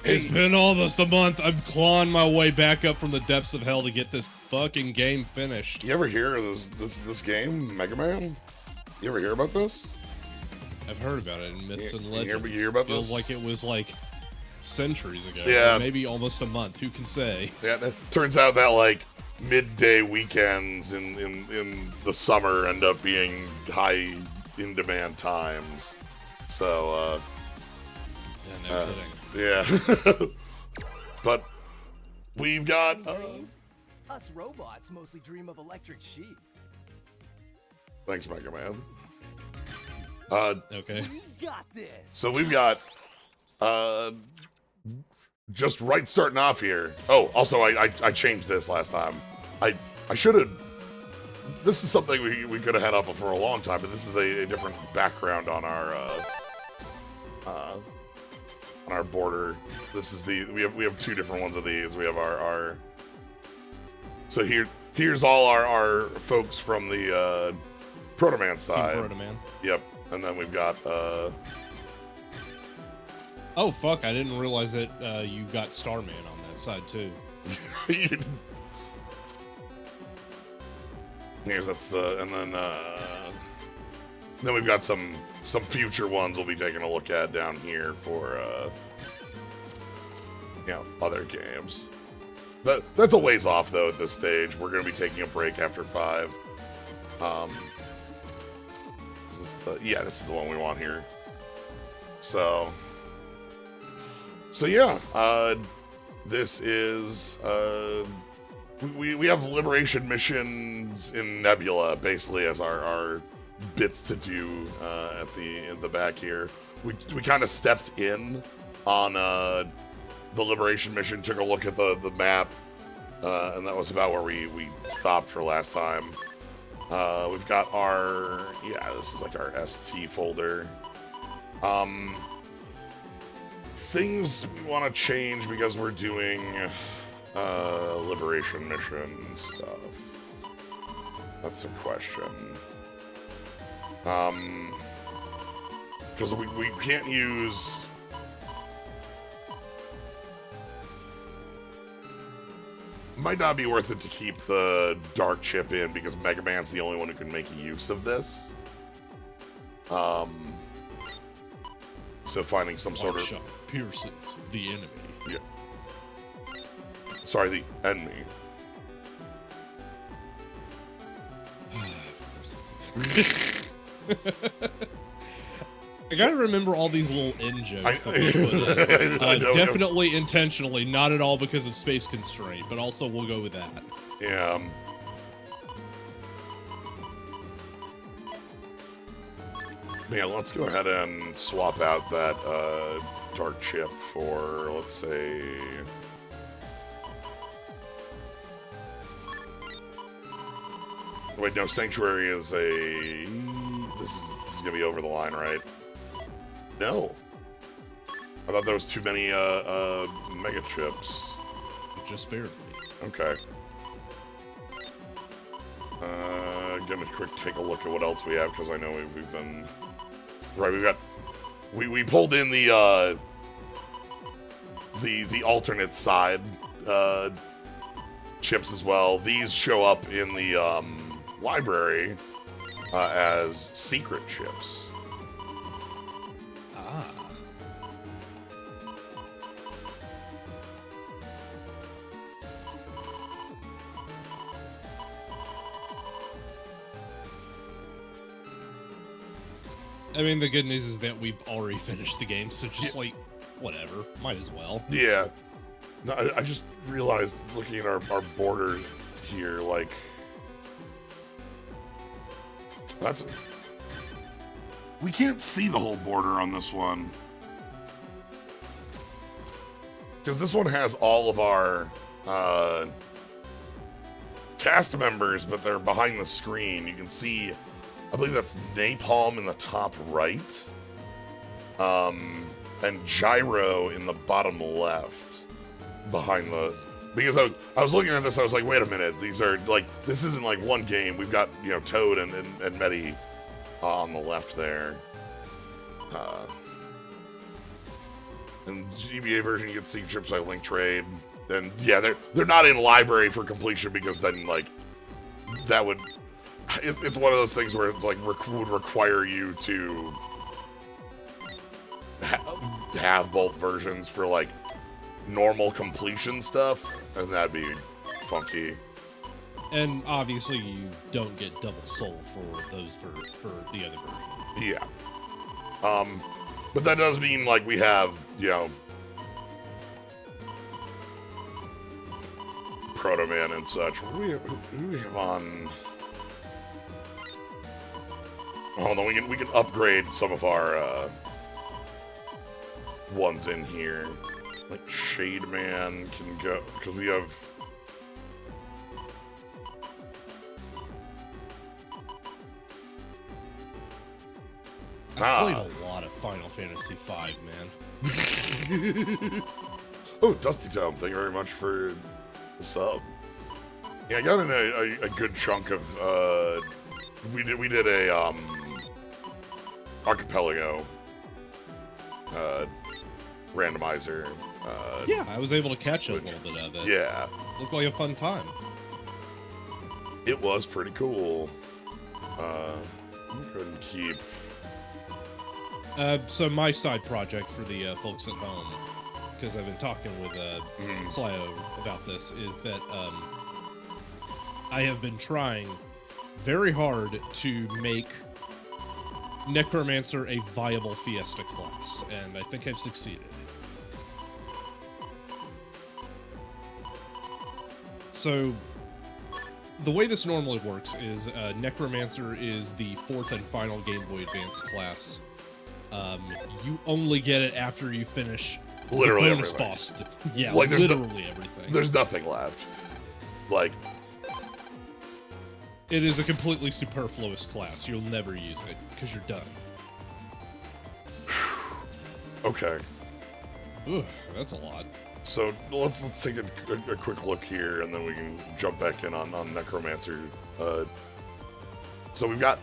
It's been almost a month. I'm clawing my way back up from the depths of hell to get this fucking game finished. You ever hear of this game, Megaman? You ever hear about this? I've heard about it in myths and legends. You hear about Feels this? like it was like centuries ago. Yeah. Or maybe almost a month. Who can say? Yeah, it turns out that like midday weekends in the summer end up being high in demand times. So Yeah, no kidding. yeah. But we've got us robots mostly dream of electric sheep. thanks, Mega Man. Okay. We got this. So we've got just right starting off here. Oh, also I changed this last time. I should have. This is something we could have had up for a long time, but this is a different background on our border. This is we have two different ones of these. We have our so here's all our folks from the Proto-Man side. Team Proto-Man. Yep, and then we've got Oh fuck! I didn't realize that you got Starman on that side too. Here's and then we've got some future ones we'll be taking a look at down here for other games. That's a ways off though at this stage. We're gonna be taking a break after 5. This is the one we want here. So yeah, this is we have liberation missions in Nebula basically as our bits to do at the back here. We kind of stepped in on the liberation mission, took a look at the map, and that was about where we stopped for last time. We've got this is like our ST folder. Things we want to change because we're doing liberation mission stuff. That's a question. Because we can't use. Might not be worth it to keep the dark chip in because Mega Man's the only one who can make use of this. So finding some sort of shot pierces the enemy. Yeah. Sorry, the enemy. I gotta remember all these little in jokes that we put in. Definitely intentionally, not at all because of space constraint, but also we'll go with that. Yeah. Yeah, let's go ahead and swap out that dark chip for, let's say... Wait, no, Sanctuary is a... This is gonna be over the line, right? No. I thought there was too many mega chips. It just spared me. Okay. Gonna quick take a look at what else we have because I know we've been... Right, we pulled in the alternate side chips as well. These show up in the library as secret chips. Ah. I mean, the good news is that we've already finished the game, so just like, whatever, might as well. Yeah. No, I just realized looking at our border here, like, we can't see the whole border on this one. Because this one has all of our cast members, but they're behind the screen. You can see, I believe that's Napalm in the top right. And Gyro in the bottom left. Behind the... Because I was looking at this, I was like, wait a minute, these are, like, this isn't like one game. We've got, Toad and Medi on the left there. In the GBA version, you get secret trips by link trade. And yeah, they're not in library for completion because then like that would it's one of those things where it's like would require you to have both versions for like normal completion stuff, and that'd be funky. And obviously, you don't get double soul for those for the other version. Yeah. But that does mean like we have, you know, Proto Man and such. Who do we have on? Hold on, we can upgrade some of our ones in here. Like Shade Man can go because we have. I played a lot of Final Fantasy V, man. Oh, Dusty Tome, thank you very much for the sub. Yeah, I got in a good chunk of we did a archipelago randomizer. Yeah, I was able to catch a little bit of it. Yeah. Looked like a fun time. It was pretty cool. I'm going to keep. So my side project for the folks at home, because I've been talking with Slyo about this, is that I have been trying very hard to make Necromancer a viable Fiesta class, and I think I've succeeded. So, the way this normally works is Necromancer is the 4th and final Game Boy Advance class. You only get it after you finish Literally the bonus everything. boss. Yeah, Like, literally everything. There's nothing left. Like, it is a completely superfluous class. You'll never use it because you're done. okay. Ooh, that's a lot. So let's take a quick look here, and then we can jump back in on Necromancer. So we've got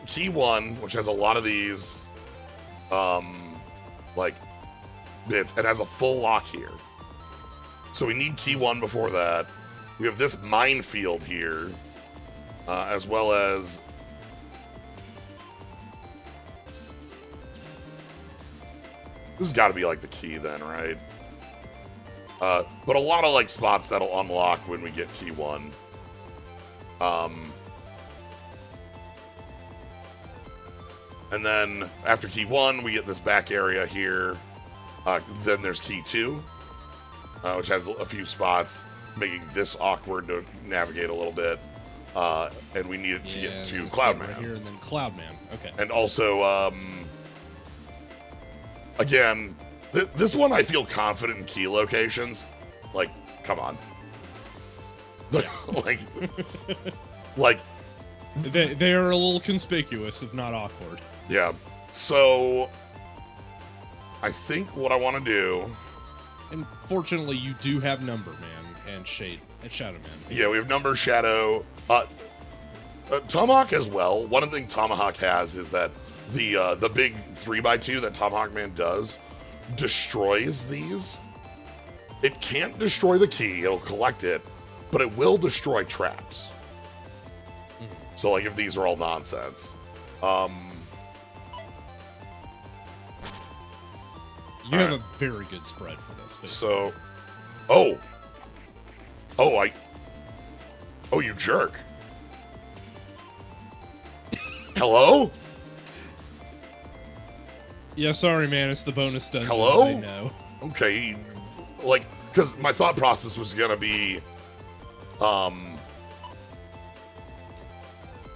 key 1, which has a lot of these, like, bits. It has a full lock here. So we need key 1 before that. We have this minefield here, as well as... This has got to be, like, the key then, right? But a lot of, like, spots that'll unlock when we get key 1. And then, after key 1, we get this back area here. Then there's key 2, which has a few spots, making this awkward to navigate a little bit. And we need it to get to Cloudman. Right here, and then Cloudman. Okay. And also, again, this one I feel confident in key locations. Like, come on. like, they are a little conspicuous, if not awkward. Yeah. So, I think what I want to do. And fortunately, you do have Number Man and Shadow Man. Yeah, we have Number, Shadow, Tomahawk as well. One of the things Tomahawk has is that the big 3x2 that Tomahawk Man does destroys these. It can't destroy the key, it'll collect it, but it will destroy traps. So, like, if these are all nonsense. You have a very good spread for this. Basically. So, you jerk. Hello? Yeah, sorry, man. It's the bonus dungeons. Hello? I know. Okay, like, because my thought process was gonna be,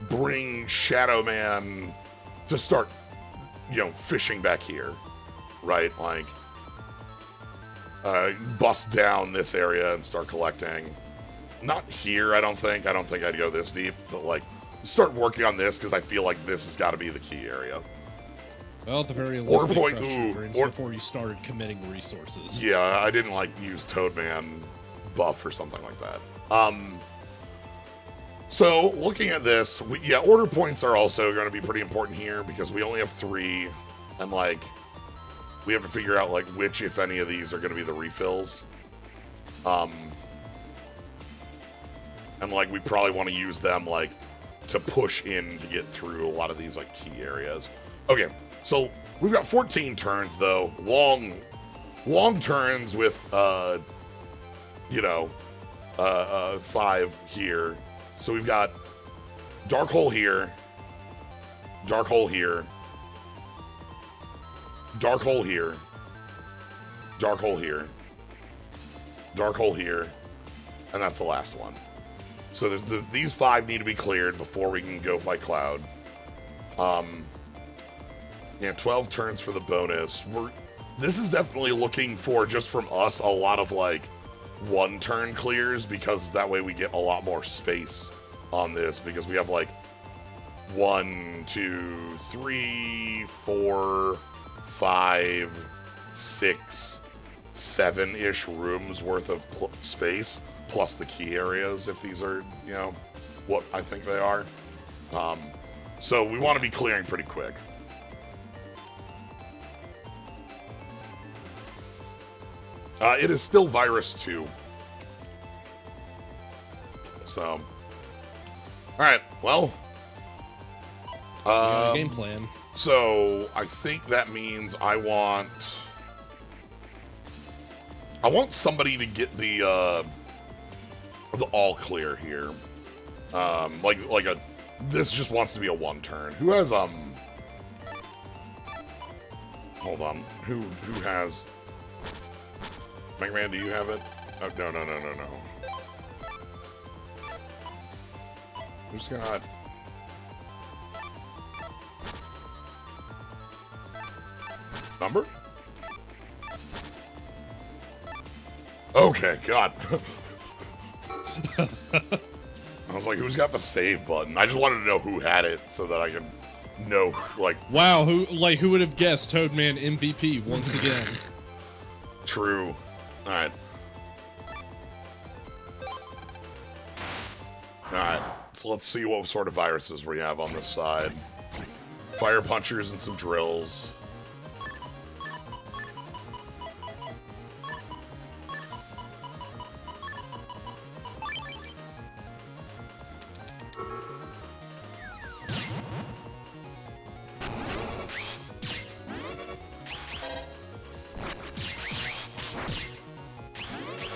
bring Shadow Man to start, fishing back here, right? Like, bust down this area and start collecting. Not here, I don't think. I don't think I'd go this deep, but, like, start working on this because I feel like this has got to be the key area. Well, at the very least, Or they point, crushed your dreams or before you started committing resources. Yeah, I didn't like use Toadman buff or something like that. So looking at this, order points are also going to be pretty important here because we only have 3, and like we have to figure out, like, which, if any, of these are going to be the refills. And, like, we probably want to use them, like, to push in to get through a lot of these, like, key areas. Okay, so we've got 14 turns, though. Long turns with, you know, 5 here. So we've got Dark Hole here, Dark Hole here, Dark Hole here, Dark Hole here, Dark Hole here, and that's the last one. So these 5 need to be cleared before we can go fight Cloud. Yeah, 12 turns for the bonus. This is definitely looking for, just from us, a lot of, like, 1-turn clears, because that way we get a lot more space on this, because we have, like, 1, 2, 3, 4, 5, 6, 7-ish rooms worth of space, plus the key areas, if these are, you know, what I think they are. So we want to be clearing pretty quick. It is still Virus 2. So, alright, well. Game plan. So, I think that means I want somebody to get the all clear here. This just wants to be a 1-turn. Who has, hold on. Who has... Megaman, do you have it? Oh, no. Who's got... Number? Okay, God. I was like, who's got the save button? I just wanted to know who had it so that I could know, like... Wow, who would have guessed Toadman MVP once again? True. Alright. Alright, so let's see what sort of viruses we have on this side. Fire punchers and some drills.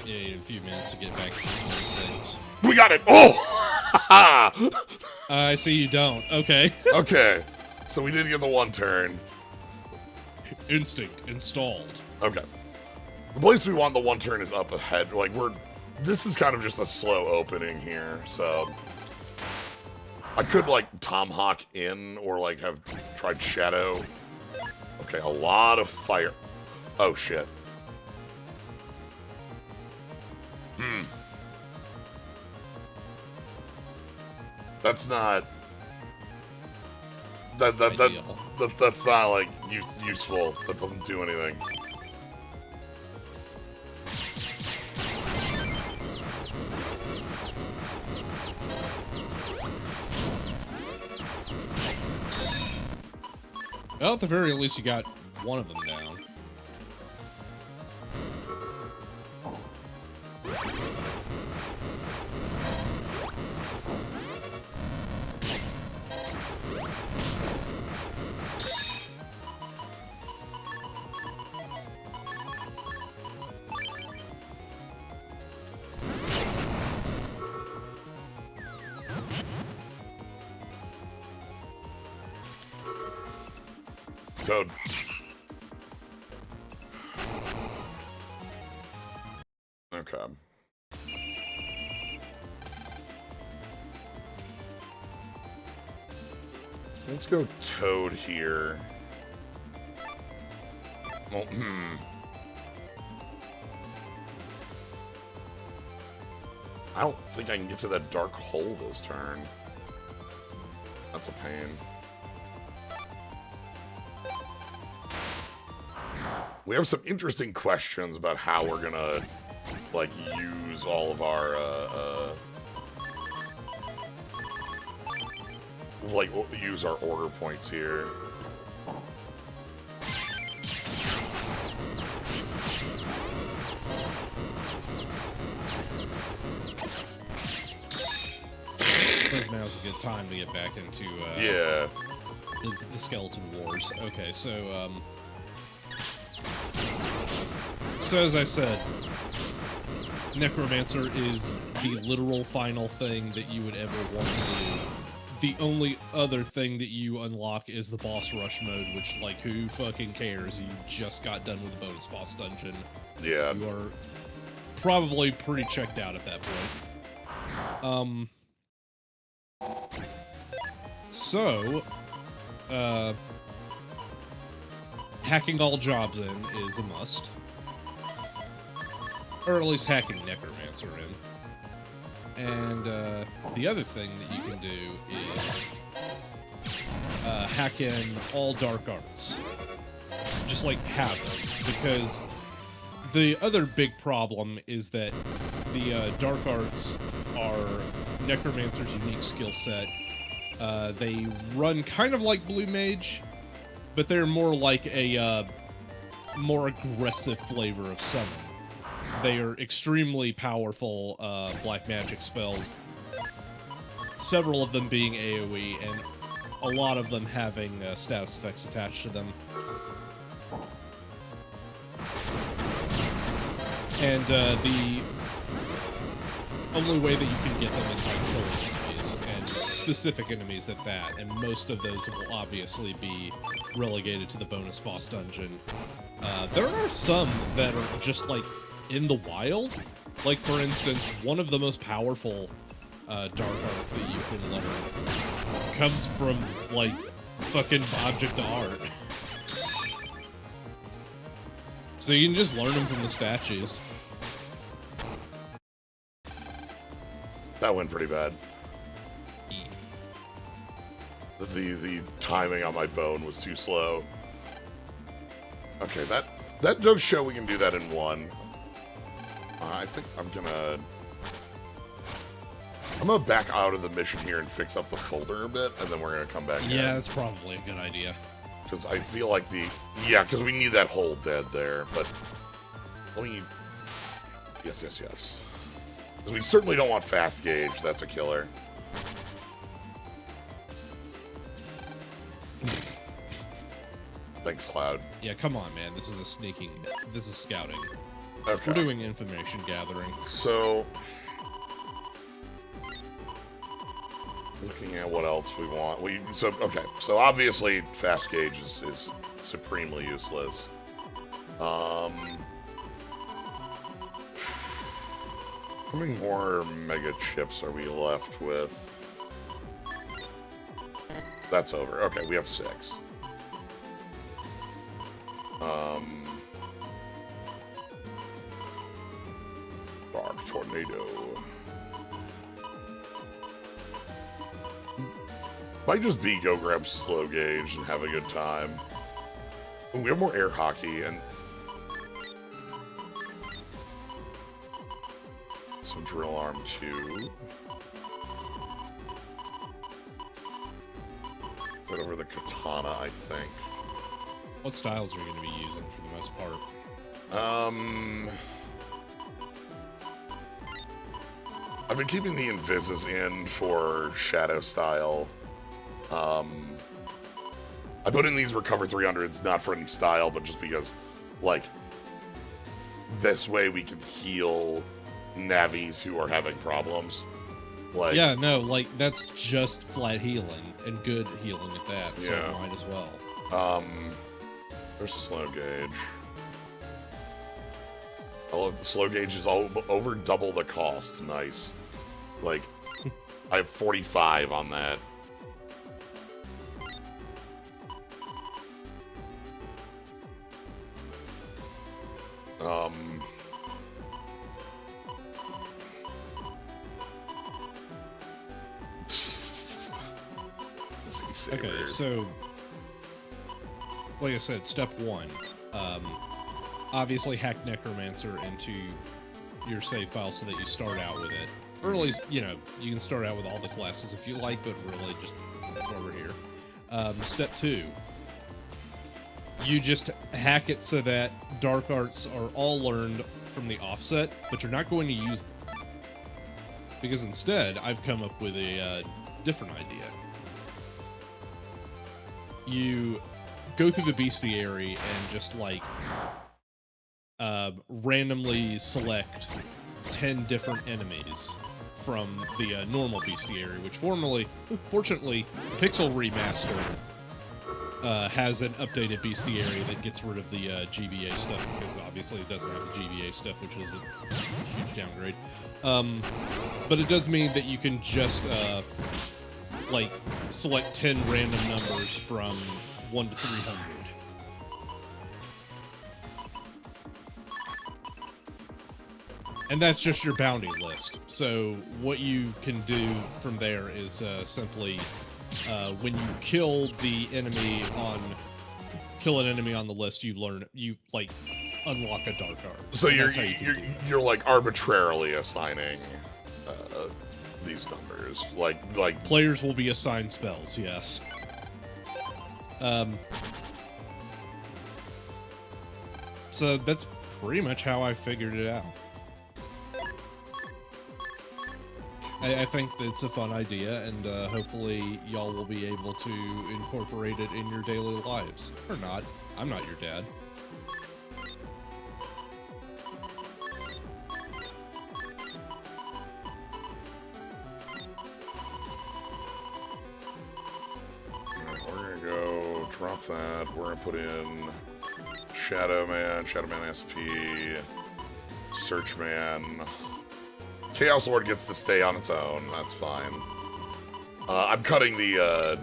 Yeah, a few minutes to get back to the swing of things. We got it! Oh! I see you don't. Okay. Okay, so we did get the 1-turn. Instinct installed. Okay. The place we want the 1-turn is up ahead. Like, this is kind of just a slow opening here, so... I could, like, Tomahawk in, or, like, have tried Shadow. Okay, a lot of fire. Oh, shit. That's not... That's not, like, useful. That doesn't do anything. Well, at the very least, you got one of them down. Toad. Okay. Let's go Toad here. Well, I don't think I can get to that dark hole this turn. That's a pain. We have some interesting questions about how we're gonna, like, use all of our, use our order points here. suppose now's a good time to get back into Yeah. the Skeleton Wars. Okay, so as I said, Necromancer is the literal final thing that you would ever want to do. The only other thing that you unlock is the boss rush mode, which, like, who fucking cares? You just got done with the bonus boss dungeon. Yeah. You are probably pretty checked out at that point. So, hacking all jobs in is a must. Or at least hacking Necromancer in. And the other thing that you can do is hack in all dark arts. Just like have them. Because the other big problem is that the dark arts are Necromancer's unique skill set. They run kind of like Blue Mage, but they're more like a more aggressive flavor of summon. They are extremely powerful black magic spells, several of them being AoE, and a lot of them having status effects attached to them. And the only way that you can get them is by killing enemies, and specific enemies at that, and most of those will obviously be relegated to the bonus boss dungeon. There are some that are just, like, in the wild. Like, for instance, one of the most powerful dark arts that you can learn comes from, like, fucking object art. So you can just learn them from the statues. That went pretty bad. The timing on my bone was too slow. Okay, that does show we can do that in one. I think I'm gonna back out of the mission here and fix up the folder a bit, and then we're gonna come back in. Yeah, that's probably a good idea. Because I feel like because we need that hole dead there, but let me... Yes. Because we certainly don't want fast gauge, that's a killer. Thanks, Cloud. Yeah, come on, man. This is scouting. Okay. We're doing information gathering. So, looking at what else we want. So obviously fast gauge is supremely useless. How many more mega chips are we left with? That's over. Okay, we have 6. Dark Tornado. Might just be go grab slow gauge and have a good time. Ooh, we have more air hockey and so drill arm 2. Put over the katana, I think. What styles are you going to be using for the most part? I've been keeping the invises in for shadow style. I put in these recover 300s not for any style, but just because, like, this way we can heal Navis who are having problems. Like, yeah, no, like, that's just flat healing, and good healing at that, so Yeah. might as well. There's slow gauge. I love the slow gauge is over double the cost. Nice. Like, I have 45 on that. Okay, so, like I said, step 1, obviously hack Necromancer into your save file so that you start out with it. Or at least, you know, you can start out with all the classes if you like, but really just over here. Step 2, you just hack it so that dark arts are all learned from the offset, but you're not going to use them. Because instead, I've come up with a different idea. You go through the bestiary and just, like, randomly select 10 different enemies from the normal bestiary, which fortunately, Pixel Remaster has an updated bestiary that gets rid of the GBA stuff, because obviously it doesn't have the GBA stuff, which is a huge downgrade. But it does mean that you can just, like, select 10 random numbers from 1 to 300. And that's just your bounty list. So what you can do from there is simply, when you kill an enemy on the list, you like unlock a dark art. So you're like arbitrarily assigning these numbers, like players will be assigned spells. Yes. So that's pretty much how I figured it out. I think it's a fun idea, and hopefully y'all will be able to incorporate it in your daily lives. Or not. I'm not your dad. We're gonna go drop that. We're gonna put in Shadow Man SP, Search Man. Chaos Lord gets to stay on its own. That's fine. I'm cutting the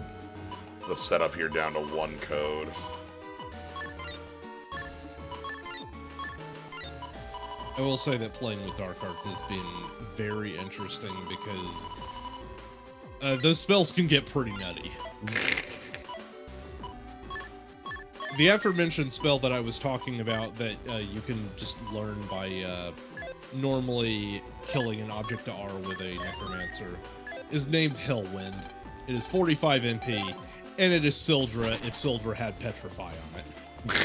setup here down to 1 code. I will say that playing with Dark Arts has been very interesting because those spells can get pretty nutty. The aforementioned spell that I was talking about that you can just learn by normally killing an object to R with a Necromancer is named Hellwind. It is 45 MP, and it is Sildra if Sildra had Petrify on it.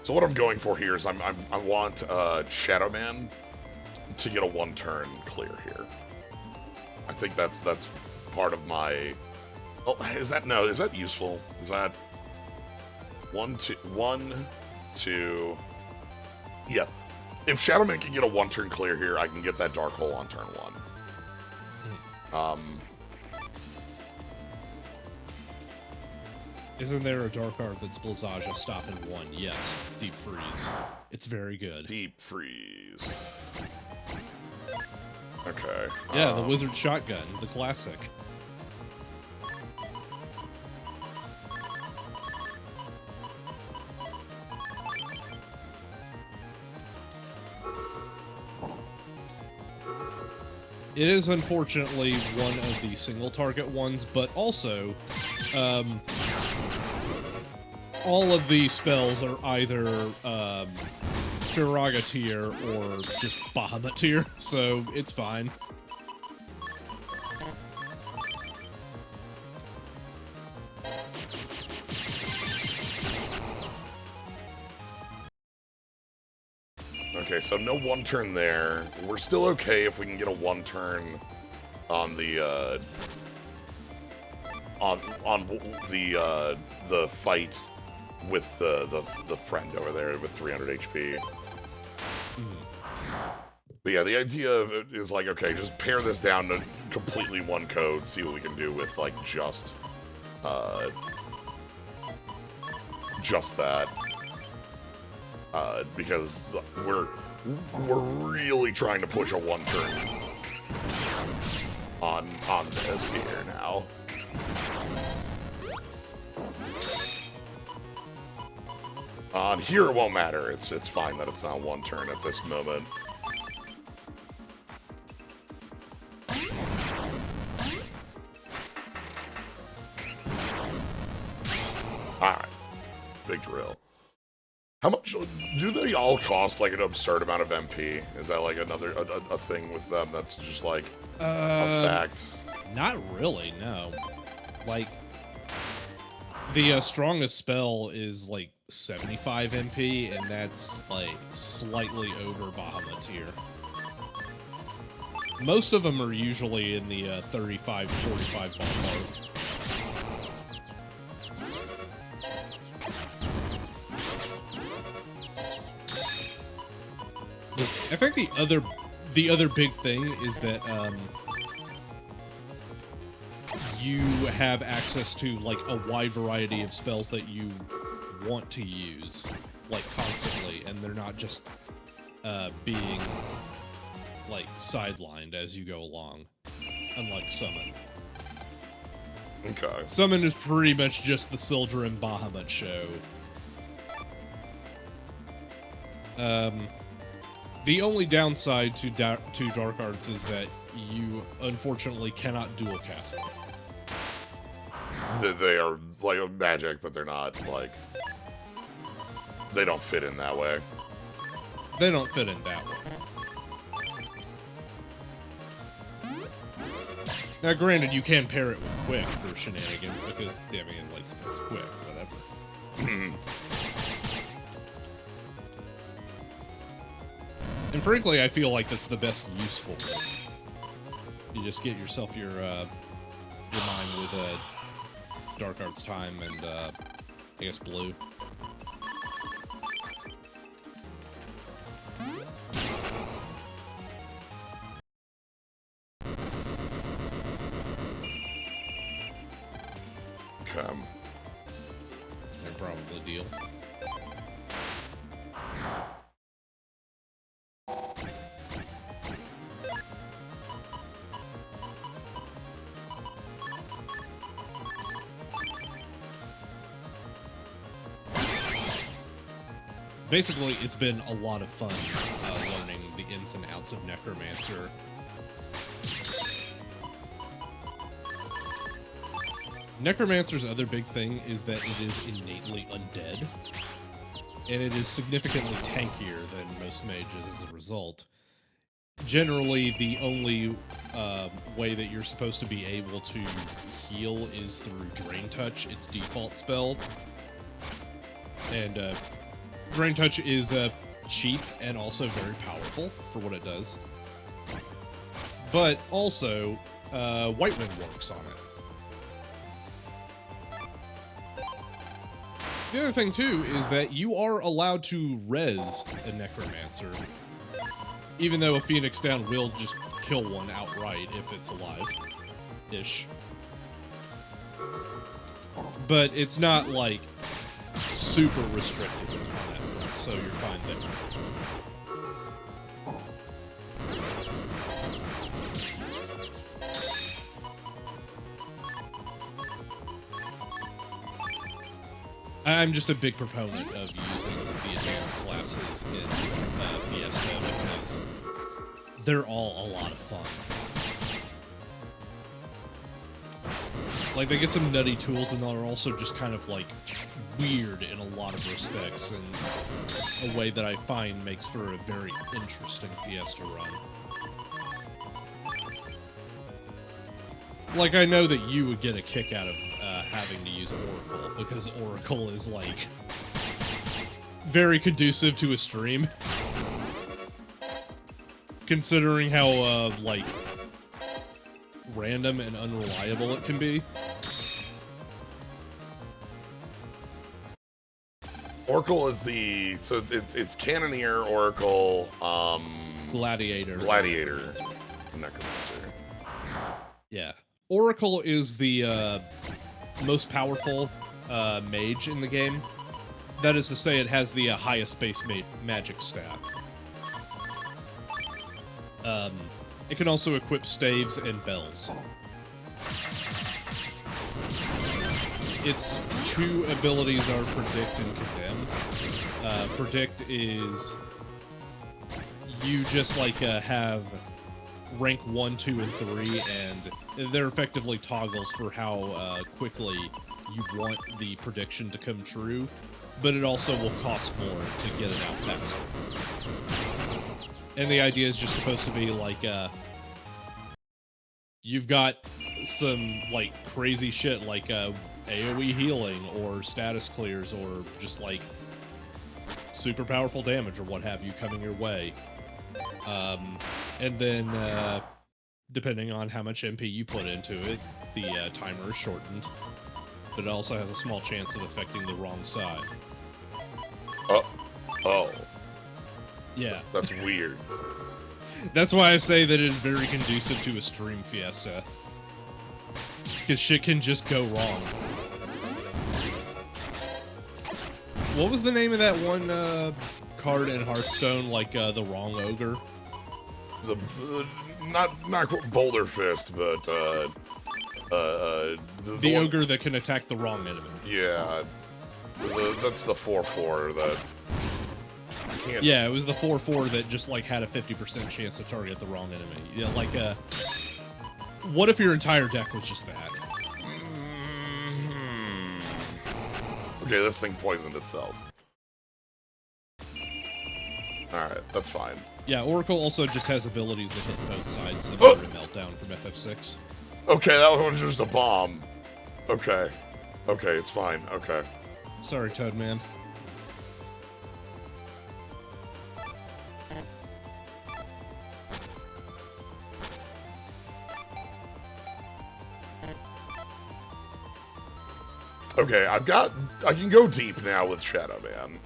So what I'm going for here is I want Shadow Man to get a 1-turn clear here. I think that's part of my. Oh, is that useful? Is that 1, 2? Yeah. If Shadow Man can get a 1-turn clear here, I can get that Dark Hole on turn 1. Isn't there a Dark Art that's Blizzaja stop in 1? Yes. Deep Freeze. It's very good. Deep Freeze. Okay. Yeah, the Wizard Shotgun, the classic. It is unfortunately one of the single target ones, but also, all of the spells are either Firaga tier or just Bahamut tier, so it's fine. Okay, so no 1-turn there. We're still okay if we can get a 1-turn on the the fight with the friend over there with 300 HP. But yeah, the idea of it is like, okay, just pare this down to completely 1 code, see what we can do with like just that. Because we're really trying to push a 1-turn on this here now. On here it won't matter. It's fine that it's not 1-turn at this moment. Alright. Big drill. How much do they all cost? Like an absurd amount of MP? Is that like another a thing with them that's just like a fact? Not really, no. Like the strongest spell is like 75 MP, and that's like slightly over Bahamut tier. Most of them are usually in the 35 to 45 ballpark. I think the other big thing is that you have access to like a wide variety of spells that you want to use like constantly, and they're not just being like sidelined as you go along, unlike Summon. Okay. Summon is pretty much just the Sildra and Bahamut show. The only downside to Dark Arts is that you unfortunately cannot dual cast them. They are like magic, but they're not like, they don't fit in that way. They don't fit in that way. Now, granted, you can pair it with Quick for shenanigans because, I mean, like, it's Quick, whatever. And frankly, I feel like that's the best useful way. You just get yourself your mine with Dark Arts Time and I guess Blue. Come. They're probably deal. Basically, it's been a lot of fun learning the ins and outs of Necromancer. Necromancer's other big thing is that it is innately undead, and it is significantly tankier than most mages as a result. Generally, the only way that you're supposed to be able to heal is through Drain Touch, its default spell. And Drain Touch is cheap and also very powerful for what it does. But also, White Wind works on it. The other thing, too, is that you are allowed to res a Necromancer, even though a Phoenix Down will just kill one outright if it's alive-ish. But it's not, like, super restrictive on that front, so you're fine there. I'm just a big proponent of using the advanced classes in Fiesta because they're all a lot of fun. Like, they get some nutty tools, and they're also just kind of, like, weird in a lot of respects, in a way that I find makes for a very interesting Fiesta run. Like, I know that you would get a kick out of having to use Oracle, because Oracle is, like, very conducive to a stream. Considering how, like, random and unreliable it can be. Oracle is the, so it's Cannoneer, Oracle, Gladiator. Gladiator, Necromancer. Yeah. Oracle is the most powerful mage in the game. That is to say, it has the highest base magic stat. It can also equip staves and bells. Its two abilities are Predict and Condemn. Predict is you just like have rank 1, 2, and 3, and they're effectively toggles for how quickly you want the prediction to come true, but it also will cost more to get it out faster. And the idea is just supposed to be like, you've got some, like, crazy shit like AoE healing or status clears or just, like, super powerful damage or what have you coming your way. And then depending on how much MP you put into it, the timer is shortened. But it also has a small chance of affecting the wrong side. Oh. Yeah. That's weird. That's why I say that it is very conducive to a stream fiesta. Because shit can just go wrong. What was the name of that one card in Hearthstone, like the wrong ogre? Not Boulder Fist, but the ogre that can attack the wrong enemy. Yeah, that's the 4/4 that. Can't. Yeah, it was the 4/4 that just like had a 50% chance to target the wrong enemy. Yeah, like what if your entire deck was just that? Okay, this thing poisoned itself. Alright, that's fine. Yeah, Oracle also just has abilities that hit both sides, similar to Meltdown from FF6. Okay, that was just a bomb. Okay. Okay, it's fine. Okay. Sorry, Toadman. Okay, I can go deep now with Shadow Man.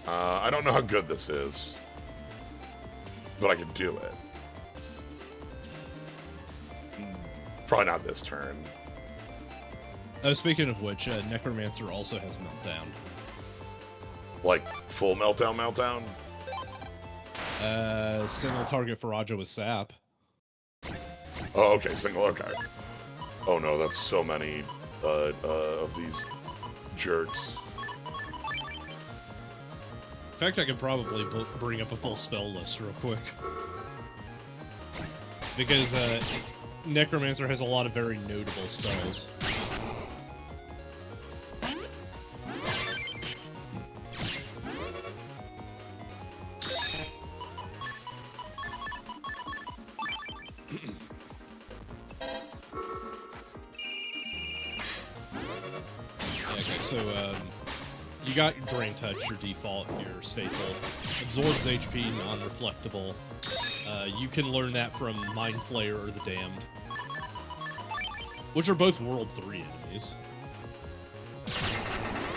I don't know how good this is, but I can do it. Probably not this turn. Oh, speaking of which, Necromancer also has Meltdown. Like, full Meltdown? Single target for Raja with Sap. Oh, okay, single, okay. Oh no, that's so many of these jerks. In fact, I could probably bring up a full spell list real quick. Because Necromancer has a lot of very notable spells. Okay, so you got your Drain Touch, your default, your staple. Absorbs HP, non-reflectable. You can learn that from Mind Flayer or the Damned, which are both World 3 enemies.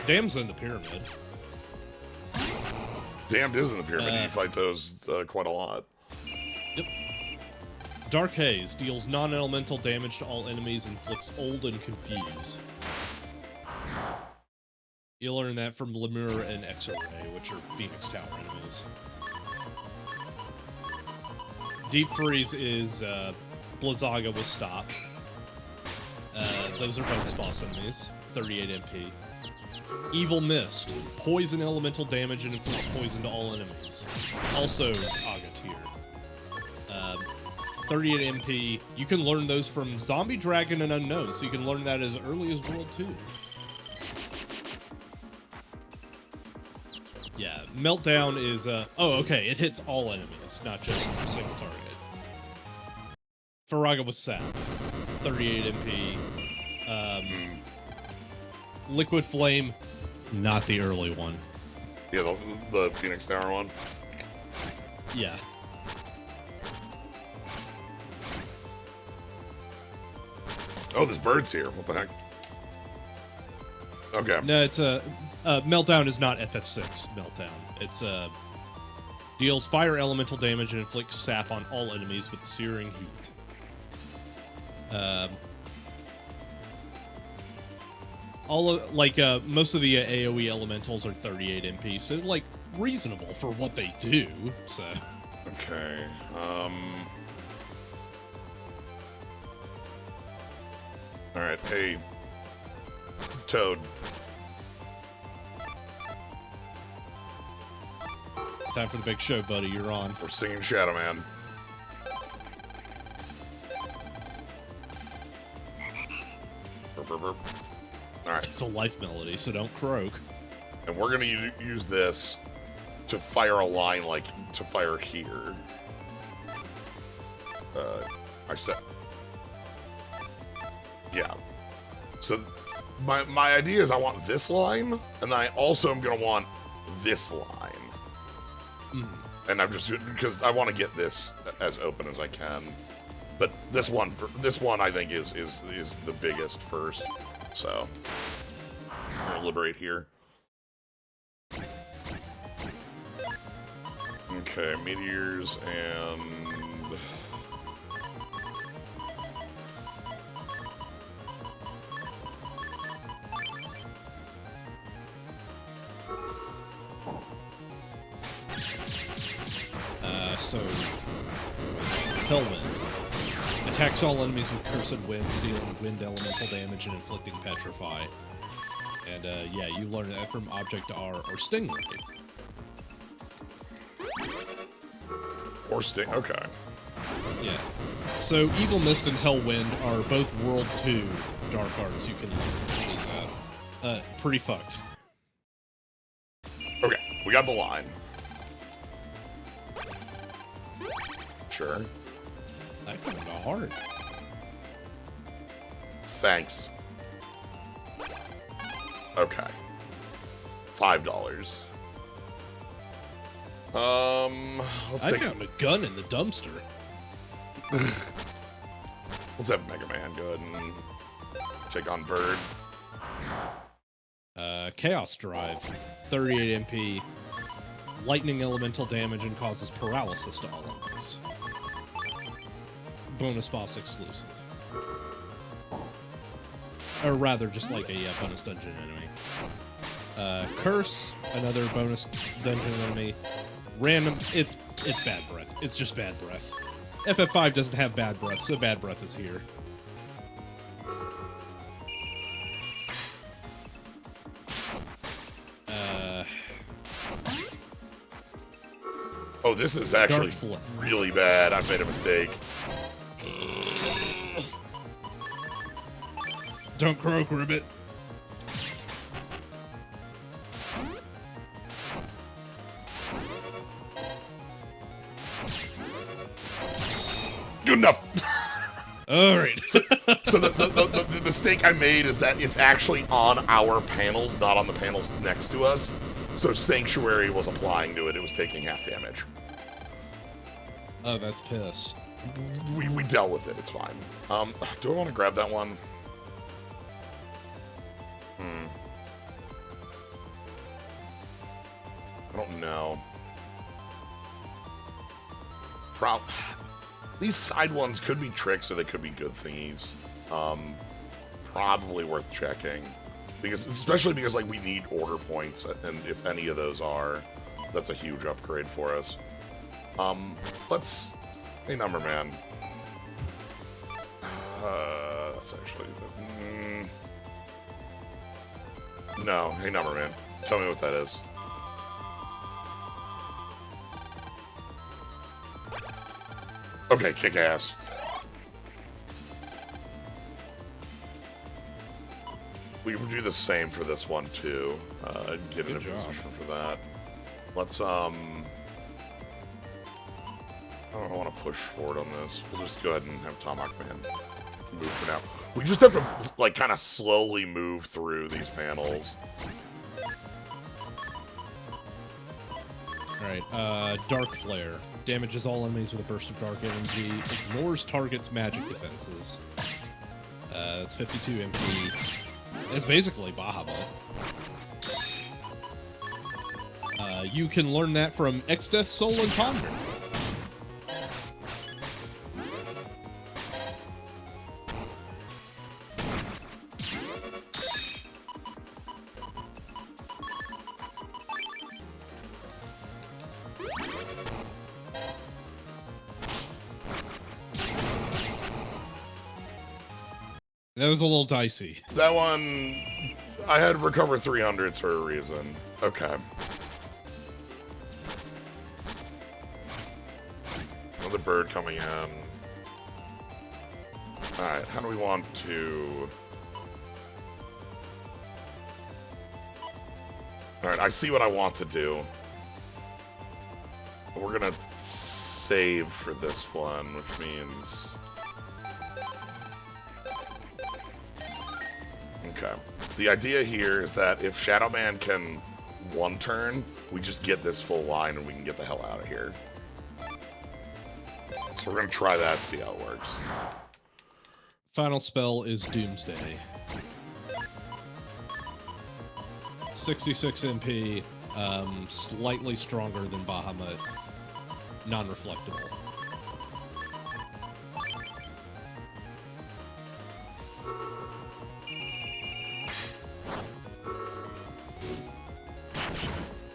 Damned's in the Pyramid. Damned is in the Pyramid. You fight those quite a lot. Yep. Dark Haze deals non-elemental damage to all enemies, inflicts Old and Confuse. You'll learn that from Lemur and X-Ray, which are Phoenix Tower enemies. Deep Freeze is Blizzaga with Stop. Those are bonus boss enemies, 38 MP. Evil Mist, poison elemental damage and inflicts poison to all enemies. Also Aga tier. 38 MP. You can learn those from Zombie Dragon and Unknown, so you can learn that as early as World 2. Yeah, Meltdown is, oh, okay, it hits all enemies, not just single target. Faraga with Sap, 38 MP. Liquid Flame, not the early one. Yeah, the Phoenix Tower one? Yeah. Oh, this bird's here. What the heck? Okay. No, it's Meltdown is not FF6 Meltdown. It's deals fire elemental damage and inflicts sap on all enemies with searing heat. Most of the AoE elementals are 38 MP, so like reasonable for what they do. So. Okay. All right. Hey, Toad. Time for the big show, buddy. You're on. We're singing Shadow Man. Burp, burp, burp. All right. It's a life melody, so don't croak. And we're gonna use this to fire a line, like to fire here. I said, yeah. So my idea is I want this line, and then I also am gonna want this line. And I'm just because I want to get this as open as I can. But this one I think is the biggest first. So I'm gonna liberate here. Okay, meteors and so Hellwind attacks all enemies with cursed wind, dealing wind elemental damage and inflicting petrify. And yeah, you learn that from Object R or Stingray. Or Sting. Okay. Yeah. So Evil Mist and Hellwind are both World 2 Dark Arts you can learn, which is pretty fucked. Okay, we got the line. Sure. I found a heart. Thanks. Okay. $5. Let's I found a gun in the dumpster. Let's have Megaman go ahead and take on Bird. Chaos Drive, 38 MP, lightning elemental damage and causes paralysis to all enemies. Bonus boss exclusive. Or rather, just like a bonus dungeon enemy. Curse, another bonus dungeon enemy. Random, it's bad breath. It's just bad breath. FF5 doesn't have bad breath, so bad breath is here. Oh, this is actually really bad. I've made a mistake. Don't croak, Ribbit. Good enough. All right. So the mistake I made is that it's actually on our panels, not on the panels next to us. So Sanctuary was applying to it. It was taking half damage. Oh, that's piss. We dealt with it. It's fine. Do I want to grab that one? I don't know. These side ones could be tricks or they could be good thingies. Probably worth checking. Especially because like we need order points, and if any of those are, that's a huge upgrade for us. Hey, Number Man. That's actually no. Hey, Number Man. Tell me what that is. Okay, kick ass. We would do the same for this one too. Get in a position for that. Let's I don't want to push forward on this. We'll just go ahead and have Tomahawk Man move for now. We just have to like kind of slowly move through these panels. Alright, Dark Flare. Damages all enemies with a burst of dark energy. Ignores target's magic defenses. That's 52 MP. That's basically Bahamut. You can learn that from Exdeath, Soul, and Ponder. That was a little dicey. That one, I had recover 300s for a reason. Okay. Another bird coming in. Alright, how do we want to... Alright, I see what I want to do. We're gonna save for this one, which means... Okay. The idea here is that if Shadow Man can one turn, we just get this full line and we can get the hell out of here. So So we're gonna try that, see how it works. Final spell is Doomsday. 66 MP, slightly stronger than Bahamut, non-reflectable.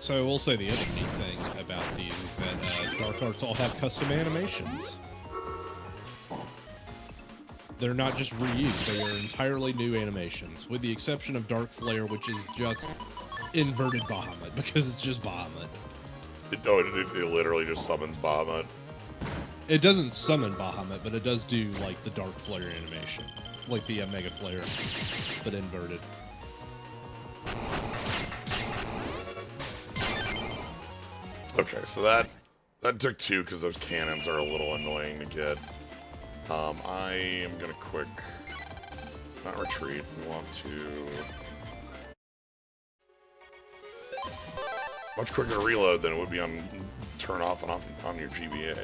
So I will say the other neat thing about these is that Dark Arts all have custom animations. They're not just reused, they are entirely new animations, with the exception of Dark Flare, which is just inverted Bahamut, because it's just Bahamut. It literally just summons Bahamut. It doesn't summon Bahamut, but it does do, like, the Dark Flare animation. Like the Mega Flare, but inverted. Okay, so that took 2 because those cannons are a little annoying to get. I am gonna quick, not retreat. We want to much quicker reload than it would be on turn off and off on your GBA.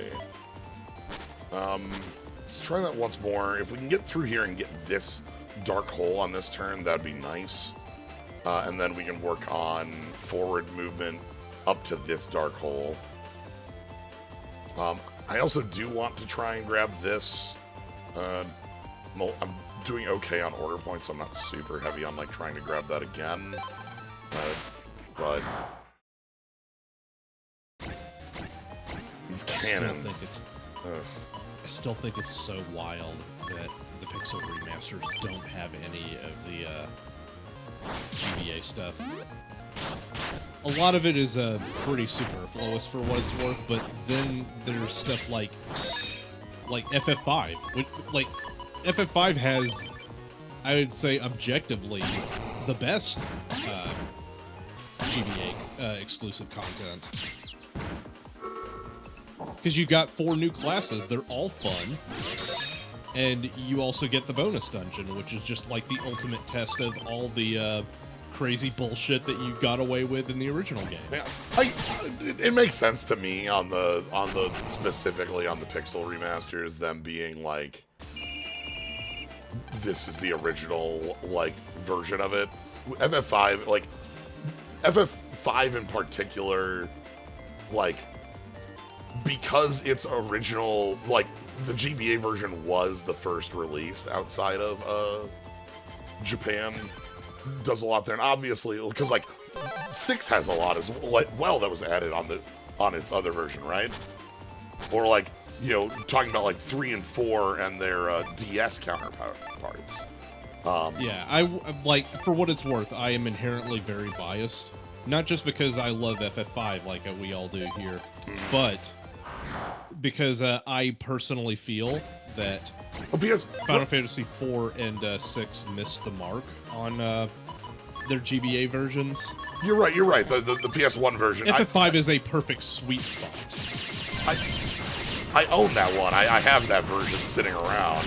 Let's try that once more. If we can get through here and get this dark hole on this turn, that'd be nice. And then we can work on forward movement up to this dark hole. I also do want to try and grab this. I'm doing okay on order points, so I'm not super heavy on like trying to grab that again. But these cannons. I still think it's so wild that the Pixel remasters don't have any of the GBA stuff. A lot of it is pretty superfluous for what it's worth, but then there's stuff like FF5. Which, like, FF5 has, I would say, objectively, the best GBA exclusive content. Because you got 4 new classes, they're all fun, and you also get the bonus dungeon, which is just like the ultimate test of all the crazy bullshit that you got away with in the original game. Yeah, it makes sense to me on the specifically on the Pixel remasters, them being like, this is the original like version of it. FF5, like FF5 in particular, like, because its original, like, the GBA version was the first release outside of Japan, does a lot there, and obviously because like 6 has a lot as well that was added on its other version, right? Or like, you know, talking about like 3 and 4 and their DS counterparts. Yeah, I like, for what it's worth, I am inherently very biased, not just because I love FF5 like we all do here, but because I personally feel that Final Fantasy 4 and 6 missed the mark on their GBA versions. You're right. The PS1 version. FF5 is a perfect sweet spot. I own that one. I have that version sitting around.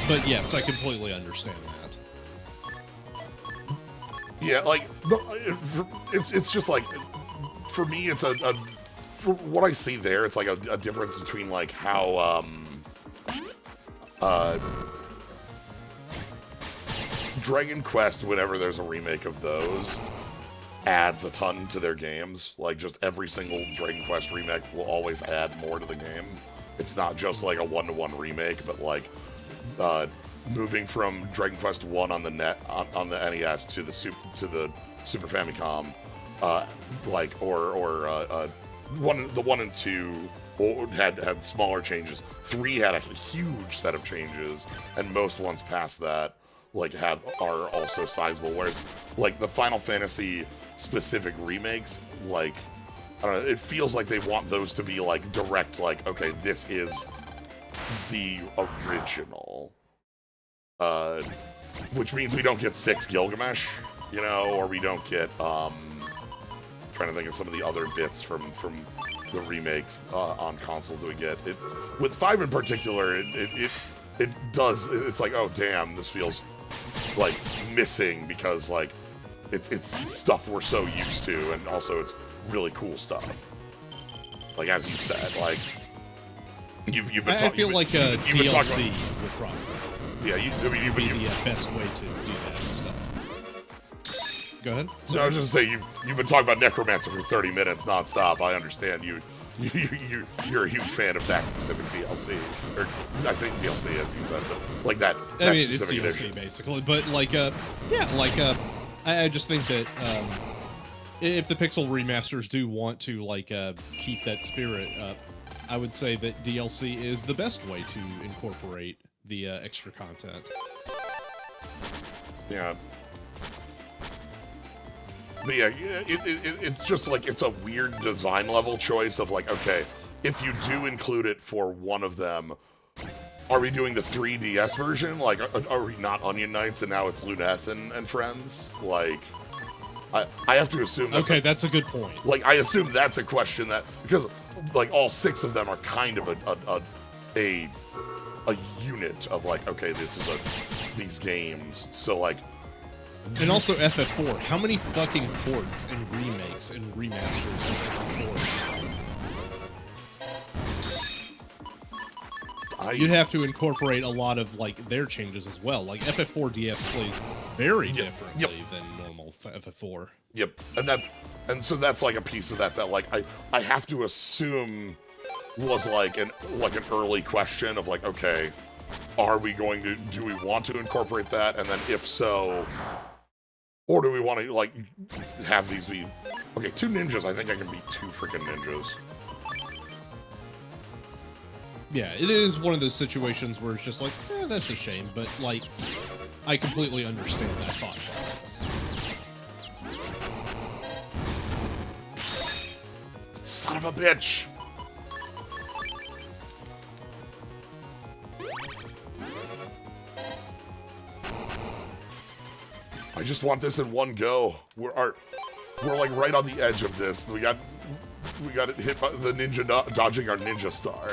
But yes, I completely understand that. Yeah, like, it's just like, for me, it's for what I see there, it's like a difference between like how Dragon Quest, whenever there's a remake of those, adds a ton to their games. Like, just every single Dragon Quest remake will always add more to the game. It's not just like a one-to-one remake, but like moving from Dragon Quest 1 on the NES to the Super Famicom, like, or the 1 and 2 had smaller changes. 3 had a huge set of changes, and most ones past that like are also sizable. Whereas like the Final Fantasy specific remakes, like, I don't know, it feels like they want those to be like direct, like, okay, this is the original. Which means we don't get 6 Gilgamesh, you know, or we don't get trying to think of some of the other bits from the remakes on consoles that we get. With 5 in particular, it does. It's like, oh damn, this feels like missing, because like it's stuff we're so used to, and also it's really cool stuff. Like as you said, like you've been I feel like a you've been talking DLC about, would probably yeah, you've be been the best way to do that and stuff. Go ahead. So I was just saying you've been talking about Necromancer for 30 minutes nonstop. I understand you're a huge fan of that specific DLC, or I think DLC as you said, but like that. I mean, it's specific DLC edition. basically, but like, I just think that if the Pixel remasters do want to like keep that spirit up, I would say that DLC is the best way to incorporate the extra content. Yeah. But yeah, it's just like, it's a weird design level choice of like, okay, if you do include it for one of them, are we doing the 3DS version? Like, are we not Onion Knights and now it's Luneth and friends? Like, I have to assume that's Okay, that's a good point. Like, I assume that's a question that, because like all 6 of them are kind of a unit of like, okay, this is these games, so like. And also FF4. How many fucking ports and remakes and remasters has FF4? You'd have to incorporate a lot of like their changes as well. Like FF4 DS plays very differently than normal FF4. Yep, and so that's like a piece of that like I have to assume was like an early question of like, okay, do we want to incorporate that, and then if so, or do we want to like have these be okay? 2 ninjas, I think I can beat 2 freaking ninjas. Yeah, it is one of those situations where it's just like, that's a shame, but like, I completely understand that thought process. Son of a bitch! I just want this in one go. We're like right on the edge of this. We got hit by the ninja dodging our ninja star.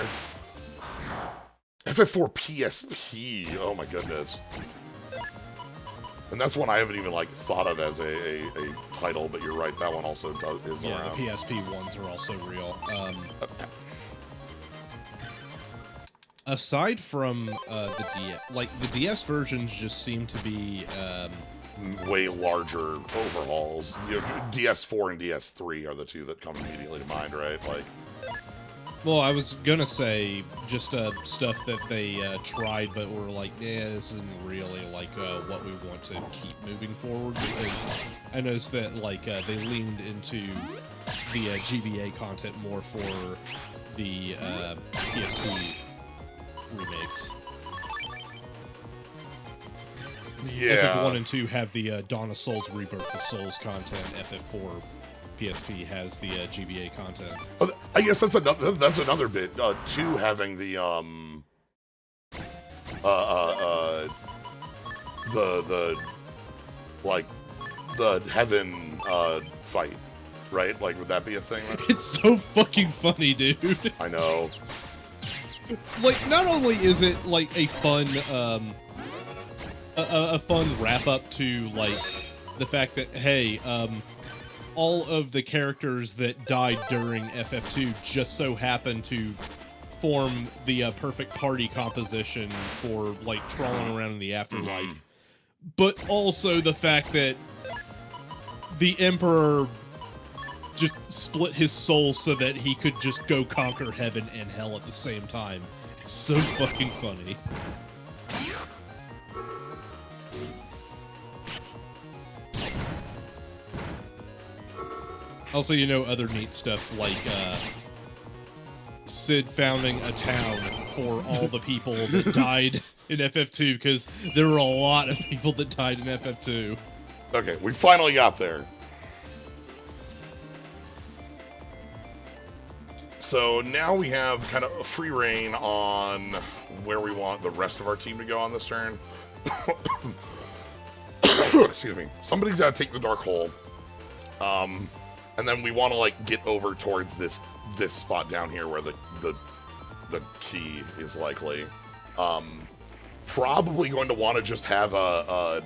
FF4 PSP. Oh my goodness. And that's one I haven't even like thought of as a title, but you're right. That one also is yeah, around. the PSP ones are also real. Aside from the DS, like the DS versions just seem to be way larger overhauls. You know, DS4 and DS3 are the 2 that come immediately to mind, right? Like, well, I was gonna say just stuff that they tried, but were like, yeah, this isn't really like what we want to keep moving forward. Because I noticed that like they leaned into the GBA content more for the PSP remakes. yeah. FF1 and 2 have the Dawn of Souls Rebirth of Souls content. FF4 PSP has the GBA content. I guess that's another bit. 2 having the like the heaven fight, right? Like, would that be a thing? It's so fucking funny, dude. I know. Like, not only is it like a fun a fun wrap up to like the fact that hey, all of the characters that died during FF2 just so happen to form the perfect party composition for like trawling around in the afterlife. But also the fact that the Emperor just split his soul so that he could just go conquer heaven and hell at the same time. It's so fucking funny. Also, you know, other neat stuff like Sid founding a town for all the people that died in FF2, because there were a lot of people that died in FF2. Okay, we finally got there. So now we have kind of a free reign on where we want the rest of our team to go on this turn. Excuse me. Somebody's got to take the dark hole. And then we want to like get over towards this spot down here where the key is likely. Probably going to want to just have a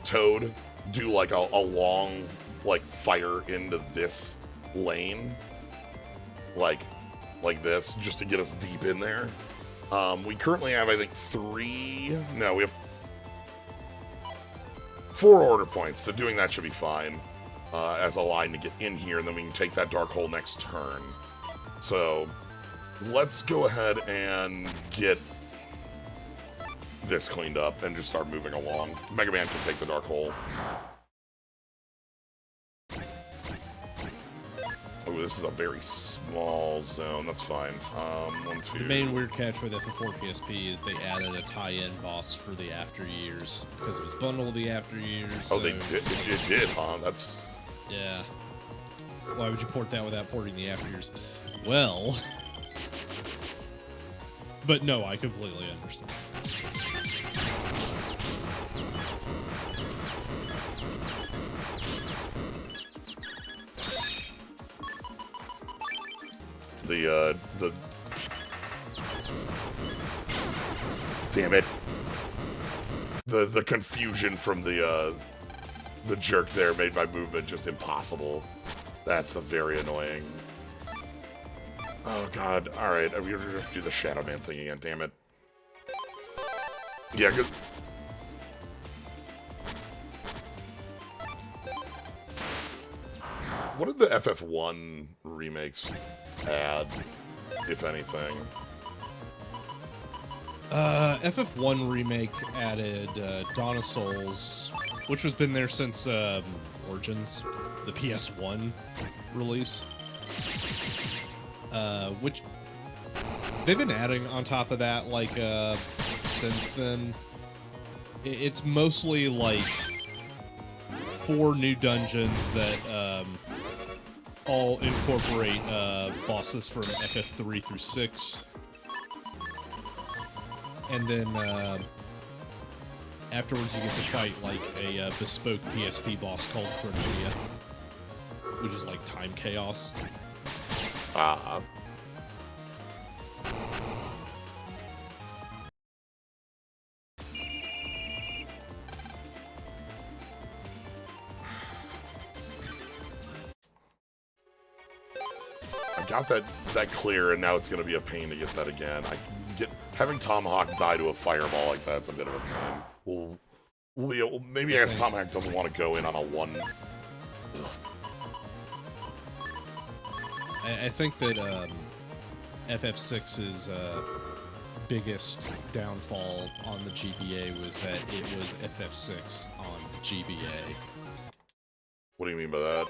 Toad do like a long like fire into this lane, like this, just to get us deep in there. We currently have, I think, we have 4 order points, so doing that should be fine as a line to get in here, and then we can take that dark hole next turn. So let's go ahead and get this cleaned up and just start moving along. Mega Man can take the dark hole. Oh, this is a very small zone. That's fine. 1, 2. The main weird catch with FF4 PSP is they added a tie-in boss for the After Years because it was bundled with the After Years. Oh, so... they did. It did, huh? That's. Yeah. Why would you port that without porting the After Years? Well. But no, I completely understand. The damn it. The confusion from the jerk there made my movement just impossible. That's a very annoying. Oh god, alright, I'm gonna have to do the Shadow Man thing again, damn it. Yeah, good. What did the FF1 remakes add, if anything? FF1 remake added Dawn of Souls, which has been there since Origins, the PS1 release. Which they've been adding on top of that, like, since then. It's mostly like 4 new dungeons that all incorporate bosses from FF3 through 6. And then afterwards you get to fight like a bespoke PSP boss called Chronomia, which is like time chaos. Ah. I got that clear, and now it's going to be a pain to get that again. Having Tomahawk die to a fireball like that's a bit of a pain. Well, maybe I guess Tomahawk doesn't want to go in on a 1. Ugh. I think that FF6's biggest downfall on the GBA was that it was FF6 on the GBA. What do you mean by that?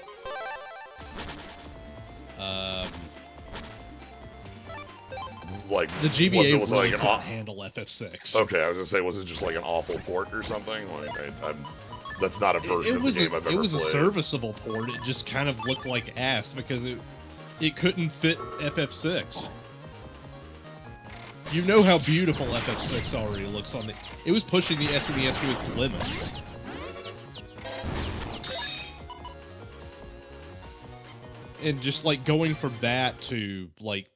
Like the GBA was really like couldn't handle FF6. Okay, I was gonna say, was it just like an awful port or something? Like, that's not a version of the game I've ever played. It was a serviceable port. It just kind of looked like ass because it couldn't fit FF6. You know how beautiful FF6 already looks on the. It was pushing the SNES to its limits. And just like going from that to like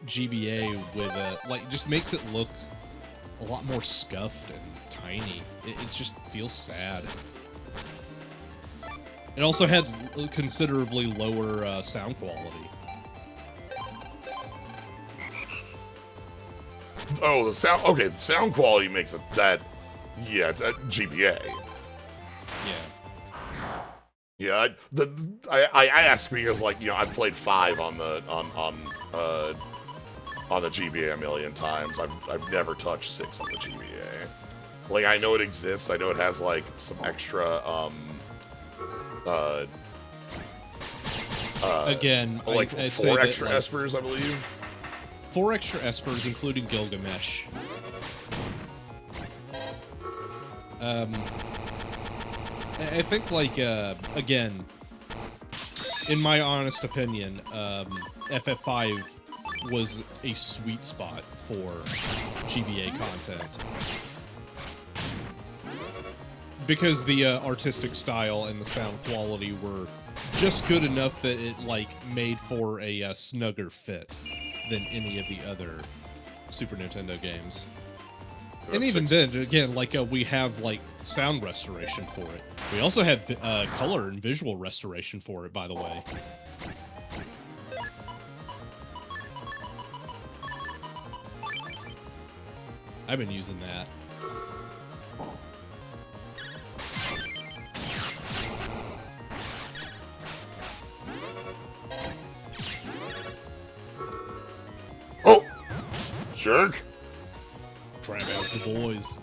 GBA with like just makes it look a lot more scuffed and tiny. It just feels sad. It also had considerably lower sound quality. Oh, the sound. Okay, the sound quality makes it that. Yeah, it's at GBA. Yeah. Yeah, I asked because, like, you know, I've played 5 on the GBA a million times. I've never touched 6 on the GBA. Like, I know it exists. I know it has like some extra again, like I'd 4 say extra that, like, espers, I believe. 4 extra espers, including Gilgamesh. I think, like, again, in my honest opinion, FF5 was a sweet spot for GBA content. Because the artistic style and the sound quality were just good enough that it, like, made for a snugger fit than any of the other Super Nintendo games. And even then, again, like, we have, like, sound restoration for it. We also had color and visual restoration for it, by the way. I've been using that. Oh! Jerk! Try to out the boys.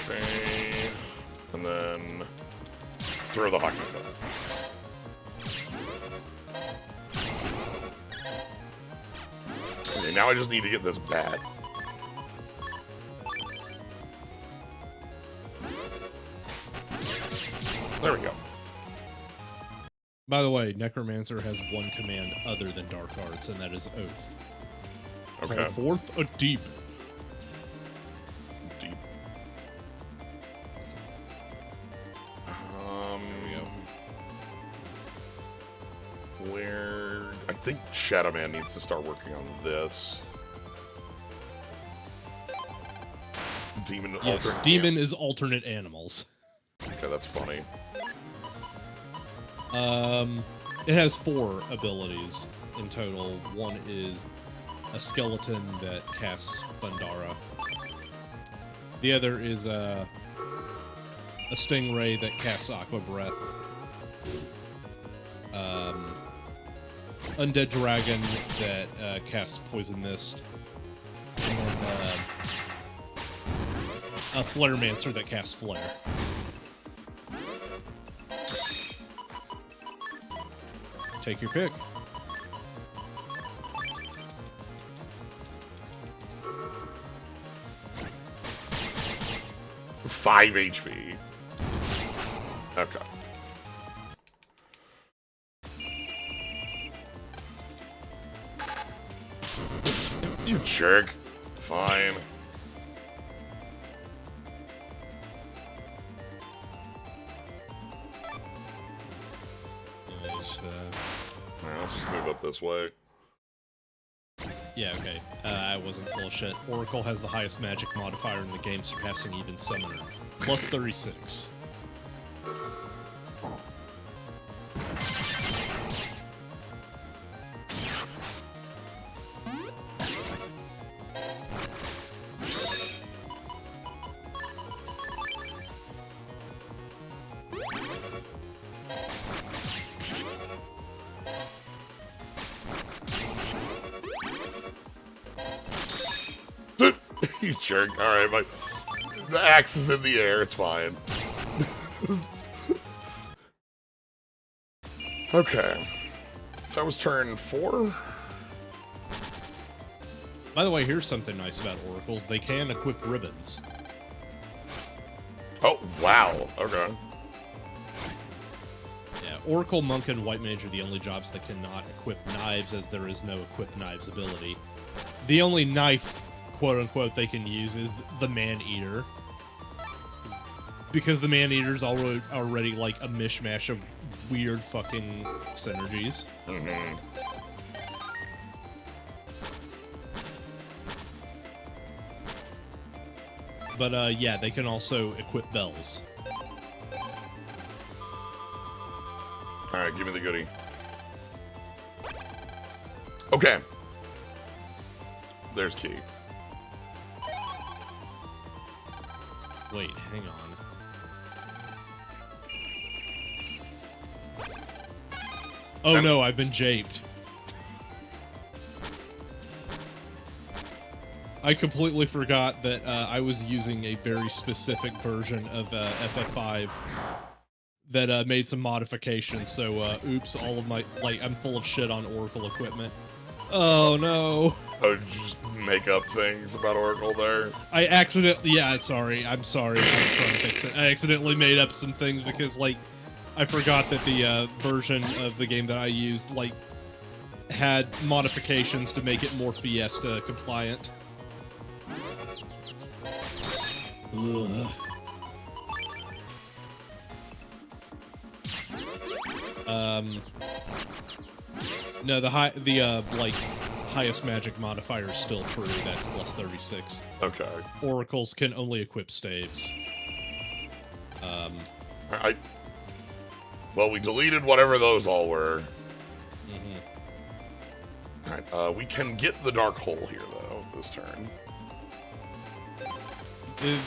Okay. And then throw the hockey field. Okay, now I just need to get this bat. There we go. By the way, Necromancer has one command other than Dark Arts, and that is Oath. Okay. Call forth a deep. Deep. There we go. Where... I think Shadow Man needs to start working on this. Demon Yes, alternate... Demon is alternate animals. Okay, that's funny. It has 4 abilities in total. One is a skeleton that casts Thundara. The other is a stingray that casts Aqua Breath. Undead Dragon that casts Poison Mist. And then a Flaremancer that casts Flare. Take your pick. Five HP. Okay. You jerk. Fine. Alright, let's just move up this way. Yeah, okay. I wasn't full of shit. Oracle has the highest magic modifier in the game, surpassing even Summoner. Plus 36. You jerk. Alright, the axe is in the air, it's fine. Okay. So that was turn 4? By the way, here's something nice about Oracles. They can equip ribbons. Oh, wow. Okay. Yeah, Oracle, Monk, and White Mage are the only jobs that cannot equip knives, as there is no equip knives ability. The only knife, quote-unquote, they can use is the Man-Eater. Because the Man-Eater's already like a mishmash of weird fucking synergies. Mm-hmm. But, yeah, they can also equip bells. Alright, give me the goodie. Okay. There's key. Wait, hang on. Oh no, I've been japed. I completely forgot that I was using a very specific version of FF5 that made some modifications, so oops, all of my, like, I'm full of shit on Oracle equipment. Oh no. Oh, did you just make up things about Oracle there? I accidentally, yeah, sorry, I'm sorry, I'm trying to fix it. I accidentally made up some things because, like, I forgot that the version of the game that I used, like, had modifications to make it more Fiesta compliant. Ugh. No, the highest magic modifier is still true. That's plus 36. Okay. Oracles can only equip staves. Well, we deleted whatever those all were. Alright, we can get the dark hole here, though, this turn.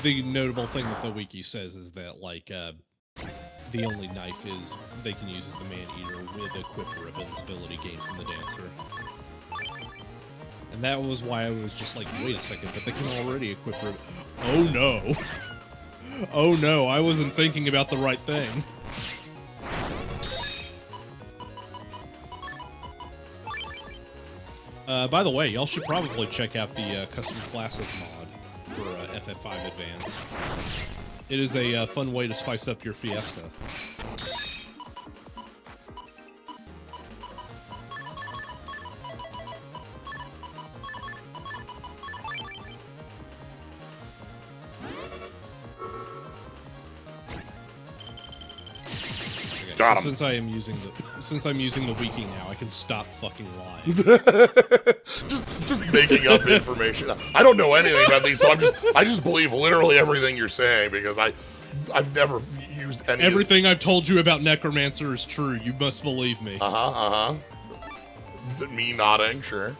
The notable thing that the wiki says is that, like, the only knife is they can use as the Man-Eater with equipped ribbons ability gained from the Dancer. And that was why I was just like, wait a second, but they can already equip ribbons. Oh no! Oh no, I wasn't thinking about the right thing. By the way, y'all should probably check out the custom classes mod for FF5 Advance. It is a fun way to spice up your Fiesta. Got him. Since I'm using the wiki now, I can stop fucking lying. just making up information. I don't know anything about these, so I just believe literally everything you're saying because I've never used any. Everything I've told you about Necromancer is true. You must believe me. Me nodding, sure.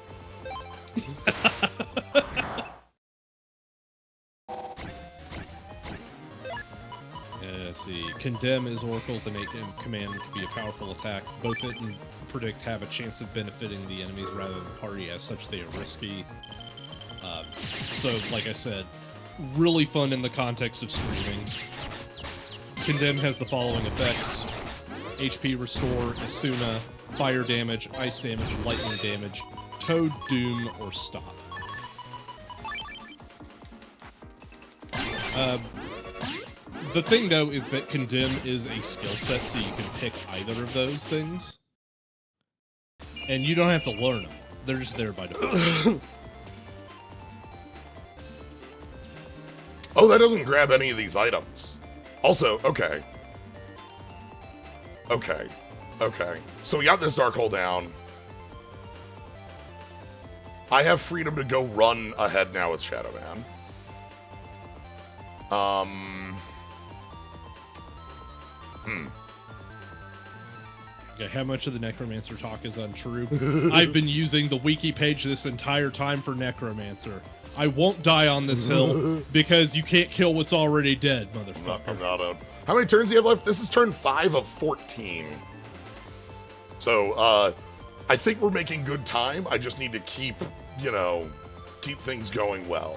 Let's see. Condemn is Oracle's innate command can be a powerful attack. Both it and Predict have a chance of benefiting the enemies rather than the party. As such, they are risky. So, like I said, really fun in the context of streaming. Condemn has the following effects: HP restore, Asuna, fire damage, ice damage, lightning damage, Toad, Doom, or Stop. The thing, though, is that Condemn is a skill set, so you can pick either of those things. And you don't have to learn them. They're just there by default. Oh, that doesn't grab any of these items. Also, okay. So we got this dark hole down. I have freedom to go run ahead now with Shadow Man. Okay, how much of the Necromancer talk is untrue? I've been using the wiki page this entire time for Necromancer. I won't die on this hill because you can't kill what's already dead, motherfucker. I'm not out. How many turns do you have left? This is turn 5 of 14. So, I think we're making good time. I just need to keep things going well.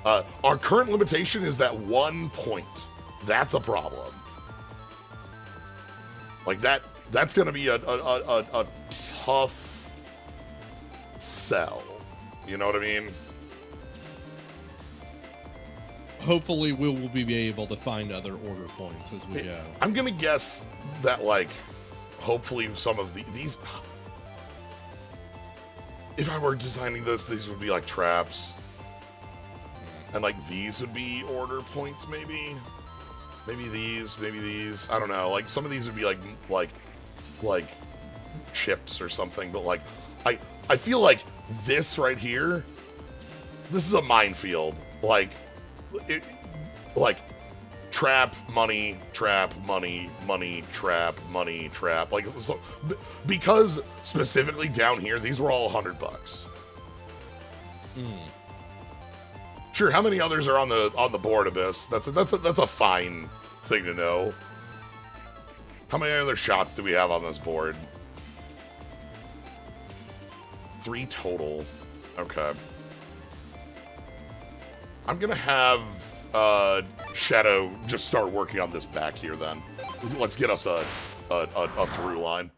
Our current limitation is that 1 point. That's a problem. Like, that's gonna be a tough sell. You know what I mean? Hopefully we will be able to find other order points as we go. I'm gonna guess that, like, hopefully some of these... If I were designing this, these would be, like, traps. And, like, these would be order points, maybe? Maybe these. I don't know. Like, some of these would be, like chips or something. But, like, I feel like this right here, this is a minefield. Like, trap, money, trap, money, money, trap, money, trap. Like, so, because specifically down here, these were all $100. Sure, how many others are on the board of this? That's a fine thing to know. How many other shots do we have on this board? 3 total. Okay. I'm gonna have Shadow just start working on this back here then. Let's get us a through line.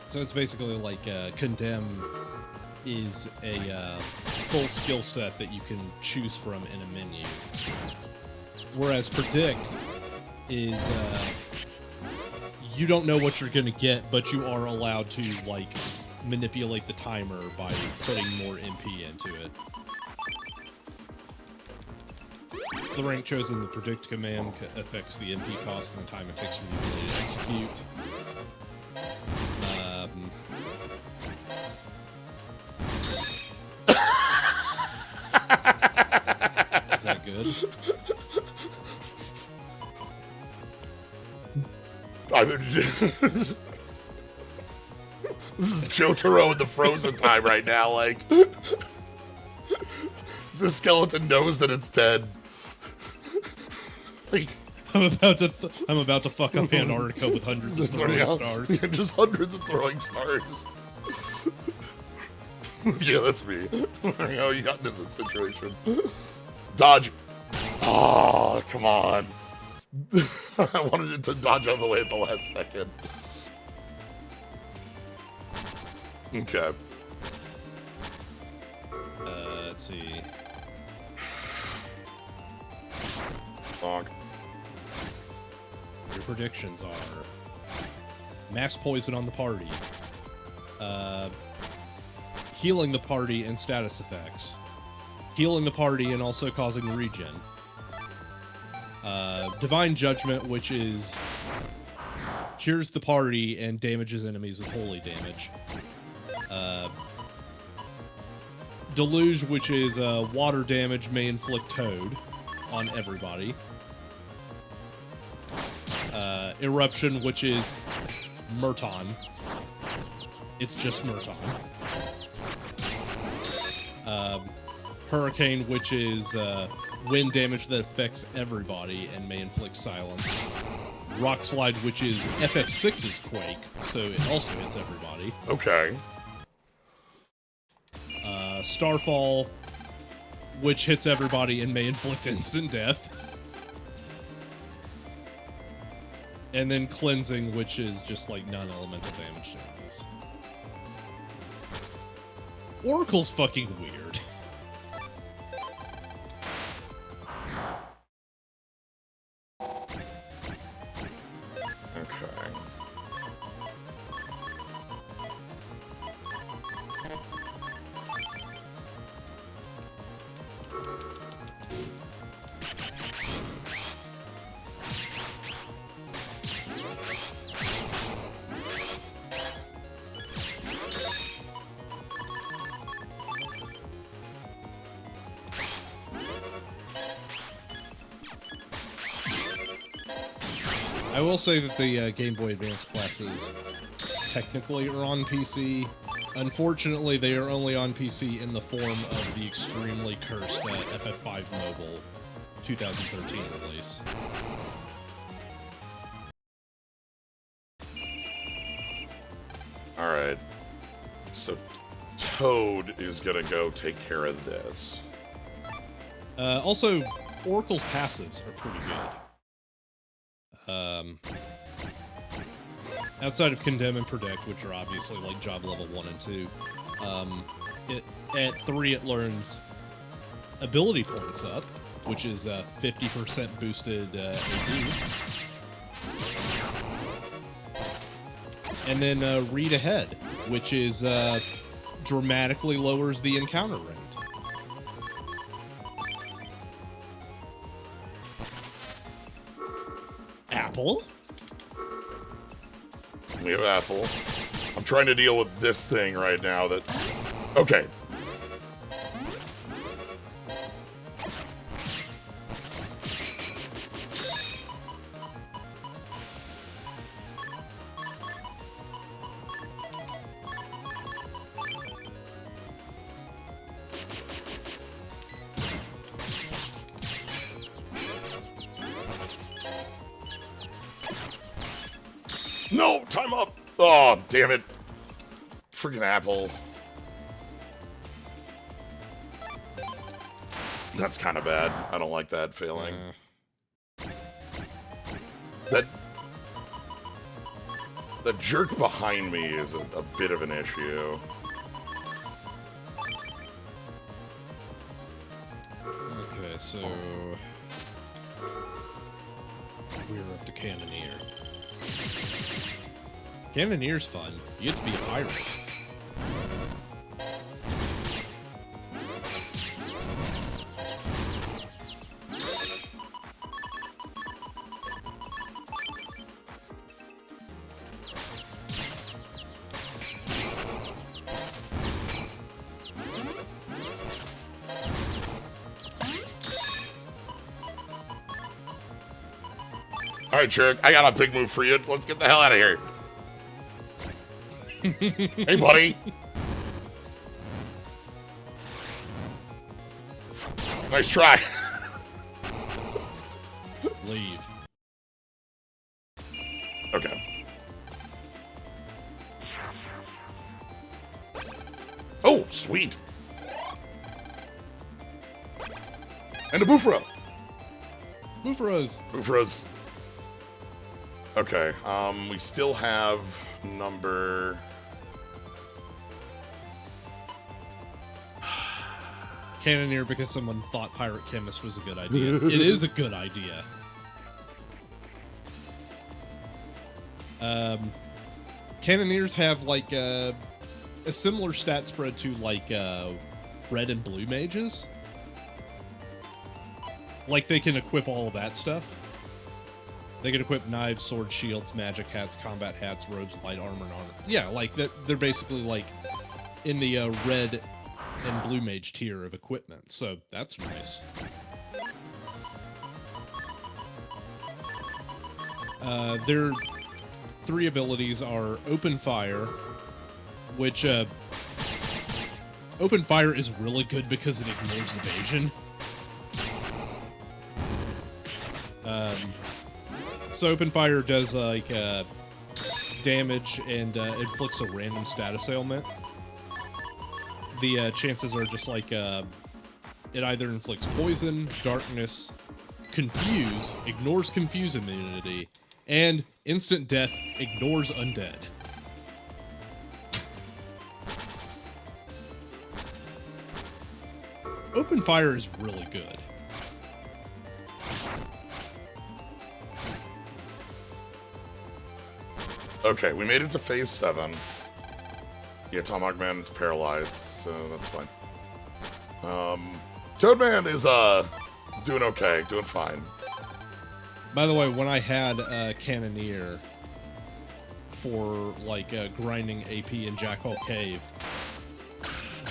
So it's basically like Condemn is a full skill set that you can choose from in a menu. Whereas Predict is you don't know what you're going to get, but you are allowed to, like, manipulate the timer by putting more MP into it. The rank chosen in the predict command affects the MP cost and the time it takes for the ability to execute. Is that good? This is Jotaro in the frozen time right now, like... The skeleton knows that it's dead. Like... I'm about to fuck up Antarctica with hundreds of throwing stars. Yeah, just hundreds of throwing stars. Yeah, that's me. How you got into this situation? Dodge. Oh, come on. I wanted it to dodge out of the way at the last second. Okay. Let's see. Bonk. Your predictions are mass poison on the party, healing the party and status effects, healing the party and also causing regen, divine judgment, which is cures the party and damages enemies with holy damage, deluge, which is water damage may inflict toad on everybody. Eruption, which is Murton. It's just Murton. Hurricane, which is wind damage that affects everybody and may inflict silence. Rock Slide, which is FF6's Quake, so it also hits everybody. Okay. Starfall, which hits everybody and may inflict instant death. And then Cleansing, which is just like non-elemental damage to enemies. Oracle's fucking weird. Okay. I will say that the Game Boy Advance classes technically are on PC. Unfortunately, they are only on PC in the form of the extremely cursed FF5 Mobile 2013 release. Alright. So, Toad is gonna go take care of this. Also, Oracle's passives are pretty good. Outside of Condemn and Predict, which are obviously like job level 1 and 2, at 3 it learns ability points up, which is 50% boosted AD. And then Read Ahead, which is dramatically lowers the encounter rate. Apple? We have Apple. I'm trying to deal with this thing right now that... Okay. No! Time up! Oh, damn it. Freaking Apple. That's kind of bad. I don't like that failing. That the jerk behind me is a bit of an issue. Okay, so we're up to Cannoneer. Cannoneer's fun. You get to be a pirate. right, jerk. I got a big move for you. Let's get the hell out of here. Hey, buddy. Nice try. Leave. Okay. Oh, sweet. And a Bufra. Bufras. Okay, we still have number... Cannoneer because someone thought Pirate Chemist was a good idea. It is a good idea. Cannoneers have like a similar stat spread to like red and blue mages. Like they can equip all of that stuff. They can equip knives, swords, shields, magic hats, combat hats, robes, light armor, and armor. Yeah, like they're basically like in the red and blue mage tier of equipment, so that's nice. Their 3 abilities are Open Fire, which Open Fire is really good because it ignores evasion. So Open Fire does like damage and inflicts a random status ailment. The chances are just like it either inflicts poison, darkness, confuse, ignores confuse immunity, and instant death ignores undead. Open Fire is really good. Okay, we made it to phase 7. Yeah, Tomahawk Man is paralyzed, so that's fine. Toadman is, doing okay, doing fine. By the way, when I had Cannoneer for, like, grinding AP in Jackhole Cave,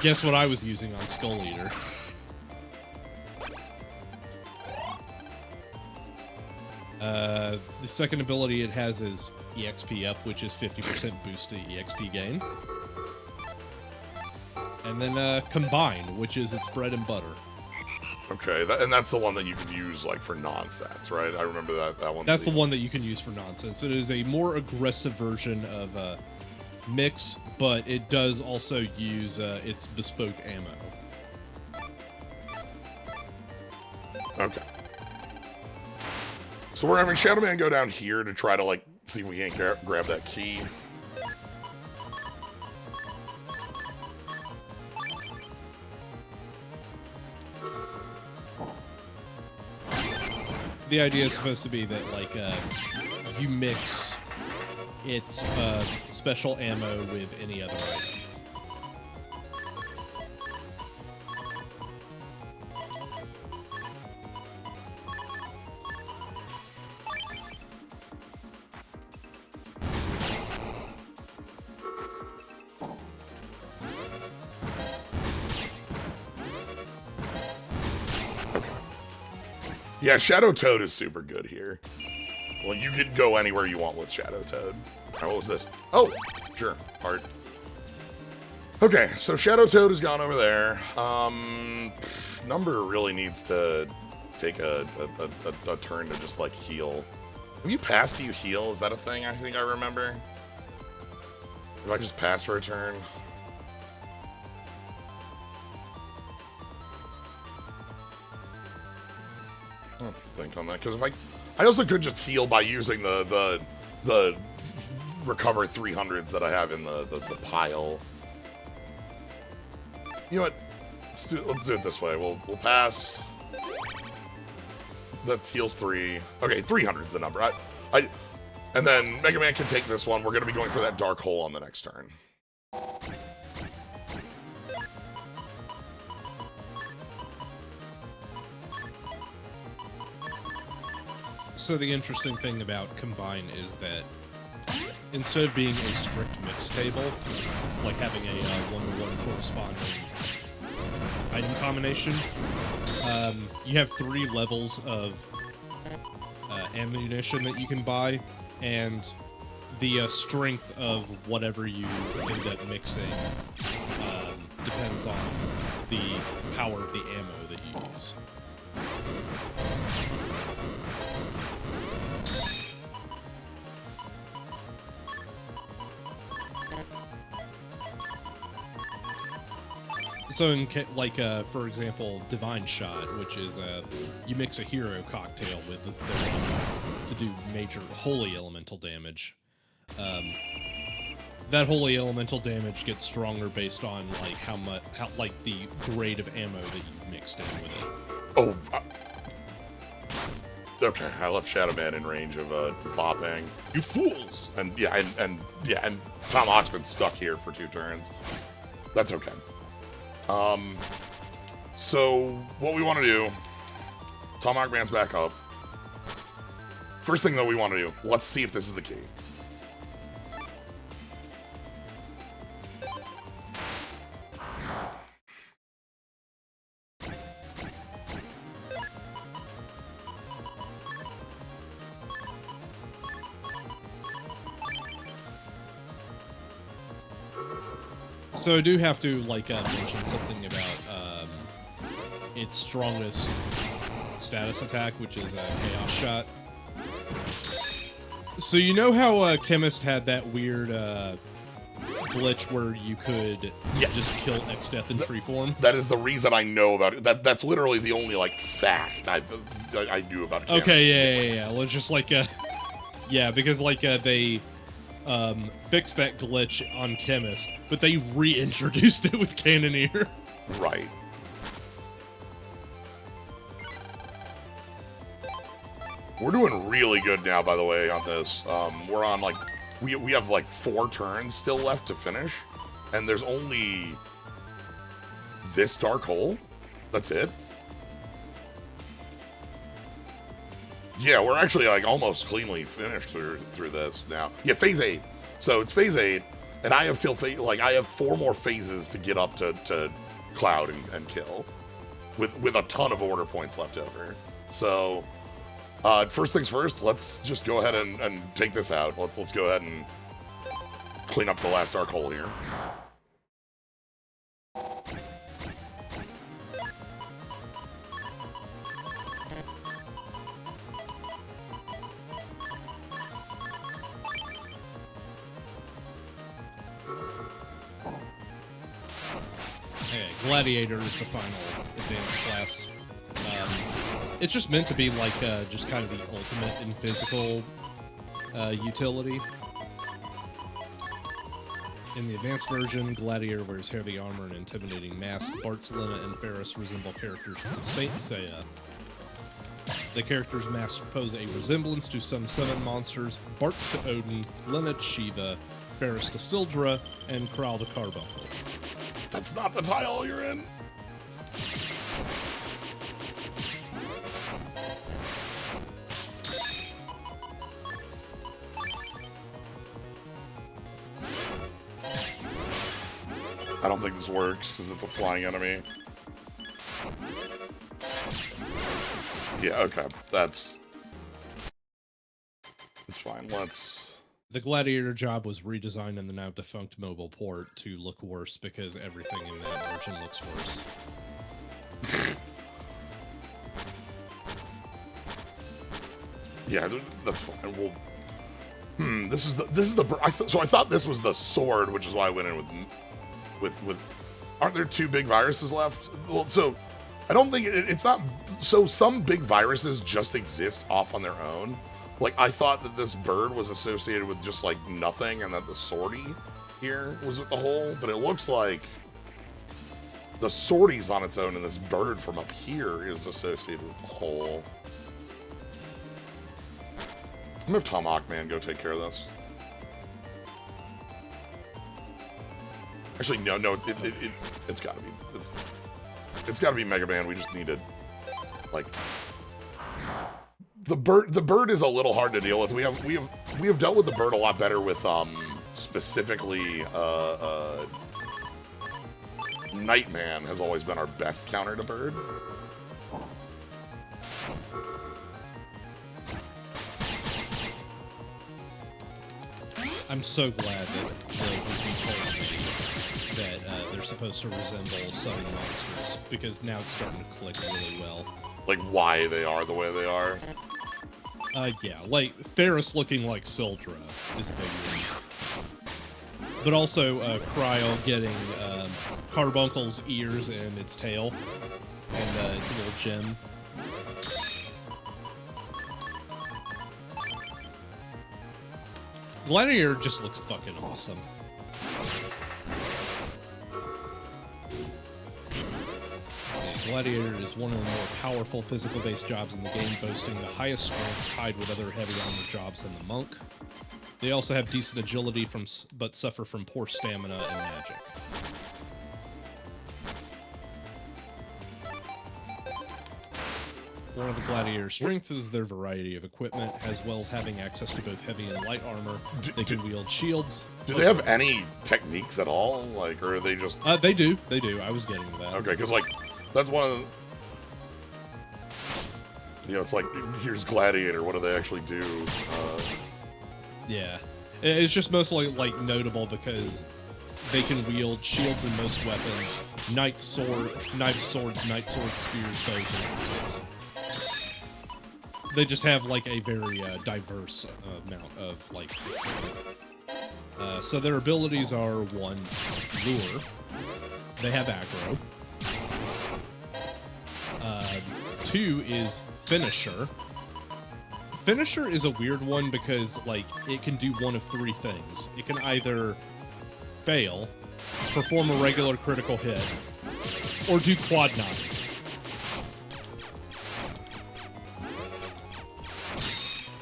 guess what I was using on Skull Eater? The second ability it has is EXP up, which is 50% boost to EXP gain. And then Combine, which is its bread and butter. Okay, and that's the one that you can use, like, for nonsense, right? I remember that one. That's the one that you can use for nonsense. It is a more aggressive version of Mix, but it does also use its bespoke ammo. Okay. So we're having Shadow Man go down here to try to, like, see if we can't grab that key. The idea is supposed to be that, like, you mix its special ammo with any other item. Yeah, Shadow Toad is super good here. Well, you can go anywhere you want with Shadow Toad. Right, what was this? Oh, sure, heart. Okay, so Shadow Toad has gone over there. Number really needs to take a turn to just, like, heal. Have you passed, do you heal? Is that a thing I think I remember? If I just pass for a turn? I'll have to think on that, because if I also could just heal by using the recover 300s that I have in the pile. You know what? Let's do it this way. We'll pass. That heals 3. Okay, 300's the number. And then Mega Man can take this one. We're gonna be going for that dark hole on the next turn. So the interesting thing about Combine is that instead of being a strict mix table, like having a one-to-one corresponding item combination, you have 3 levels of ammunition that you can buy, and the strength of whatever you end up mixing depends on the power of the ammo that you use. So, for example, Divine Shot, which is you mix a hero cocktail with the to do major holy elemental damage. That holy elemental damage gets stronger based on like how the grade of ammo that you mixed in with it. Oh, okay. I left Shadow Man in range of bopping. You fools! And yeah, and Tom Hawk's been stuck here for 2 turns. That's okay. So what we want to do, Tom Hawk Man's back up. First thing that we want to do, let's see if this is the key. So I do have to mention something about its strongest status attack, which is Chaos Shot. So you know how Chemist had that weird glitch where you could just kill X-Death in tree form? That is the reason I know about it. That's literally the only fact I knew about Chemist. Okay, yeah. Well, it's just yeah, because they fixed that glitch on Chemist, but they reintroduced it with Cannoneer. Right. We're doing really good now, by the way, on this. We're on, we have, 4 turns still left to finish, and there's only this dark hole. That's it. Yeah, we're actually, almost cleanly finished through this now. Yeah, Phase 8. So it's Phase 8, and I have I have 4 more phases to get up to Cloud and kill, with a ton of order points left over. So, first things first, let's just go ahead and take this out. Let's go ahead and clean up the last dark hole here. Gladiator is the final advanced class. It's just meant to be just kind of the ultimate in physical utility. In the advanced version, Gladiator wears heavy armor and intimidating mask. Bart, Selena, and Ferris resemble characters from Saint Seiya. The characters' masks pose a resemblance to some summon monsters: Bart to Odin, Lena to Shiva, Ferris to Sildra, and Kral to Carbuncle. That's not the tile you're in. I don't think this works because it's a flying enemy. Yeah, okay. That's fine. The Gladiator job was redesigned in the now defunct mobile port to look worse because everything in that version looks worse. Yeah, that's fine. Well, this is the so I thought this was the sword, which is why I went in with. Aren't there 2 big viruses left? Well, so I don't think it's not. So some big viruses just exist off on their own. I thought that this bird was associated with just, nothing, and that the sortie here was with the hole, but it looks like the sortie's on its own, and this bird from up here is associated with the hole. I'm gonna have Tom Hawkman go take care of this. Actually, no, it's gotta be, it's gotta be Megaman. We just needed, the bird is a little hard to deal with. We have dealt with the bird a lot better with specifically Nightman has always been our best counter to bird. I'm so glad that you told me that they're supposed to resemble Southern monsters, because now it's starting to click really well. Like, why they are the way they are? Yeah, like, Ferris looking like Sildra is a big one. But also, Cryo getting Carbuncle's ears and its tail, and its little gem. Gladiator just looks fucking awesome. Gladiator is one of the more powerful physical-based jobs in the game, boasting the highest strength tied with other heavy armor jobs than the Monk. They also have decent agility, but suffer from poor stamina and magic. One of the Gladiator's strengths is their variety of equipment, as well as having access to both heavy and light armor. They can wield shields. Do they have any techniques at all? Like, or are they just... They do. They do. I was getting to that. Okay, because, like, that's one of the... You know, it's like, here's Gladiator, what do they actually do? Yeah. It's just mostly, like, notable because they can wield shields and most weapons, knife swords, night swords, spears, bows, and axes. They just have, like, a very diverse amount of, like, so their abilities are, 1, lure. They have aggro. 2 is finisher. Finisher is a weird one because, like, it can do one of 3 things. It can either fail, perform a regular critical hit, or do quad 9s.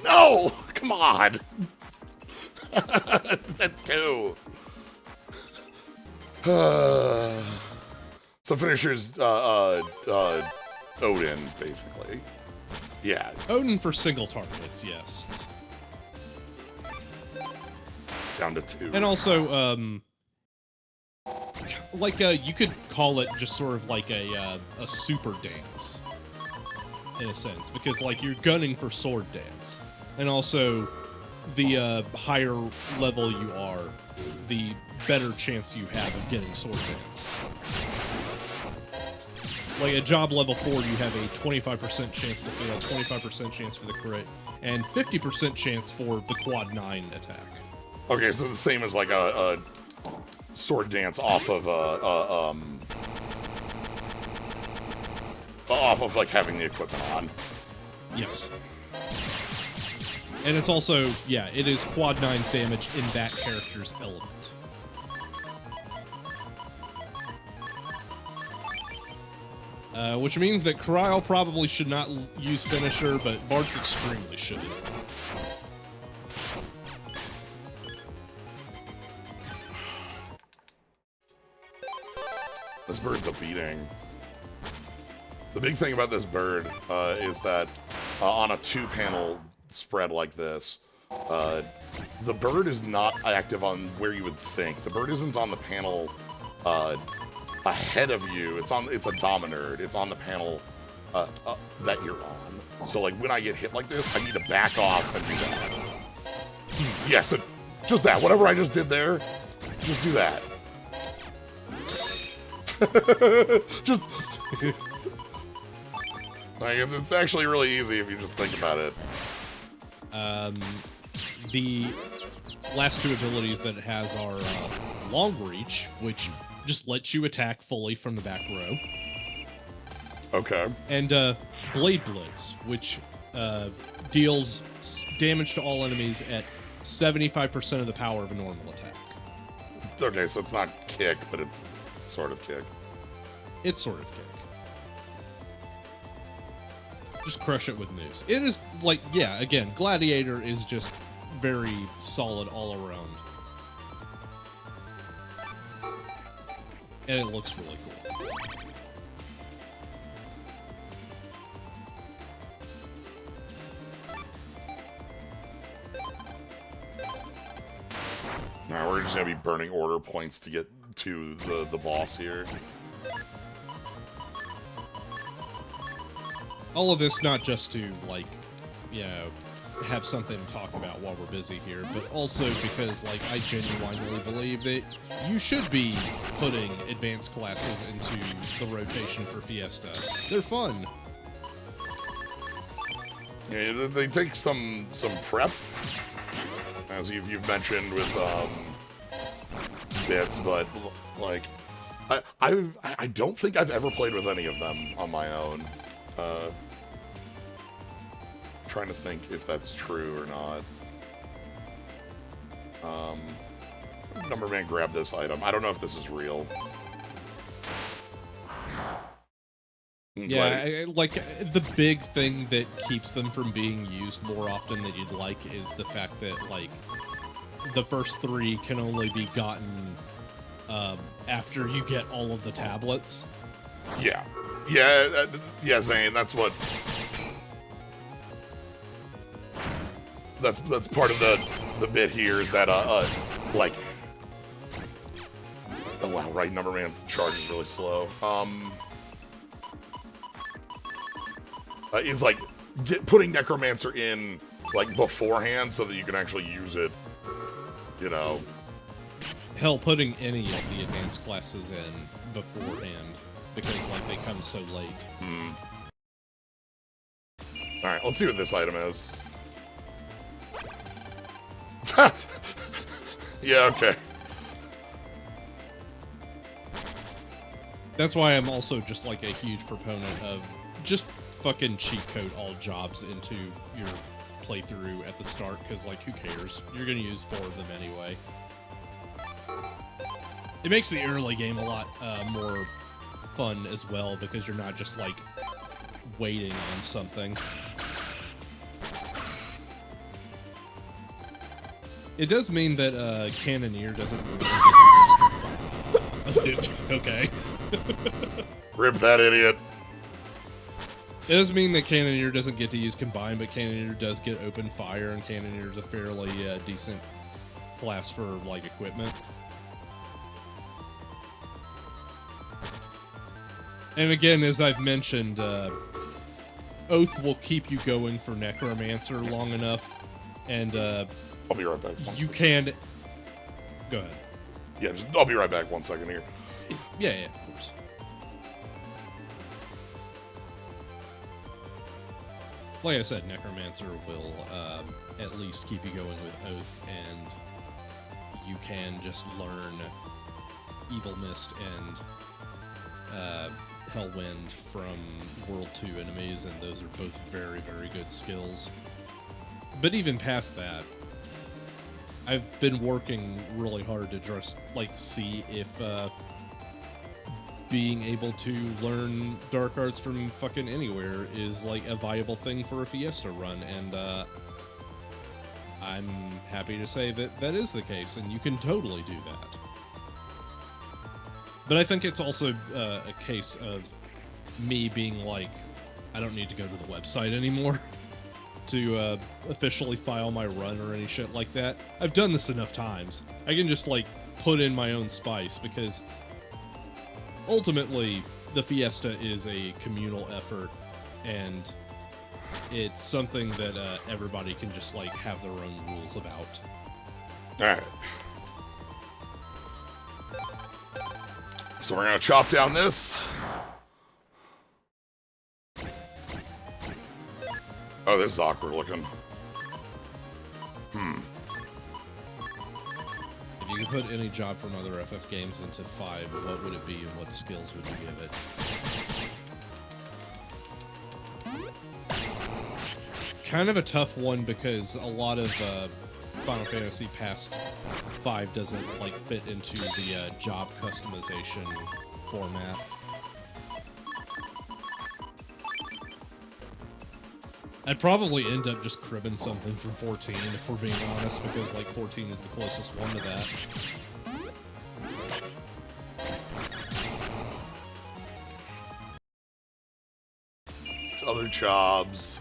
No! Come on! It's a 2. So finisher's Odin, basically. Yeah. Odin for single targets, yes. Down to 2. And also, like, you could call it just sort of like a super dance, in a sense, because, like, you're gunning for sword dance. And also, the higher level you are, the better chance you have of getting sword dance. Like, at job level 4, you have a 25% chance to fail, 25% chance for the crit, and 50% chance for the quad 9 attack. Okay, so the same as, like, a sword dance off of, like, having the equipment on. Yes. And it's also, yeah, it is quad 9's damage in that character's element. Which means that Cryo probably should not use Finisher, but Bart's extremely should. This bird's a beating. The big thing about this bird is that on a 2-panel spread like this, the bird is not active on where you would think. The bird isn't on the panel ahead of you. It's a Dominard. It's on the panel that you're on. So, like, when I get hit like this, I need to back off and do that. Yes, just that. Whatever I just did there, just do that. Just... like, it's actually really easy if you just think about it. The last 2 abilities that it has are Long Reach, which just lets you attack fully from the back row. Okay. And Blade Blitz, which deals damage to all enemies at 75% of the power of a normal attack. Okay, so it's not kick, but it's sort of kick. It's sort of kick. Just crush it with moves. It is, like, yeah, again, Gladiator is just very solid all around. And it looks really cool. Now we're just gonna be burning order points to get to the boss here. All of this not just to, like, you know, have something to talk about while we're busy here, but also because, like, I genuinely believe that you should be putting advanced classes into the rotation for Fiesta. They're fun. Yeah, they take some prep, as you've mentioned with bits, but like I don't think I've ever played with any of them on my own. Trying to think if that's true or not. Numberman grabbed this item. I don't know if this is real. Yeah, like, the big thing that keeps them from being used more often than you'd like is the fact that, like, the first 3 can only be gotten after you get all of the tablets. Yeah, Zane, that's what... That's part of the bit here is that, like... Oh, wow, right, Numberman's charge is really slow. Is like putting Necromancer in like beforehand so that you can actually use it, you know. Hell, putting any of the advanced classes in beforehand because like they come so late. All right, let's see what this item is. Yeah, okay. That's why I'm also just like a huge proponent of just fucking cheat code all jobs into your playthrough at the start, because like who cares? You're gonna use 4 of them anyway. It makes the early game a lot more fun as well, because you're not just like waiting on something. It does mean that Cannoneer doesn't really get to use okay. Rip that idiot. It does mean that Cannoneer doesn't get to use Combine, but Cannoneer does get Open Fire, and Cannoneer is a fairly decent class for, like, equipment. And again, as I've mentioned, Oath will keep you going for Necromancer long enough, and I'll be right back. You can... Go ahead. Yeah, I'll be right back 1 second here. Yeah, of course. Like I said, Necromancer will at least keep you going with Oath, and you can just learn Evil Mist and Hellwind from World 2 enemies, and those are both very, very good skills. But even past that, I've been working really hard to just, like, see if being able to learn Dark Arts from fucking anywhere is, like, a viable thing for a Fiesta run, and I'm happy to say that that is the case, and you can totally do that. But I think it's also a case of me being like, I don't need to go to the website anymore to officially file my run or any shit like that. I've done this enough times. I can just, like, put in my own spice, because ultimately the Fiesta is a communal effort, and it's something that everybody can just, like, have their own rules about. Alright. So we're gonna chop down this. Oh, this is awkward looking. If you could put any job from other FF games into 5, what would it be, and what skills would you give it? Kind of a tough one, because a lot of Final Fantasy past 5 doesn't, like, fit into the job customization format. I'd probably end up just cribbing something from 14, if we're being honest, because, like, 14 is the closest one to that. Other jobs,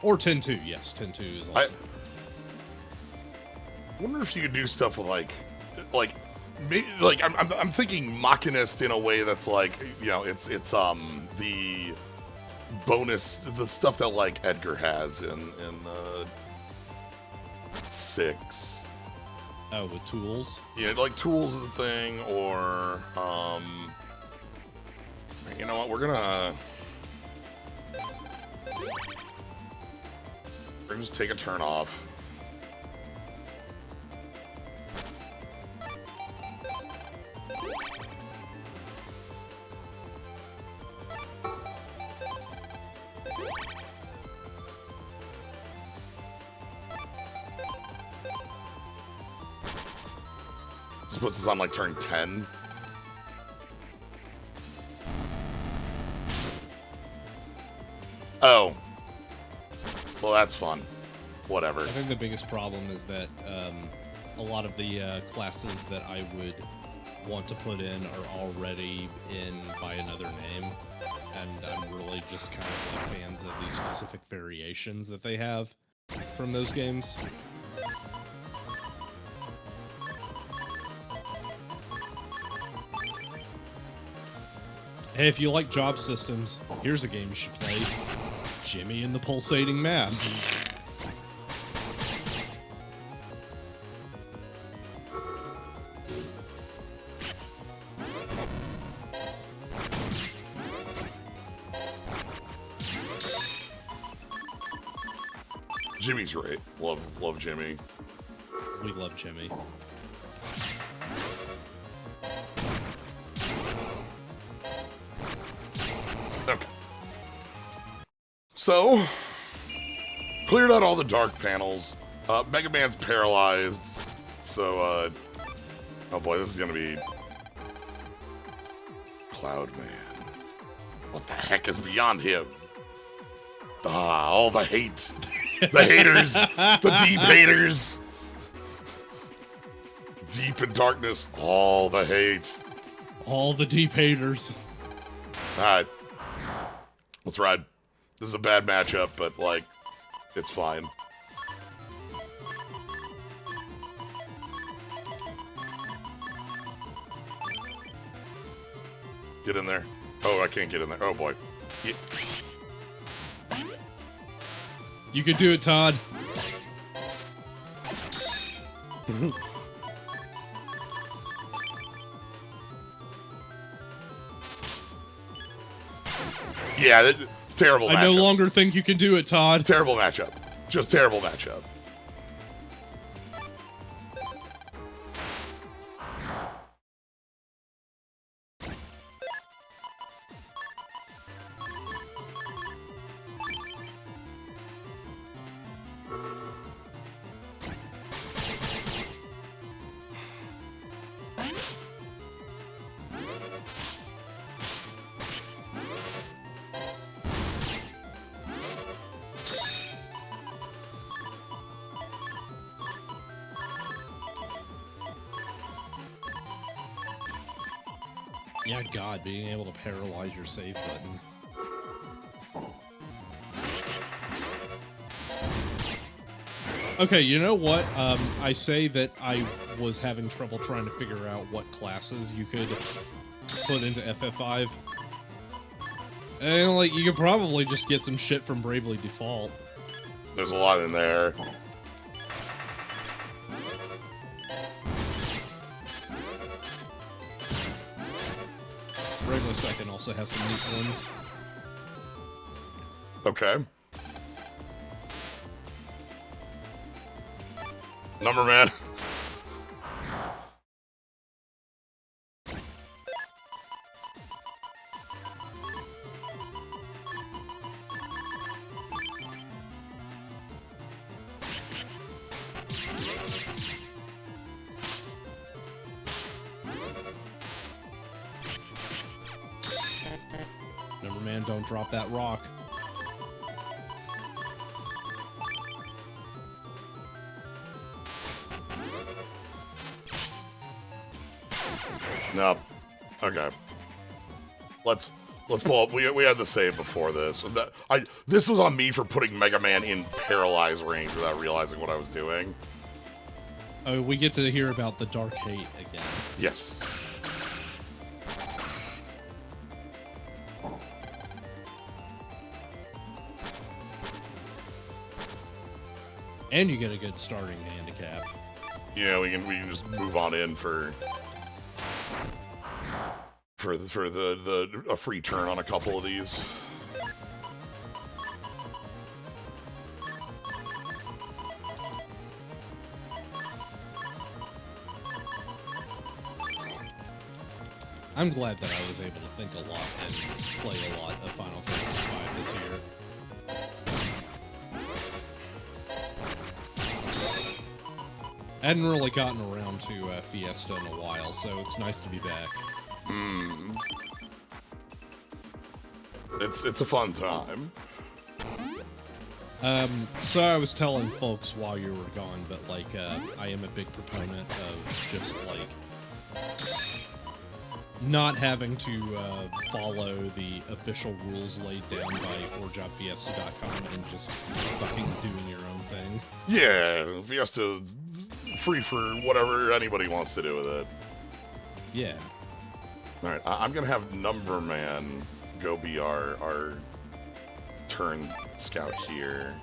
Or 10-2, yes, 10-2 is also... I wonder if you could do stuff with, maybe, I'm thinking Machinist in a way that's like, you know, it's the bonus, the stuff that like Edgar has in 6. Oh, with tools? Yeah, like tools is a thing, or you know what? We're gonna just take a turn off. This puts us on like turn 10. Oh. Well, that's fun. Whatever. I think the biggest problem is that a lot of the classes that I would want to put in are already in by another name, and I'm really just kind of like fans of these specific variations that they have from those games. Hey, if you like job systems, here's a game you should play. Jimmy and the Pulsating Mass. Jimmy's great. Love Jimmy. We love Jimmy. Okay. So, cleared out all the dark panels. Megaman's paralyzed. So, oh boy, this is gonna be Cloud Man. What the heck is beyond him? Ah, all the hate. The haters. The deep haters. Deep in darkness, all the hate. All the deep haters. Alright. Let's ride. This is a bad matchup, but, like, it's fine. Get in there. Oh, I can't get in there. Oh, boy. Yeah. You can do it, Todd. Yeah, terrible matchup. I no longer think you can do it, Todd. Terrible matchup. Just terrible matchup. Yeah, God, being able to paralyze your save button. Okay, you know what? I say that I was having trouble trying to figure out what classes you could put into FF5. And, like, you could probably just get some shit from Bravely Default. There's a lot in there. Bravely Second also has some neat ones. Okay. Number man. Number man, don't drop that rock. No. Okay. Let's pull up. We had the save before this. This was on me for putting Mega Man in paralyzed range without realizing what I was doing. Oh, we get to hear about the Dark Hate again. Yes. And you get a good starting handicap. Yeah, we can just move on in for a free turn on a couple of these. I'm glad that I was able to think a lot and play a lot of Final Fantasy V this year. I hadn't really gotten around to Fiesta in a while, so it's nice to be back. It's a fun time. So I was telling folks while you were gone, but like, I am a big proponent of just like not having to follow the official rules laid down by ForgeOutFiesta.com and just fucking doing your own thing. Yeah, Fiesta's free for whatever anybody wants to do with it. Yeah. Alright, I'm gonna have Numberman go be our turn scout here.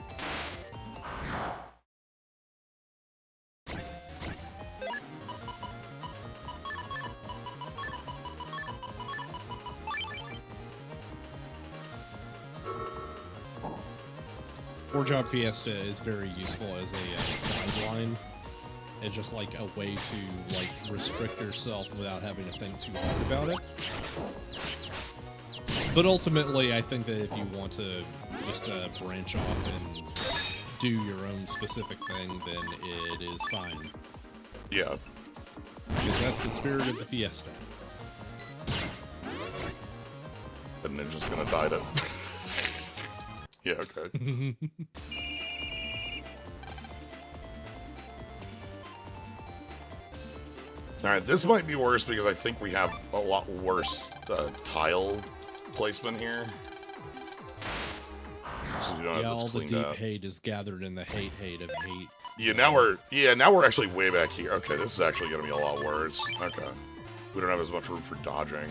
ForgeOut Fiesta is very useful as a guideline. It's just like a way to like restrict yourself without having to think too hard about it. But ultimately, I think that if you want to just branch off and do your own specific thing, then it is fine. Yeah. Because that's the spirit of the Fiesta. The ninja's gonna die to... Yeah, okay. Alright, this might be worse because I think we have a lot worse tile placement here. So you don't have all this the cleaned deep up. hate is gathered in the hate of hate. Yeah, now we're actually way back here. Okay, this is actually gonna be a lot worse. Okay. We don't have as much room for dodging.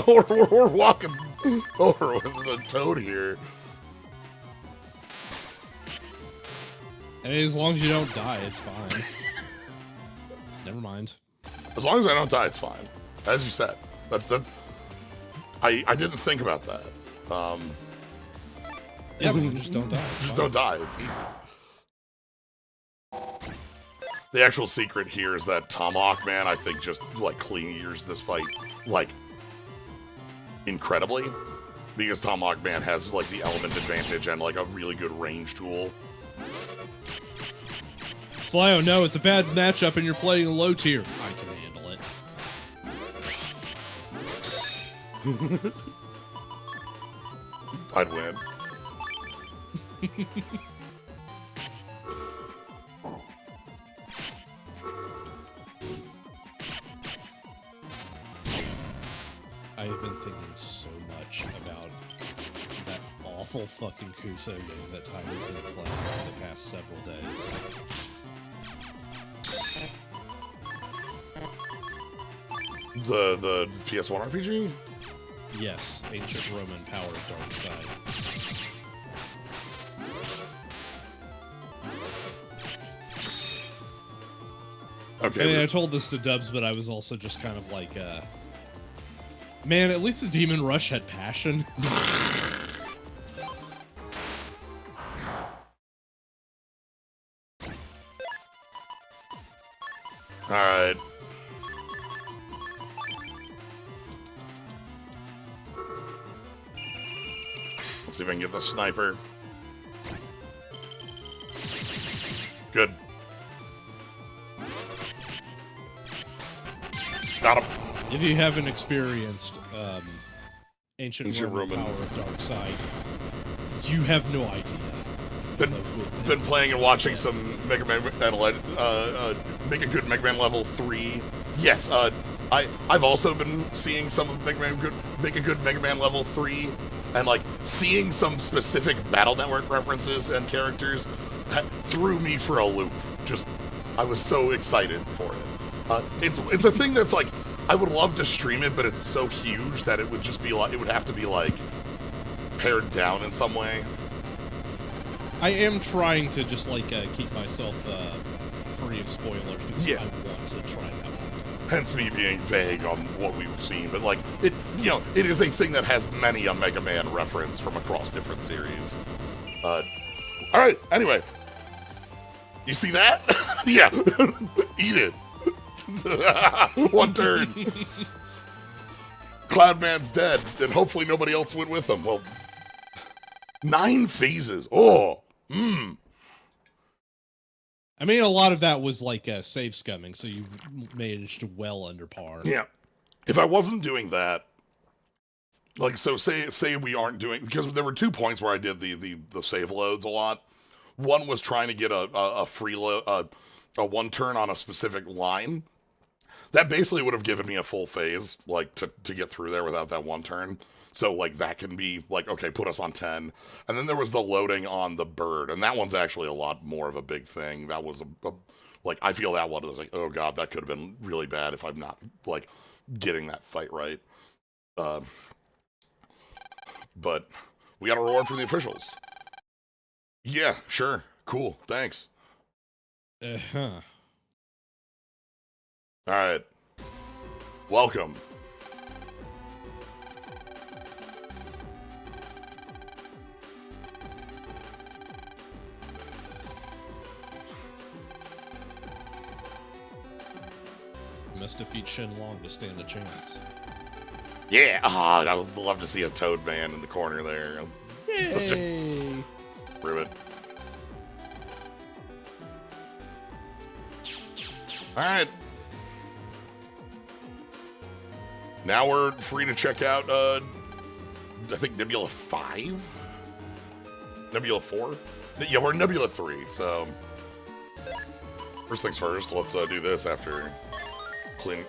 We're walking over with the toad here. Hey, as long as you don't die, it's fine. Never mind. As long as I don't die, it's fine. As you said, that. I didn't think about that. Yeah, but you just don't die. Just don't die. It's easy. The actual secret here is that Tomahawk Man, I think, just like clean ears this fight like incredibly, because Tomahawk Man has like the element advantage and like a really good range tool. Slyo, no, it's a bad matchup and you're playing a low tier. I can handle it. I'd win. I have been thinking so much about that awful fucking Kuso game that Tyler's been playing for the past several days. The PS1 RPG? Yes, Ancient Roman Power of Dark Side. Okay. I mean, I told this to Dubs, but I was also just kind of like, man, at least the Demon Rush had passion. Alright. Let's see if I can get the sniper. Good. Got him. If you haven't experienced Ancient Ancient Roman Roman. Power of Dark Side, you have no idea been playing and watching some Mega Man Make a Good Mega Man Level 3. Yes, I've also been seeing some of Make a Good Mega Man Level 3, and like seeing some specific Battle Network references and characters threw me for a loop. Just, I was so excited for it. It's a thing that's like, I would love to stream it, but it's so huge that it would just be like, it would have to be like pared down in some way. I am trying to just like keep myself free of spoilers because I want to try it out. Hence me being vague on what we've seen, but like it, you know, it is a thing that has many a Mega Man reference from across different series. All right. Anyway, you see that? Yeah, eat it. One turn. Cloudman's dead, and hopefully nobody else went with him. Well, 9 phases. Oh, I mean, a lot of that was like save scumming, so you managed well under par. Yeah. If I wasn't doing that, like, so say we aren't doing, because there were 2 points where I did the save loads a lot. One was trying to get a free load, a 1 turn on a specific line. That basically would have given me a full phase, like, to get through there without that 1 turn. So, like, that can be, like, okay, put us on 10. And then there was the loading on the bird, and that one's actually a lot more of a big thing. That was, like, I feel that one was like, oh, God, that could have been really bad if I'm not, like, getting that fight right. But we got a reward from the officials. Yeah, sure. Cool. Thanks. Uh-huh. All right. Welcome. Must defeat Shenlong to stand a chance. Yeah. Ah, I would love to see a Toad Man in the corner there. Such a ribbit. All right. Now we're free to check out, I think Nebula 5? Nebula 4? Yeah, we're Nebula 3, so... First things first, let's do this after cleaning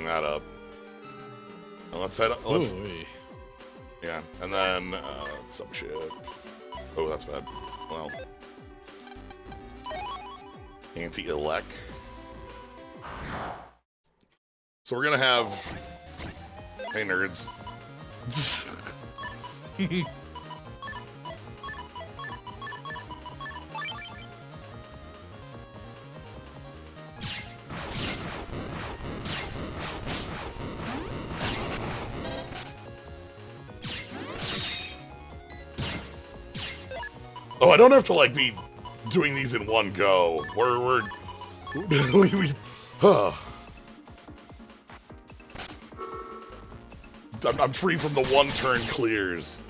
that up. And let's head up. Yeah, and then, some shit. Oh, that's bad. Well. Anti-elect. So we're gonna have... Hey, nerds. Oh, I don't have to, like, be doing these in one go. I'm free from the 1 turn clears.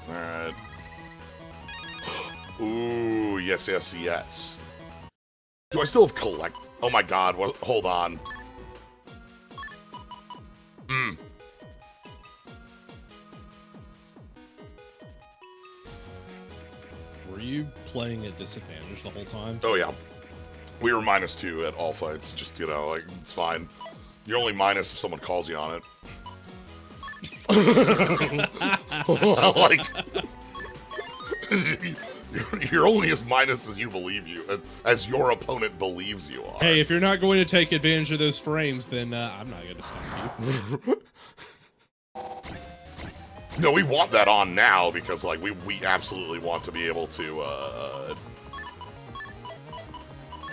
Alright. Ooh, yes, yes, yes. Do I still have collect? Oh my god, what? Hold on. Were you playing at disadvantage the whole time? Oh yeah. We were -2 at all fights. Just, you know, like, it's fine. You're only minus if someone calls you on it. Like, you're only as minus as you believe you, as your opponent believes you are. Hey, if you're not going to take advantage of those frames, then I'm not going to stop you. No, we want that on now because, like, we absolutely want to be able to,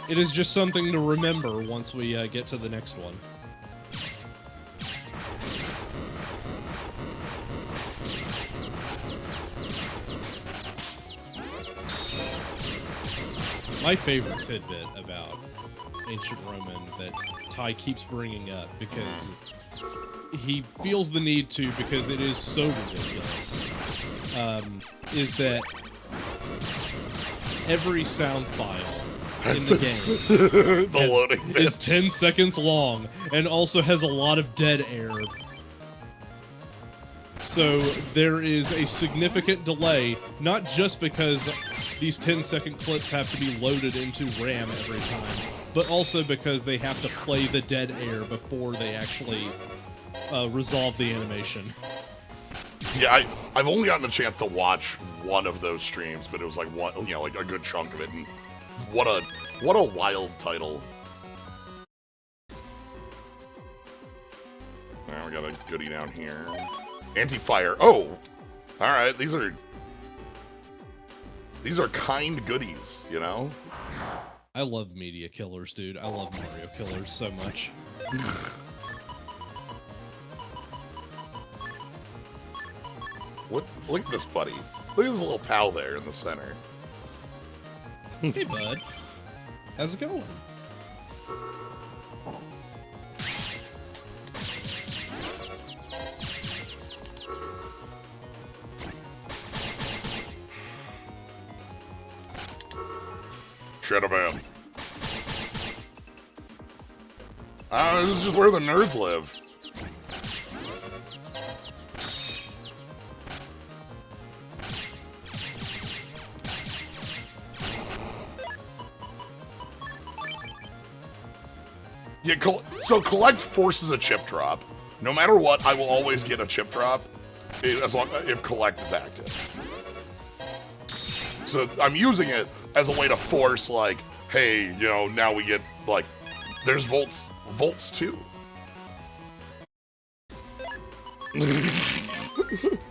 It is just something to remember once we get to the next one. My favorite tidbit about Ancient Roman that Ty keeps bringing up because he feels the need to because it is so ridiculous, is that every sound file in the game The loading is 10 seconds long and also has a lot of dead air. So there is a significant delay, not just because these 10-second clips have to be loaded into RAM every time, but also because they have to play the dead air before they actually resolve the animation. Yeah, I've only gotten a chance to watch one of those streams, but it was like one, you know, like a good chunk of it, and what a wild title. Now we got a goodie down here. Anti-fire. Oh, all right. These are kind goodies, you know. I love media killers, dude. I love Mario killers so much. Look at this buddy. Look at this little pal there in the center. Hey, bud. How's it going? Shredder-Man. This is just where the nerds live. Yeah, so collect forces a chip drop. No matter what, I will always get a chip drop if collect is active. So I'm using it as a way to force, like, hey, you know, now we get, like, there's volts too.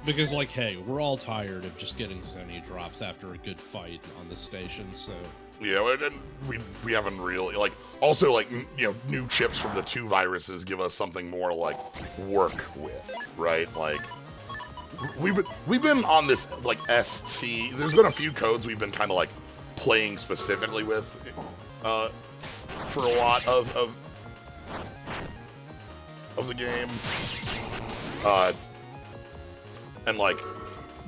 Because, like, hey, we're all tired of just getting so many drops after a good fight on the station, so... Yeah, and we haven't really, like, also, like, you know, new chips from the 2 viruses give us something more, like, work with, right? Like, we've been on this, like, ST, there's been a few codes we've been kind of, like, playing specifically with, for a lot of the game. And, like,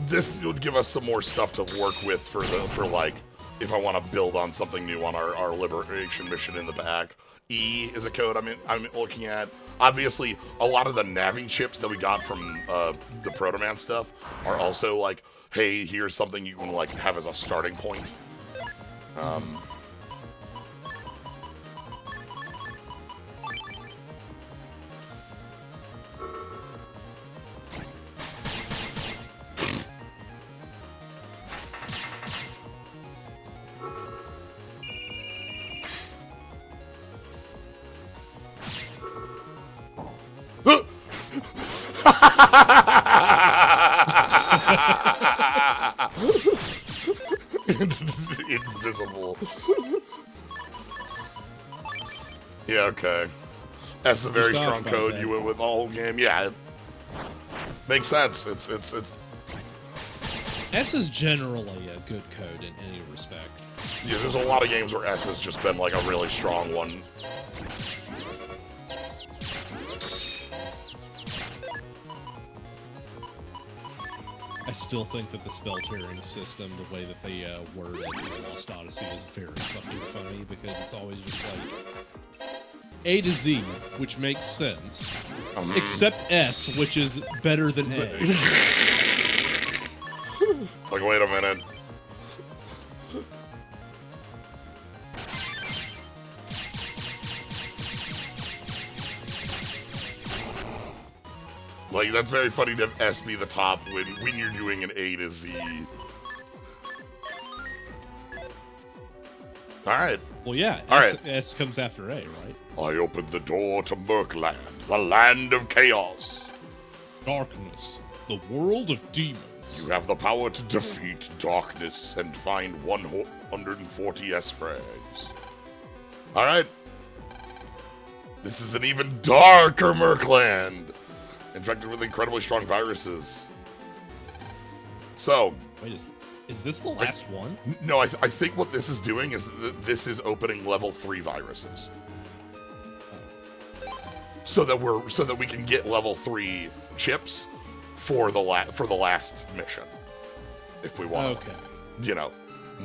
this would give us some more stuff to work with for like, if I want to build on something new on our liberation mission in the back. E is a code I'm looking at. Obviously, a lot of the Navi chips that we got from the Proto Man stuff are also like, hey, here's something you can, like, have as a starting point. Invisible. Yeah, okay. That's a very strong code. You went with all game. Yeah, it makes sense. It's S is generally a good code in any respect. Yeah, there's a lot of games where S has just been like a really strong one. I still think that the spell tiering system, the way that they worded in Lost Odyssey, is very fucking funny, because it's always just like A to Z, which makes sense, except S, which is better than A. It's like, wait a minute. Like, that's very funny to have S be the top when you're doing an A to Z. Alright. Well, yeah, S comes after A, right? I opened the door to Murkland, the land of chaos. Darkness, the world of demons. You have the power to defeat darkness and find 140 S frags. Alright. This is an even darker Murkland, infected with incredibly strong viruses. So... Wait, is this the last one? No, I think what this is doing is this is opening level 3 viruses. So that we can get level 3 chips for the last mission, if we want. Okay. You know, I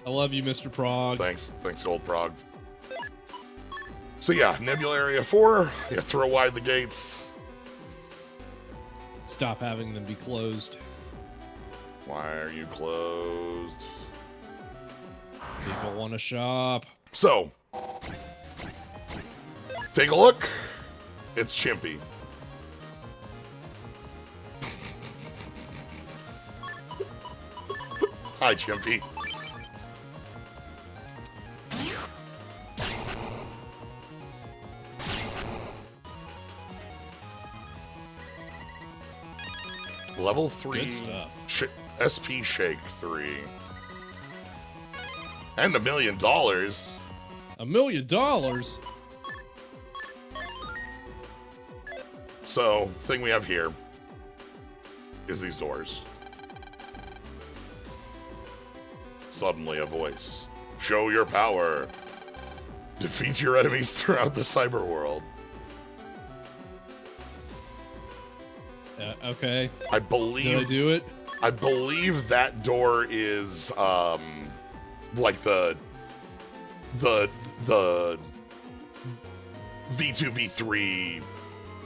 love you, Mr. Prog. Thanks, Gold Prog. So yeah, Nebula Area 4. Yeah, throw wide the gates. Stop having them be closed. Why are you closed? People want to shop. So, take a look. It's Chimpy. Hi, Chimpy. Level 3 Good stuff. SP Shake 3. And $1 million. $1 million? So, thing we have here is these doors. Suddenly a voice. Show your power. Defeat your enemies throughout the cyber world. Okay. I believe... Did I do it? I believe that door is, like the V2, V3,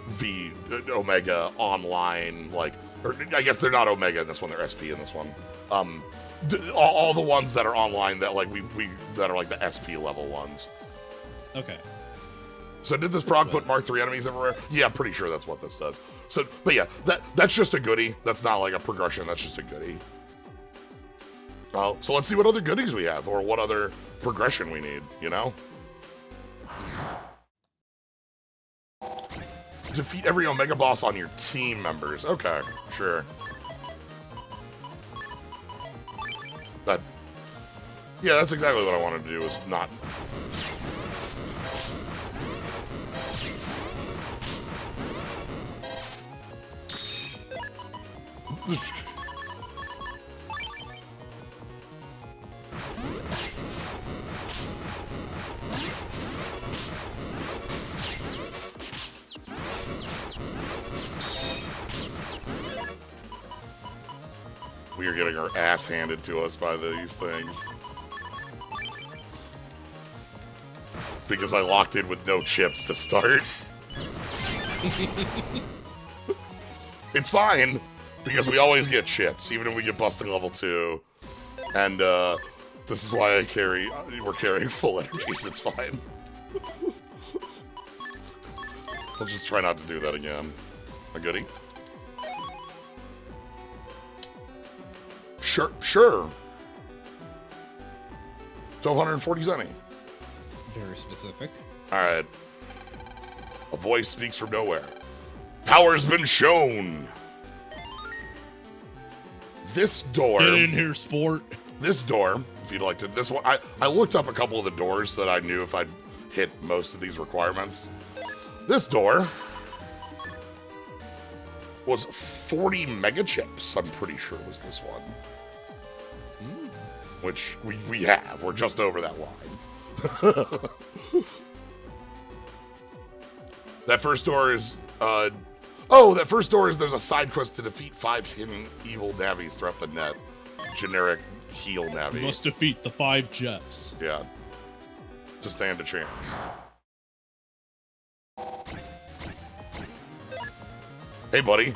V Omega online, like, or I guess they're not Omega in this one, they're SP in this one. All the ones that are online that like we that are like the SP level ones. Okay. So did this prog put Mark III enemies everywhere? Yeah, I'm pretty sure that's what this does. So, but yeah, that's just a goodie. That's not like a progression. That's just a goodie. So let's see what other goodies we have, or what other progression we need, you know? Defeat every Omega boss on your team members. Okay, sure. Yeah, that's exactly what I wanted to do, was not... We are getting our ass handed to us by these things. Because I locked in with no chips to start. It's fine, because we always get chips, even if we get busted level 2. And this is why we're carrying full energies, it's fine. I'll just try not to do that again. A goodie? Sure. 1240 zenny. Very specific. Alright. A voice speaks from nowhere. Power's been shown! This door... Get in here, sport. This door, if you'd like to... This one, I looked up a couple of the doors that I knew if I'd hit most of these requirements. This door was 40 mega chips, I'm pretty sure was this one. Which we have. We're just over that line. That first door is, that first door is there's a side quest to defeat 5 hidden evil navis throughout the net. Generic heal navi. You must defeat the 5 Jeffs. Yeah. To stand a chance. Hey, buddy.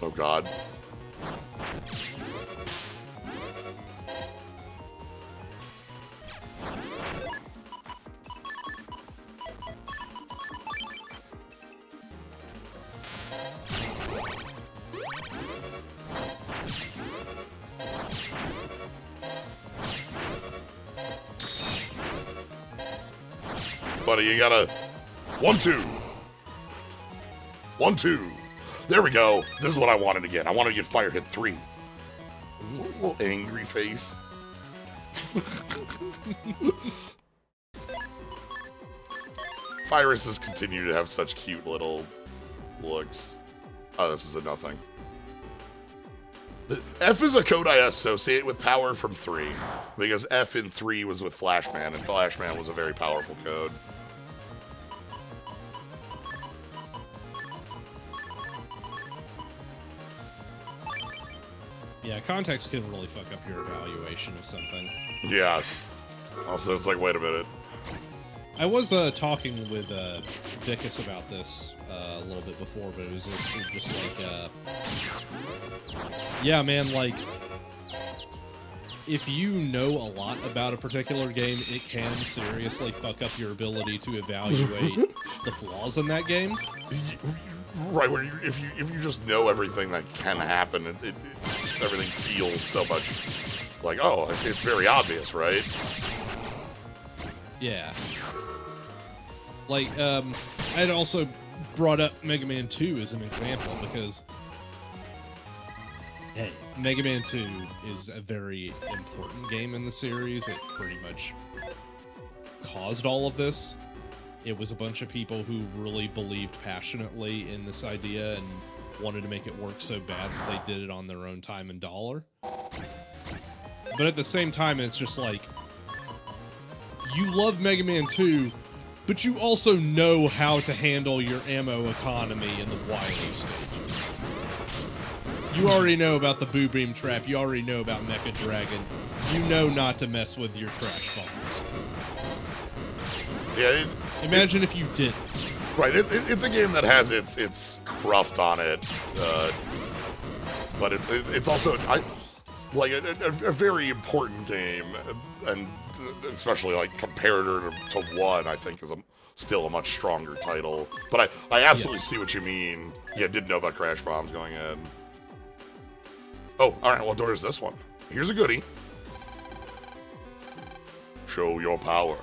Oh, God. Buddy, you gotta... 1, 2. 1, 2. There we go. This is what I wanted to get. I wanted to get Fire Hit 3. Little angry face. Viruses continue to have such cute little looks. Oh, this is a nothing. F is a code I associate with power from 3, because F in 3 was with Flashman, and Flashman was a very powerful code. Yeah, context can really fuck up your evaluation of something. Yeah. Also, it's like, wait a minute. I was talking with Vpris about this a little bit before, but it was just like, yeah, man, like, if you know a lot about a particular game, it can seriously fuck up your ability to evaluate the flaws in that game. Right, where if you just know everything that can happen, everything feels so much like, oh, it's very obvious, right? Yeah. Like, I'd also brought up Mega Man 2 as an example because, hey, Mega Man 2 is a very important game in the series. It pretty much caused all of this. It was a bunch of people who really believed passionately in this idea and wanted to make it work so bad that they did it on their own time and dollar. But at the same time, it's just like, you love Mega Man 2, but you also know how to handle your ammo economy in the Wily stages. You already know about the Boo Beam Trap, you already know about Mecha Dragon, you know not to mess with your trash bombs. Yeah. Imagine if you didn't. Right, it's a game that has its cruft on it, but it's also like a very important game, and especially like comparator to 1, I think is still a much stronger title. But I absolutely see what you mean. Yeah, didn't know about crash bombs going in. Oh, all right. What door is this one? Here's a goodie. Show your power.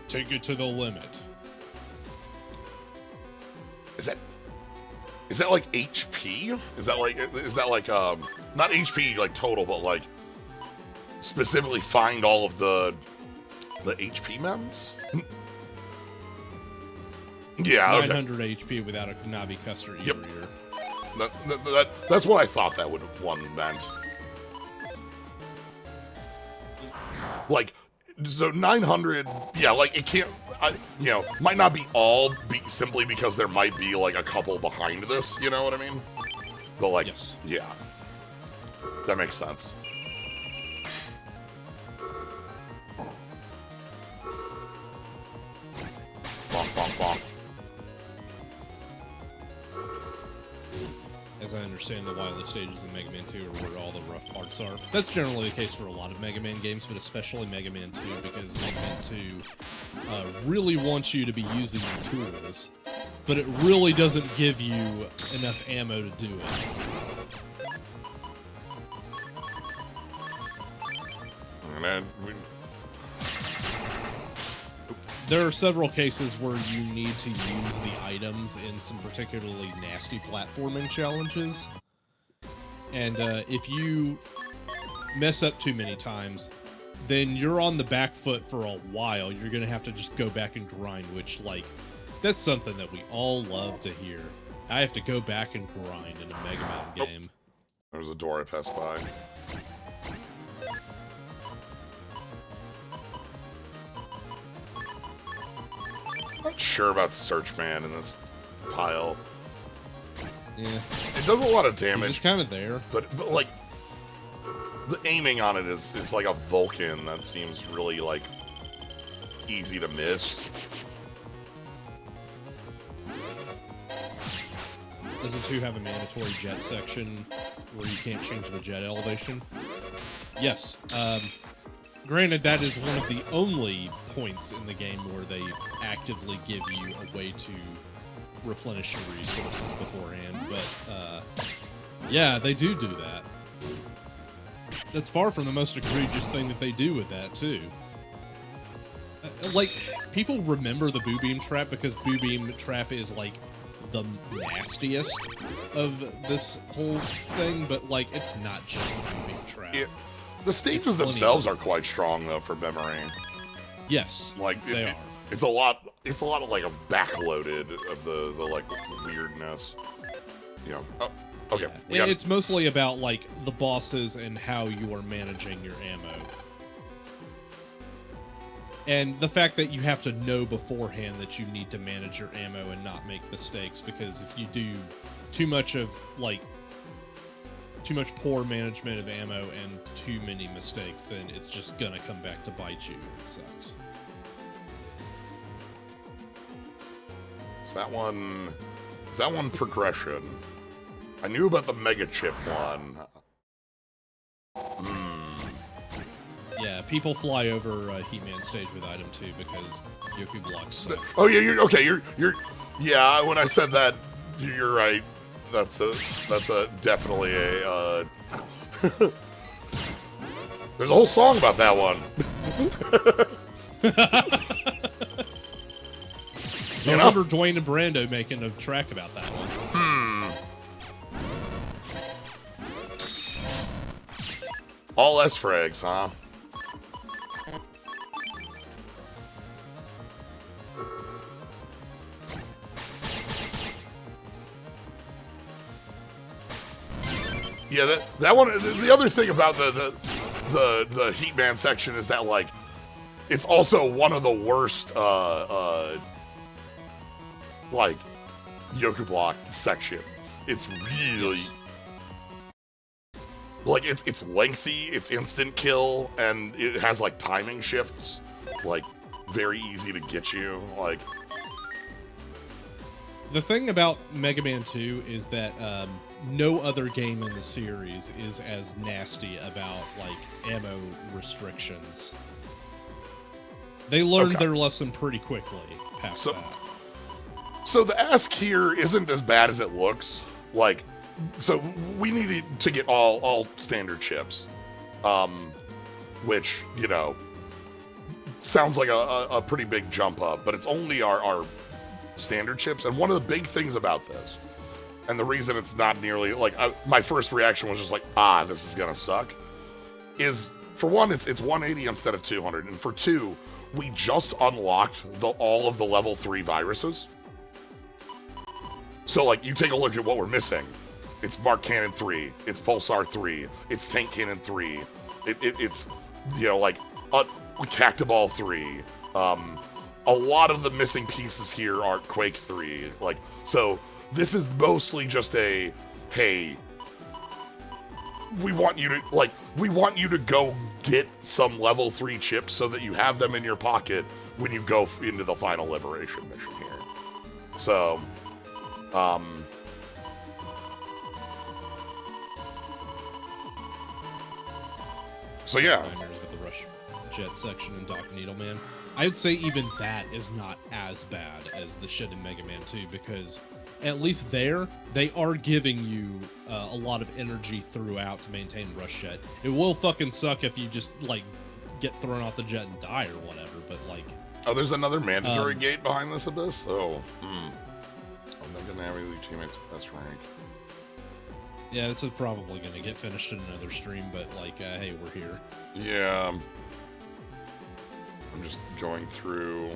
Take it to the limit. Is that like HP? Is that like not HP like total, but like specifically find all of the HP mems? Yeah, okay. 900 HP without a Navi Custer E-reader. That's what I thought that one meant. Like, so 900, yeah, like it can't, might not be all simply because there might be like a couple behind this, you know what I mean? But like, yes. Yeah, that makes sense. Bonk, bonk, bonk. As I understand, the Wily stages in Mega Man 2 are where all the rough parts are. That's generally the case for a lot of Mega Man games, but especially Mega Man 2, because Mega Man 2 really wants you to be using the tools, but it really doesn't give you enough ammo to do it. And then there are several cases where you need to use the items in some particularly nasty platforming challenges. And if you mess up too many times, then you're on the back foot for a while. You're going to have to just go back and grind, which, like, that's something that we all love to hear. I have to go back and grind in a Mega Man game. There's a door I passed by. Not sure about Searchman in this pile. Yeah. It does a lot of damage. It's kind of there. But like, the aiming on it is like a Vulcan that seems really, like, easy to miss. Doesn't 2 have a mandatory jet section where you can't change the jet elevation? Yes. Granted, that is one of the only points in the game where they actively give you a way to replenish your resources beforehand, but, yeah, they do that. That's far from the most egregious thing that they do with that, too. Like, people remember the Boo Beam Trap because Boo Beam Trap is, like, the nastiest of this whole thing, but, like, it's not just the Boo Beam Trap. The stages themselves are quite strong, though, for memory. Yes, like they are. It's a lot of like a backloaded of the like weirdness. You know. Oh, okay. Yeah. It's mostly about like the bosses and how you are managing your ammo. And the fact that you have to know beforehand that you need to manage your ammo and not make mistakes, because if you do too much poor management of ammo and too many mistakes, then it's just gonna come back to bite you. It sucks. Is that one progression? I knew about the Mega Chip one. Yeah, people fly over Heatman stage with item 2 because Yoku blocks suck. Oh yeah, you're okay. You're yeah. When I said that, you're right. That's definitely a. There's a whole song about that one. I remember Dwayne and Brando making a track about that one. All S frags, huh? Yeah, that one. The other thing about the Heatman section is that like it's also one of the worst like Yoku block sections. It's really like it's lengthy, it's instant kill, and it has like timing shifts, like very easy to get you. Like the thing about Mega Man 2 is that no other game in the series is as nasty about like ammo restrictions. They learned their lesson pretty quickly past that. So the ask here isn't as bad as it looks. Like, so we needed to get all standard chips, which, you know, sounds like a pretty big jump up, but it's only our standard chips. And one of the big things about this, and the reason it's not nearly like my first reaction was just like, this is gonna suck, is for one, it's 180 instead of 200, and for two, we just unlocked all of the level 3 viruses. So like, you take a look at what we're missing. It's Mark Cannon 3, it's Pulsar 3, it's Tank Cannon 3, it's you know like Cactoball 3. A lot of the missing pieces here are Quake 3. Like, so this is mostly just a, hey, we want you to go get some level 3 chips so that you have them in your pocket when you go into the final Liberation mission here. So, so yeah. With the Rush Jet section in Doc Needleman. I'd say even that is not as bad as the shit in Mega Man 2, because at least there, they are giving you a lot of energy throughout to maintain Rush Jet. It will fucking suck if you just, like, get thrown off the jet and die or whatever, but, like... Oh, there's another mandatory gate behind this abyss? Oh, I'm not gonna have any teammates with best rank. Yeah, this is probably gonna get finished in another stream, but, like, hey, we're here. Yeah. I'm just going through...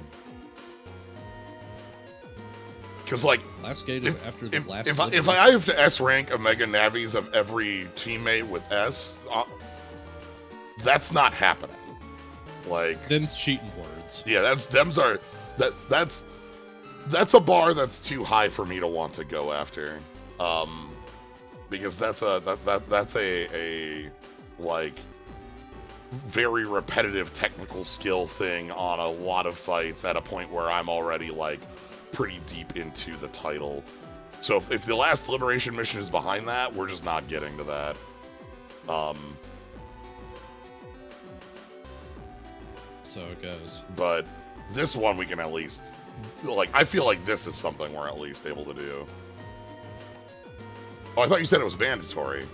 Because, like... Last gate is after the last... If I have to S-rank a Mega Navis of every teammate with S, that's not happening. Like... Them's cheating words. Yeah, that's a bar that's too high for me to want to go after. Because that's a like very repetitive technical skill thing on a lot of fights at a point where I'm already like pretty deep into the title. So if the last Liberation mission is behind that, we're just not getting to that. So it goes. But this one we can at least, like, I feel like this is something we're at least able to do. Oh, I thought you said it was mandatory.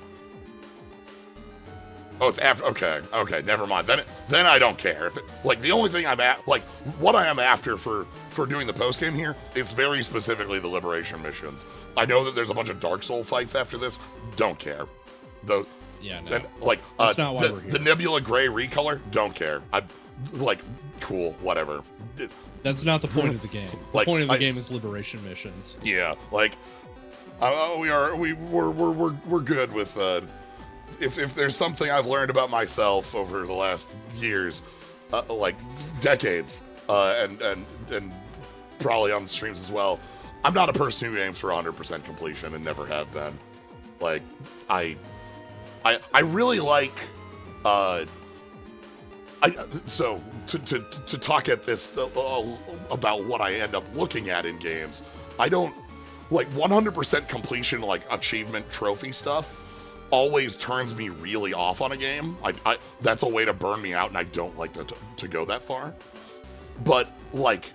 Oh, it's after. Okay, never mind. Then I don't care. If it, like, the only thing I'm what I am after for doing the post game here is very specifically the Liberation missions. I know that there's a bunch of Dark Soul fights after this. Don't care. Yeah, no. And, like, that's not why we're here. The Nebula Gray recolor. Don't care. I'm like, cool, whatever. That's not the point of the game. The Like, point of the game is liberation missions. Yeah, like we're good with if there's something I've learned about myself over the last years, like decades, and probably on the streams as well, I'm not a person who aims for 100% completion and never have been. Like I really like so to talk at this about what I end up looking at in games, I don't like 100% completion, like achievement trophy stuff always turns me really off on a game. I that's a way to burn me out, and I don't like to go that far. But like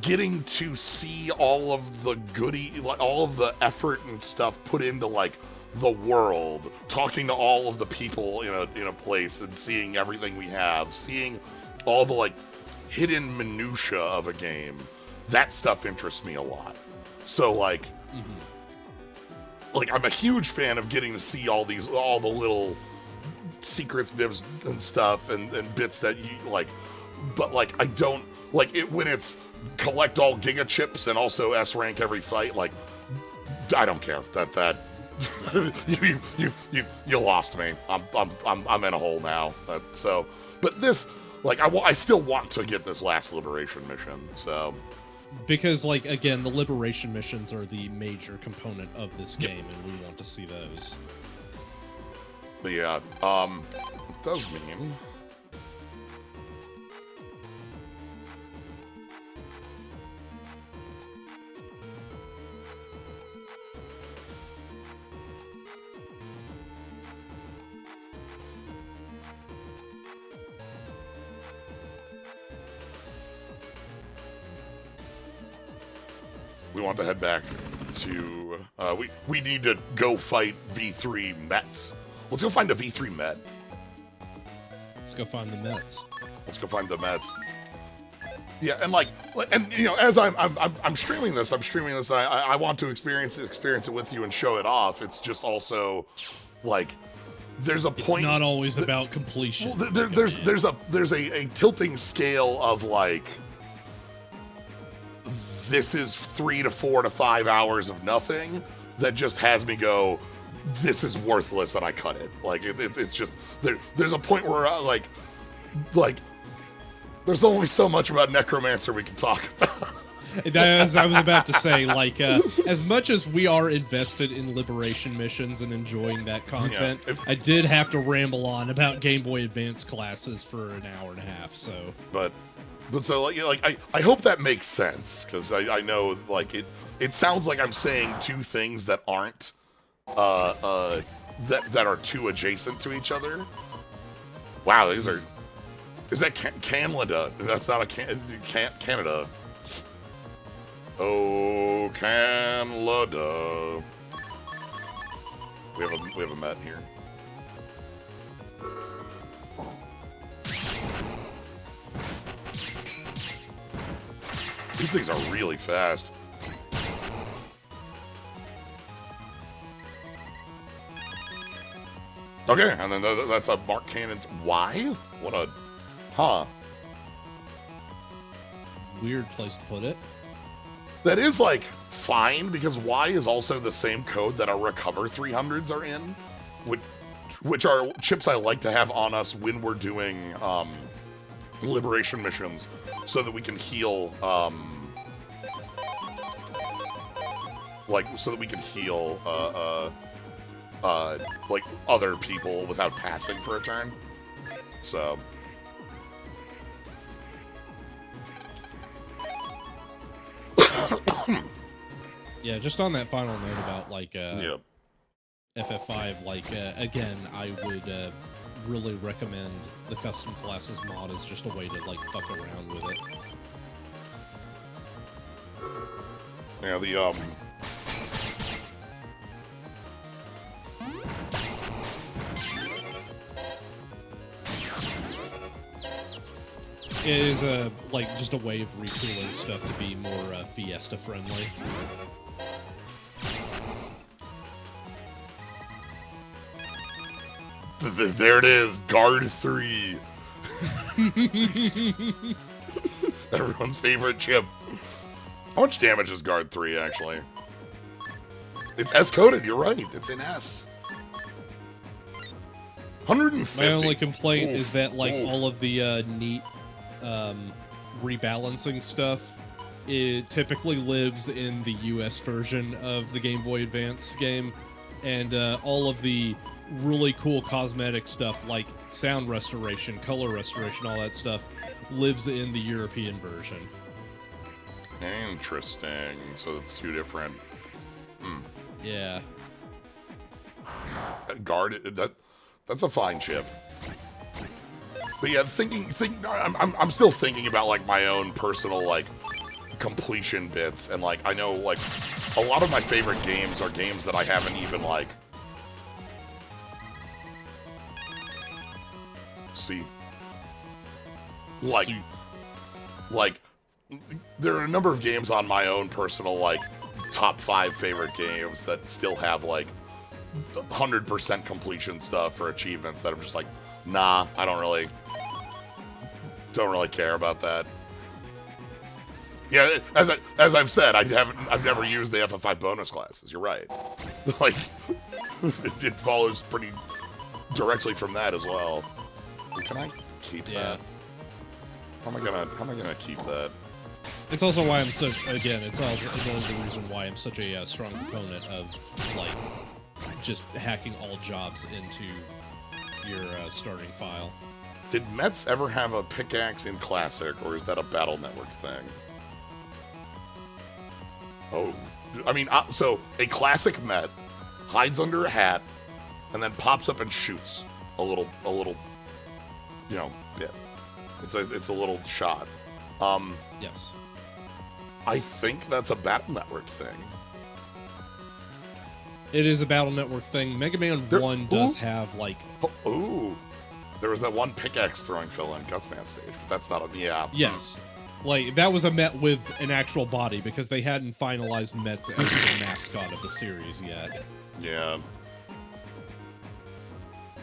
getting to see all of the like all of the effort and stuff put into like the world, talking to all of the people in a place and seeing everything we have, seeing all the like hidden minutia of a game, that stuff interests me a lot. So like like I'm a huge fan of getting to see all the little secrets, bits and stuff and bits that you like, but like I don't like it when it's collect all Giga Chips and also S rank every fight. Like I don't care that you lost me. I'm in a hole now. But this, like, I still want to get this last liberation mission. So, because, like, again, the liberation missions are the major component of this game, and we want to see those. But yeah, it does mean. We want to head back to, we need to go fight V3 Mets. Let's go find a V3 Met. Let's go find the Mets. Let's go find the Mets. Yeah, and like, and you know, as I'm streaming this, I want to experience it with you and show it off. It's just also, like, there's a point. It's not always about completion. Well, there's a tilting scale of like, this is 3 to 4 to 5 hours of nothing that just has me go, this is worthless, and I cut it. Like it's just there's a point where like there's only so much about Necromancer we can talk about. As I was about to say, like, as much as we are invested in liberation missions and enjoying that content, I did have to ramble on about Game Boy Advance classes for an hour and a half. So, but so like, you know, like I hope that makes sense, because I know like it sounds like I'm saying two things that aren't that are too adjacent to each other. Wow, these are. Is that Canada? That's not a Canada. Oh, Canada. We have a Met here. These things are really fast. Okay, and then that's a Mark Cannon's. Why? What a. Huh. Weird place to put it. That is, like, fine, because Y is also the same code that our Recover 300s are in, which are chips I like to have on us when we're doing liberation missions, so that we can heal, like other people without passing for a turn. So. Yeah, just on that final note about, like, FF5, like, again, I would really recommend the custom classes mod as just a way to, like, fuck around with it. Yeah, It is like just a way of retooling stuff to be more Fiesta friendly. There it is, Guard 3. Everyone's favorite chip. How much damage is Guard 3, actually? It's S-coded, you're right. It's in S. 150. My only complaint Oof. is that, like, Oof. all of the neat rebalancing stuff, it typically lives in the US version of the Game Boy Advance game, and all of the really cool cosmetic stuff, like sound restoration, color restoration, all that stuff, lives in the European version. Interesting. So it's two different. Yeah. Guard, that's a fine chip. But yeah, I'm still thinking about like my own personal like completion bits, and like I know like a lot of my favorite games are games that I haven't even like. Like there are a number of games on my own personal like top 5 favorite games that still have like 100% completion stuff or achievements that I'm just like, nah, I don't really care about that. Yeah, as I've said, I've never used the FF5 bonus classes. You're right. Like it follows pretty directly from that as well. Can I keep that? How am I gonna keep that? It's also why I'm such, again, it's also another reason why I'm such a strong proponent of, like, just hacking all jobs into your starting file. Did Mets ever have a pickaxe in Classic, or is that a Battle Network thing? Oh, I mean, so a Classic Met hides under a hat, and then pops up and shoots a little, you know, bit. It's a little shot. Yes. I think that's a Battle Network thing. It is a Battle Network thing. Mega Man 1 does have, like... Ooh. There was that one pickaxe throwing fill in Gutsman stage, but that's not a... Yeah. Yes. Like, that was a Met with an actual body, because they hadn't finalized Mets as the mascot of the series yet. Yeah.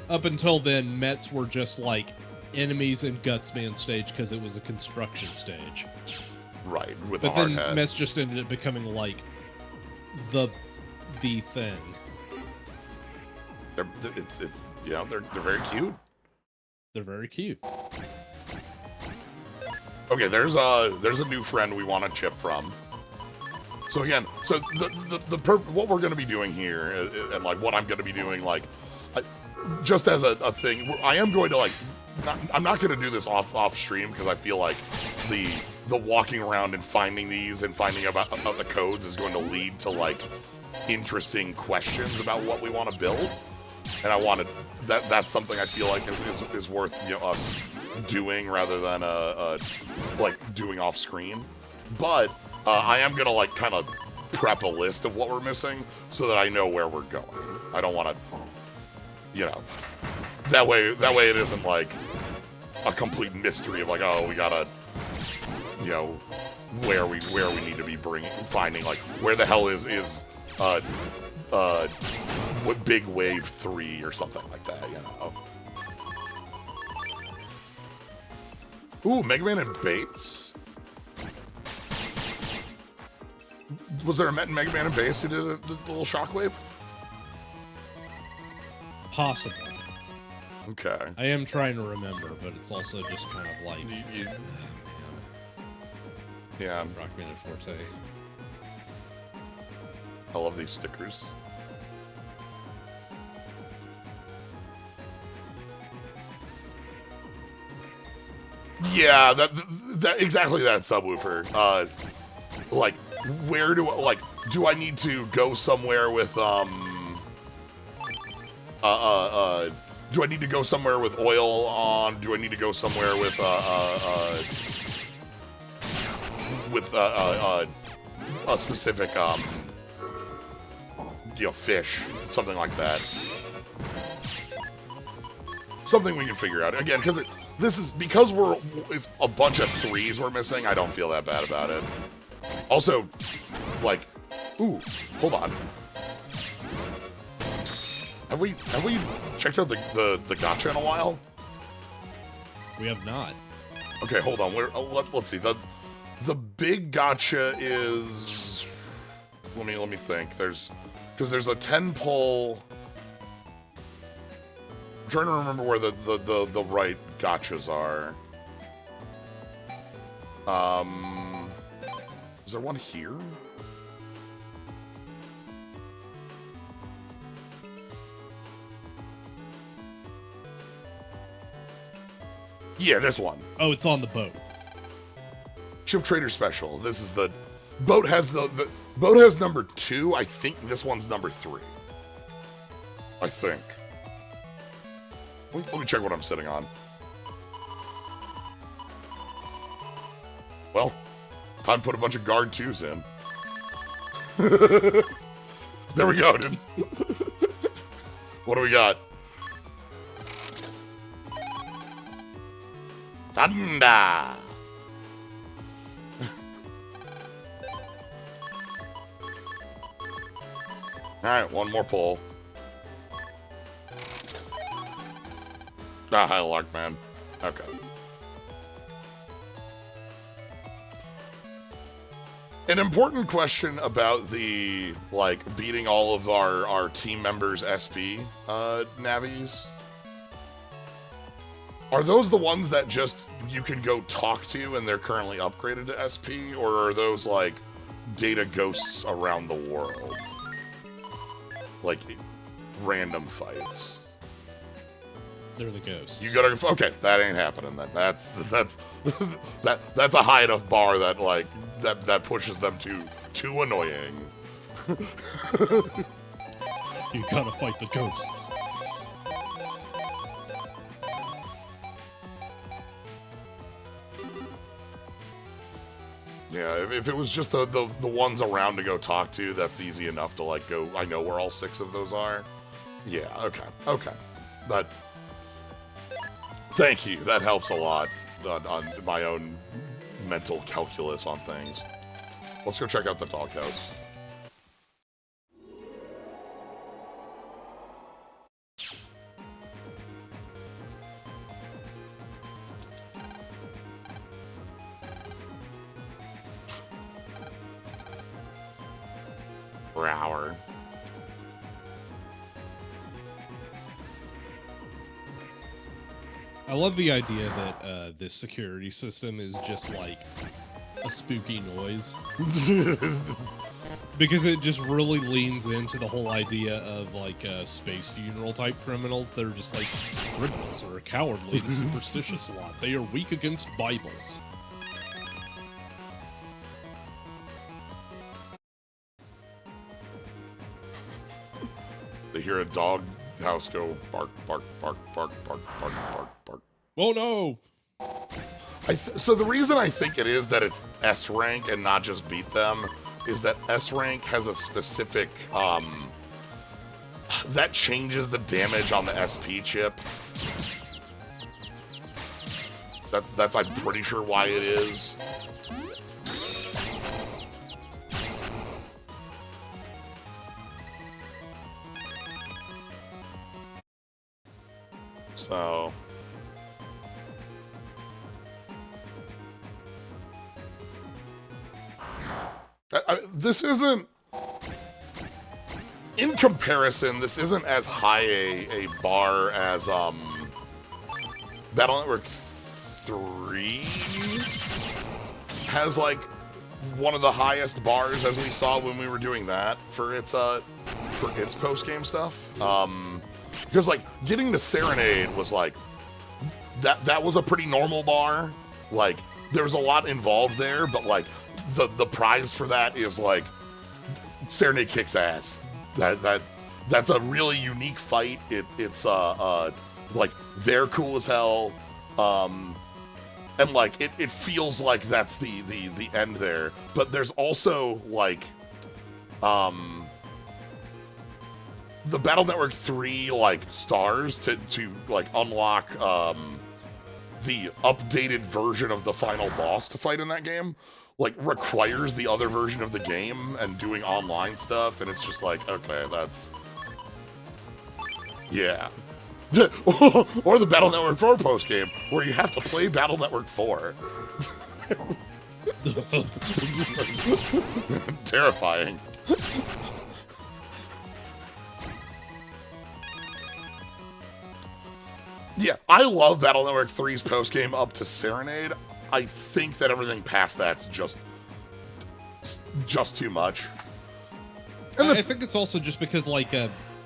Up until then, Mets were just, like, enemies in Gutsman stage, because it was a construction stage. Right, with but a hard then head. Mets just ended up becoming, like, the thing. They're very cute. They're very cute. Okay, there's a new friend we want to chip from. So again, so what we're gonna be doing here, and like what I'm gonna be doing, like, just as a thing, I am going to like, I'm not gonna do this off stream because I feel like the walking around and finding these and finding about the codes is going to lead to like interesting questions about what we want to build, and I wanted that's something I feel like is worth, you know, us doing rather than like doing off screen. But I am gonna like kind of prep a list of what we're missing so that I know where we're going. I don't want to, you know, that way it isn't like a complete mystery of like, oh, we gotta, you know, where we need to be finding like where the hell is what Big Wave 3 or something like that, you know. Ooh, Megaman and Bass. Was there a Megaman and Bass who did a little shockwave? Possible. Okay. I am trying to remember, but it's also just kind of like... Yeah. Rockman Forte. I love these stickers. Yeah, that exactly that subwoofer. Like, where do I need to go somewhere with do I need to go somewhere with oil on? Do I need to go somewhere with a specific you know, fish, something like that. Something we can figure out again, because because it's a bunch of 3s we're missing. I don't feel that bad about it. Also, like, ooh, hold on. Have we checked out the gacha in a while? We have not. Okay, hold on. Let's see. big gotcha is... Let me think. Because there's a 10 pull... I'm trying to remember where the right gotchas are. Is there one here? Yeah, this one. Oh, it's on the boat. Ship Trader Special. This is the boat has the boat has number 2. I think this one's number 3. I think. Let me check what I'm sitting on. Well, time to put a bunch of guard 2s in. There we go, dude. What do we got? Thunder! Alright, one more pull. Ah, high luck, man. Okay. An important question about the, like, beating all of our team members' SP navies. Are those the ones that just you can go talk to and they're currently upgraded to SP? Or are those, like, data ghosts around the world? Like, random fights. They're the ghosts. You gotta, okay, that ain't happening then. That's a high enough bar that, like, that pushes them to too annoying. You gotta fight the ghosts. Yeah, if it was just the ones around to go talk to, that's easy enough to, like, go, I know where all 6 of those are. Yeah, okay. But, thank you, that helps a lot on my own mental calculus on things. Let's go check out the doghouse. Hour. I love the idea that this security system is just like a spooky noise. Because it just really leans into the whole idea of like space funeral type criminals that are just like, criminals are a cowardly and superstitious lot. They are weak against Bibles. They hear a dog house go bark, bark, bark, bark, bark, bark, bark, bark. Oh no! So the reason I think it is that it's S rank and not just beat them is that S rank has a specific, that changes the damage on the SP chip. That's I'm pretty sure why it is. So, this isn't, in comparison, this isn't as high a bar as Battle Network 3 has, like, one of the highest bars as we saw when we were doing that for its post-game stuff. Because, like, getting the Serenade was, like, that was a pretty normal bar. Like, there was a lot involved there, but, like, the prize for that is, like, Serenade kicks ass. That's a really unique fight. It's like, they're cool as hell. And, like, it feels like that's the end there. But there's also, like, the Battle Network 3, like, stars to like, unlock, the updated version of the final boss to fight in that game, like, requires the other version of the game and doing online stuff, and it's just like, okay, that's... Yeah. Or the Battle Network 4 post-game, where you have to play Battle Network 4. Terrifying. Yeah, I love Battle Network 3's postgame up to Serenade. I think that everything past that's just too much. And I think it's also just because, like,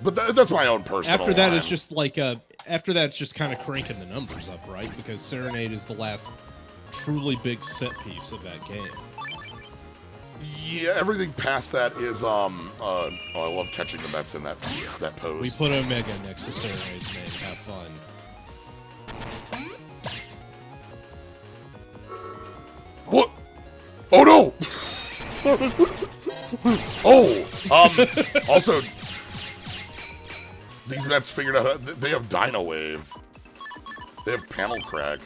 but that's my own personal. After that, line. it's just like, after that, it's just kind of cranking the numbers up, right? Because Serenade is the last truly big set piece of that game. Yeah, everything past that is oh, I love catching the Mets in that pose. We put Omega next to Serenade's name. Have fun. What? Oh no! Oh, also, these Mets figured out they have Dino Wave. They have Panel Crack.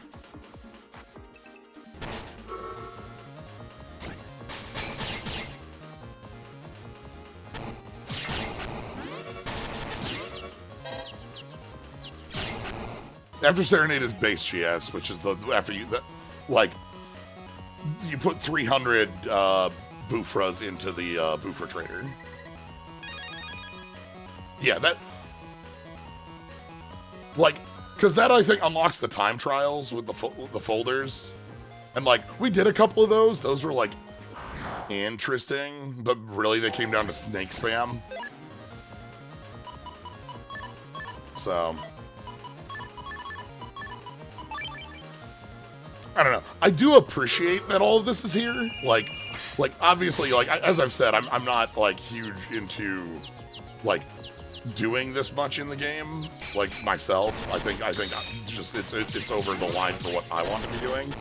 After Serenade is base GS, which is after you you put 300 Bufras into the Bufra Trader. Yeah, that because that I think unlocks the time trials with the folders, and we did a couple of those. Those were interesting, but really they came down to snake spam. So. I don't know. I do appreciate that all of this is here. Obviously, as I've said, I'm not huge into doing this much in the game myself. I think just it's over the line for what I want to be doing.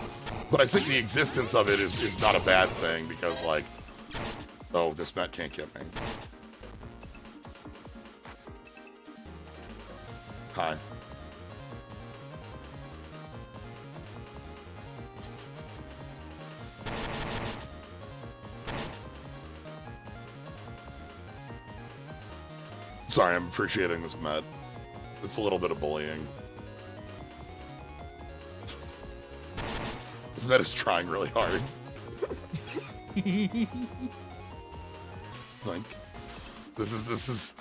But I think the existence of it is not a bad thing because oh, this Met can't get me. Hi. Sorry, I'm appreciating this Met. It's a little bit of bullying. This Met is trying really hard. This is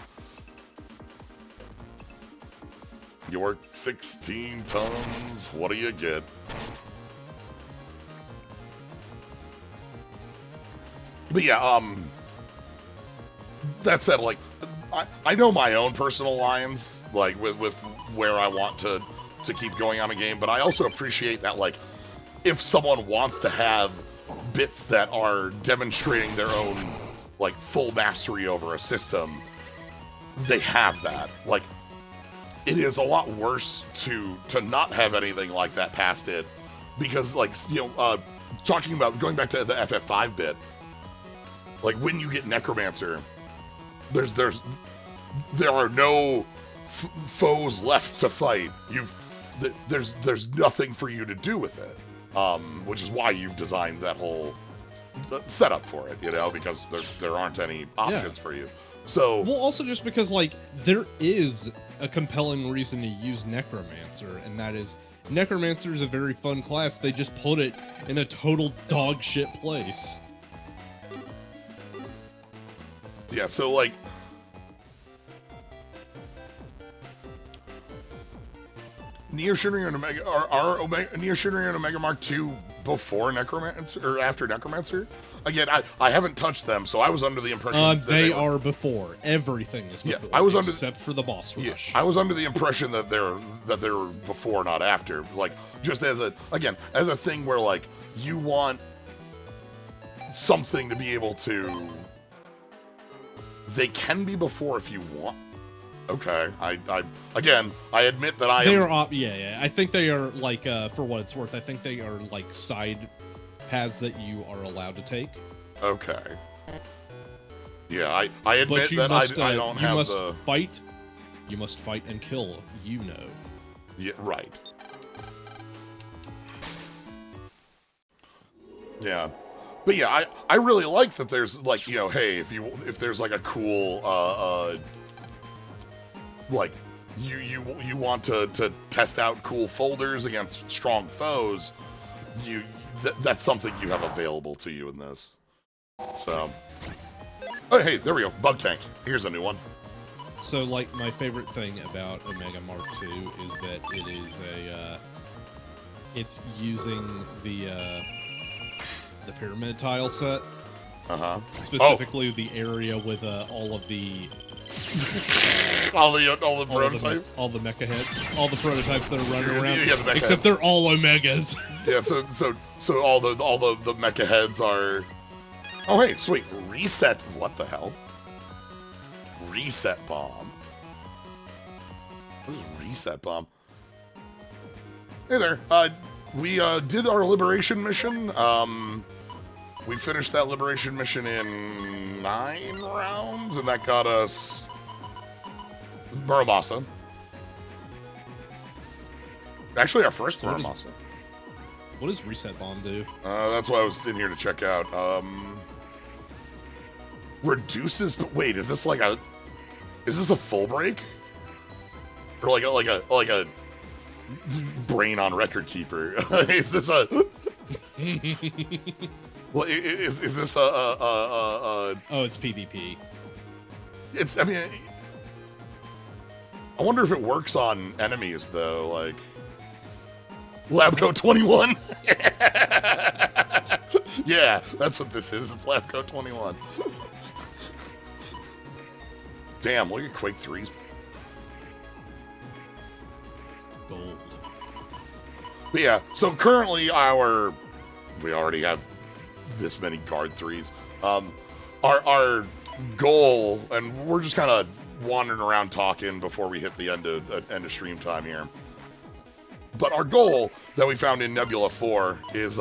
York 16 tons. What do you get? But yeah, that said, I know my own personal lines, with where I want to keep going on a game, but I also appreciate that, if someone wants to have bits that are demonstrating their own, full mastery over a system, they have that. It is a lot worse to not have anything like that past it, because, talking about, going back to the FF5 bit, when you get Necromancer, there are no foes left to fight. There's nothing for you to do with it, which is why you've designed that whole setup for it, because there aren't any options for you. So well, also just because there is a compelling reason to use Necromancer, and that is Necromancer is a very fun class. They just put it in a total dog shit place. Yeah, so Neo Shinryu and Omega are Neo Shinryu and Omega Mark II before Necromancer or after Necromancer? Again, I haven't touched them, so I was under the impression that they are before. Everything is before. Yeah, I was except for the boss rush. I was under the impression that they're before, not after. Just as a thing where you want something to be able to. They can be before if you want. Okay, I admit that they are. Yeah. I think they are for what it's worth. I think they are side paths that you are allowed to take. Okay. Yeah, I admit that I don't have You must fight. You must fight and kill. Yeah, right. Yeah. But yeah, I really like that there's hey, if there's a cool you want to test out cool folders against strong foes, that's something you have available to you in this. So, oh hey, there we go. Bug tank. Here's a new one. So, like, my favorite thing about Omega Mark II is that it is it's using the pyramid tile set. Specifically, the area with all of the all the prototypes, all the mecha heads, all the prototypes that are running around. Yeah, the except they're all Omegas. Yeah, so all the mecha heads are. Oh hey, sweet reset. What the hell? Reset bomb. What is reset bomb? Hey there. We did our liberation mission. We finished that liberation mission in 9 rounds, and that got us Muramasa. Actually, our first Muramasa. What does reset bomb do? That's why I was in here to check out. Reduces. Wait, is this like a? Is this a full break? Or like a brain on record keeper? Is this a? Well, is this a? Oh, it's PvP. It's. I mean, I wonder if it works on enemies though. Like Labco 21. Yeah, that's what this is. It's Labco 21. Damn, look at Quake 3's. Gold. But yeah, so currently we already have this many guard 3s. Our goal, and we're just kind of wandering around talking before we hit the end of stream time here. But our goal that we found in Nebula 4 is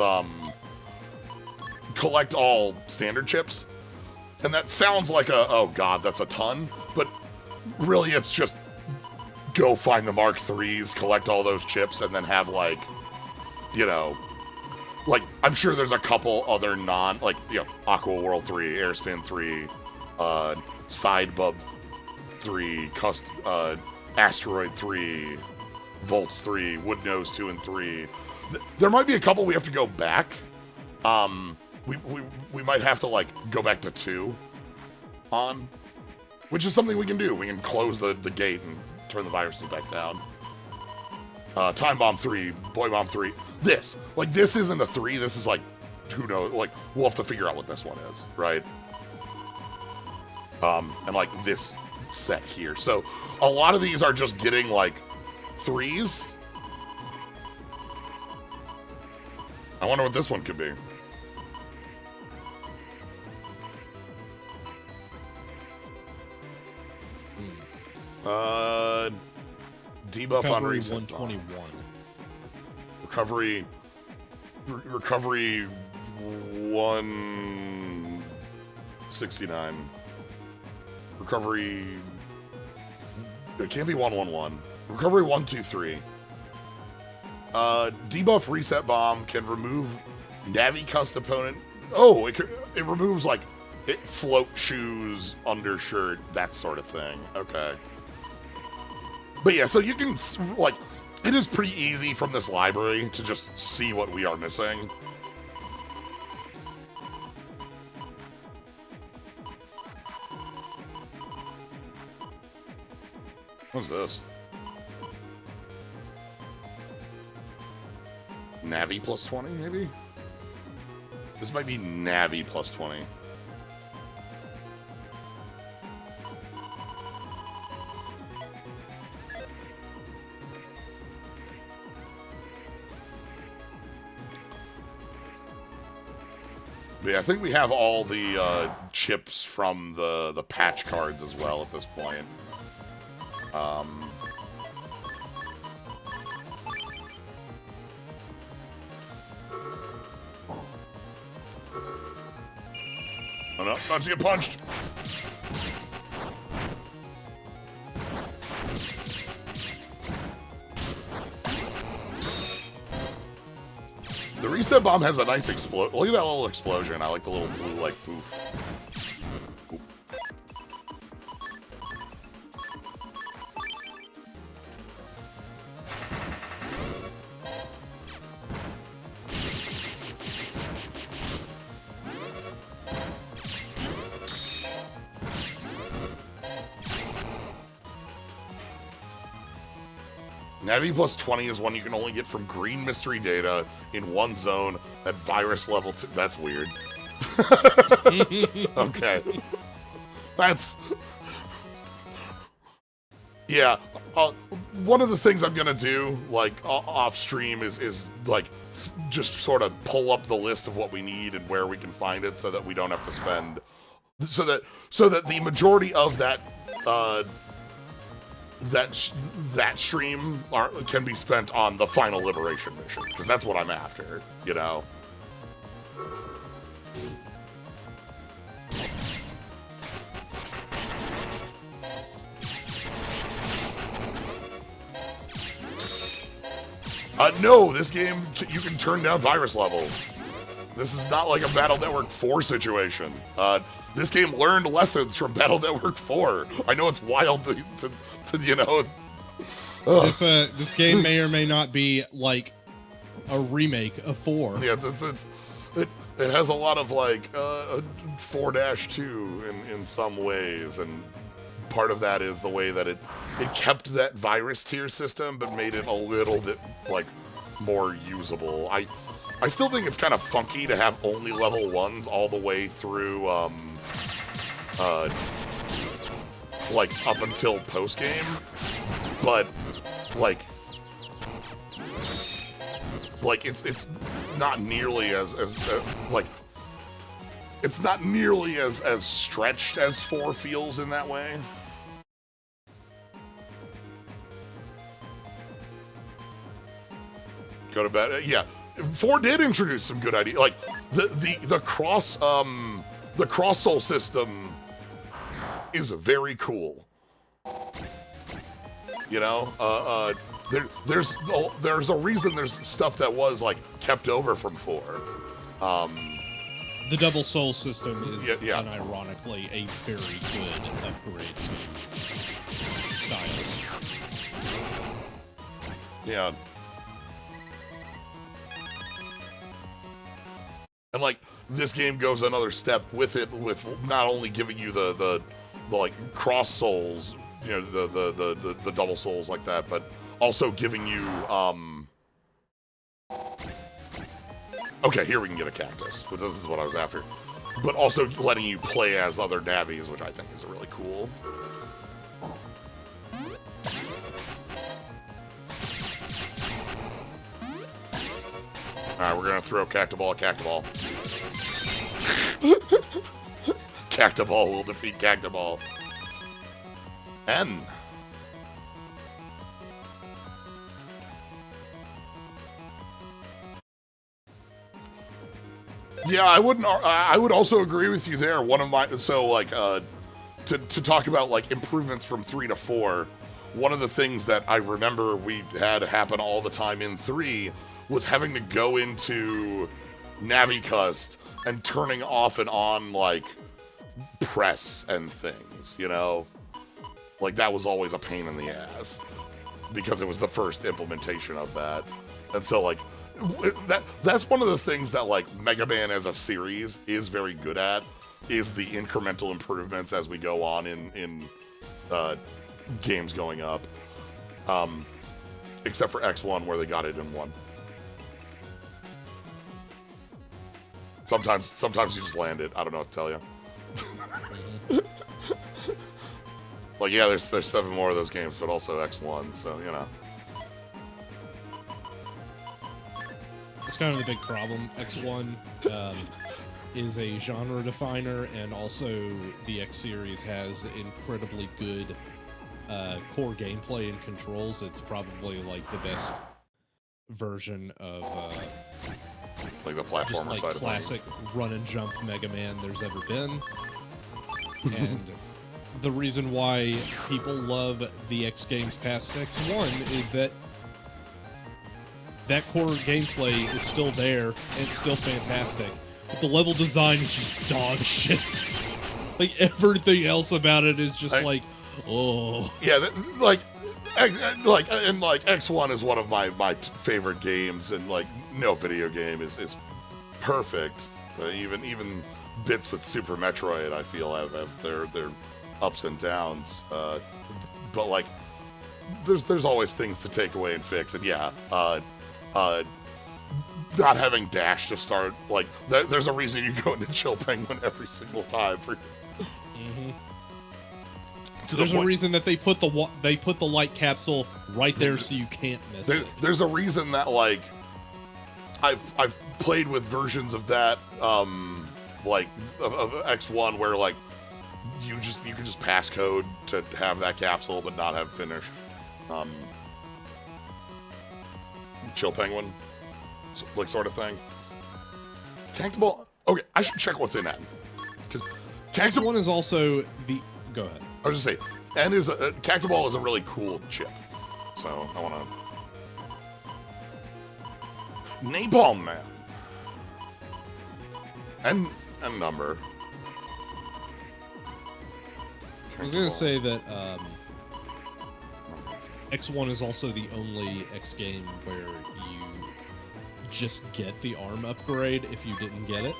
collect all standard chips. And that sounds like oh god, that's a ton. But really it's just go find the Mark 3s, collect all those chips, and then have like, you know, like I'm sure there's a couple other Aqua World 3, Airspin 3, Sidebub 3, Asteroid 3, Volts 3, Woodnose 2 and 3. There might be a couple we have to go back. We might have to like go back to 2 on, which is something we can do. We can close the gate and turn the viruses back down. Time Bomb 3, Boy Bomb 3. This isn't a 3. This is like, who knows? Like we'll have to figure out what this one is, right? And like this set here. So a lot of these are just getting like 3s. I wonder what this one could be. Debuff recovery on reset 121. Recovery 169. Recovery. It can't be 111. Recovery 123. Debuff reset bomb can remove Navi Cust opponent. Oh, it removes like float shoes, undershirt, that sort of thing. Okay. But yeah, so you can like, it is pretty easy from this library to just see what we are missing. What's this? Navi plus 20, maybe? This might be Navi plus 20. But yeah, I think we have all the chips from the patch cards as well at this point. Oh no, not to get punched. The reset bomb has a nice explosion. Look at that little explosion. I like the little blue, like, poof. Oop. Navi plus 20 is one you can only get from green mystery data in one zone at virus level 2. That's weird. Okay. That's... Yeah. One of the things I'm gonna do, like, off stream is like, just sort of pull up the list of what we need and where we can find it so that we don't have to spend... So that the majority of that, that stream can be spent on the final liberation mission, because that's what I'm after, you know? No, this game, you can turn down virus level. This is not like a Battle Network 4 situation. This game learned lessons from Battle Network 4. I know it's wild to you know... This game may or may not be, like, a remake of 4. Yeah, it has a lot of, like, 4-2 in some ways, and part of that is the way that it kept that virus tier system, but made it a little bit, like, more usable. I still think it's kind of funky to have only level 1s all the way through, like, up until post-game, but, like, it's not nearly as like, it's not nearly as stretched as 4 feels in that way. Go to bed. Yeah, 4 did introduce some good ideas. Like the cross soul system is very cool. You know, there's a reason there's stuff that was like kept over from 4. The double soul system is unironically a very good upgrade to styles. Yeah. And like this game goes another step with it, with not only giving you the like cross souls, you know, the double souls like that, but also giving you okay, here we can get a cactus, but this is what I was after. But also letting you play as other Navis, which I think is really cool. Alright, we're gonna throw Cactoball at Cactoball. Cactoball will defeat Cactoball. N. Yeah, I would also agree with you there. One of my, so like, to talk about like improvements from 3 to 4, one of the things that I remember we had happen all the time in 3 was having to go into Navicust and turning off and on, like, press and things, you know? Like, that was always a pain in the ass, because it was the first implementation of that. And so, like, that's one of the things that, like, Megaman as a series is very good at, is the incremental improvements as we go on in games going up. Except for X1, where they got it in 1. Sometimes you just land it. I don't know what to tell you. Like, yeah, there's 7 more of those games, but also X1, so, you know. That's kind of the big problem. X1 is a genre definer, and also the X series has incredibly good core gameplay and controls. It's probably, like, the best version of... like the platformer just like side of classic run and jump Mega Man there's ever been. And the reason why people love the X games past X1 is that core gameplay is still there and it's still fantastic. But the level design is just dog shit. Like everything else about it is just like, oh. Yeah, like X1 is one of my favorite games, and like no video game is perfect. Even bits with Super Metroid, I feel have their ups and downs. But like there's always things to take away and fix, and yeah, not having dash to start, like, there's a reason you go into Chill Penguin every single time for. There's a reason that they put the light capsule right there so you can't miss it. There's a reason that, like, I've played with versions of that, like of X1 where, like, you can just pass code to have that capsule but not have finish. Chill Penguin, like, sort of thing. Cactoball. Okay, I should check what's in that, because X1 is also the. Go ahead. I was just saying, and Cactoball is a really cool chip, so I want to. Napalm Man. And number. I was gonna say that X1 is also the only X game where you just get the arm upgrade if you didn't get it.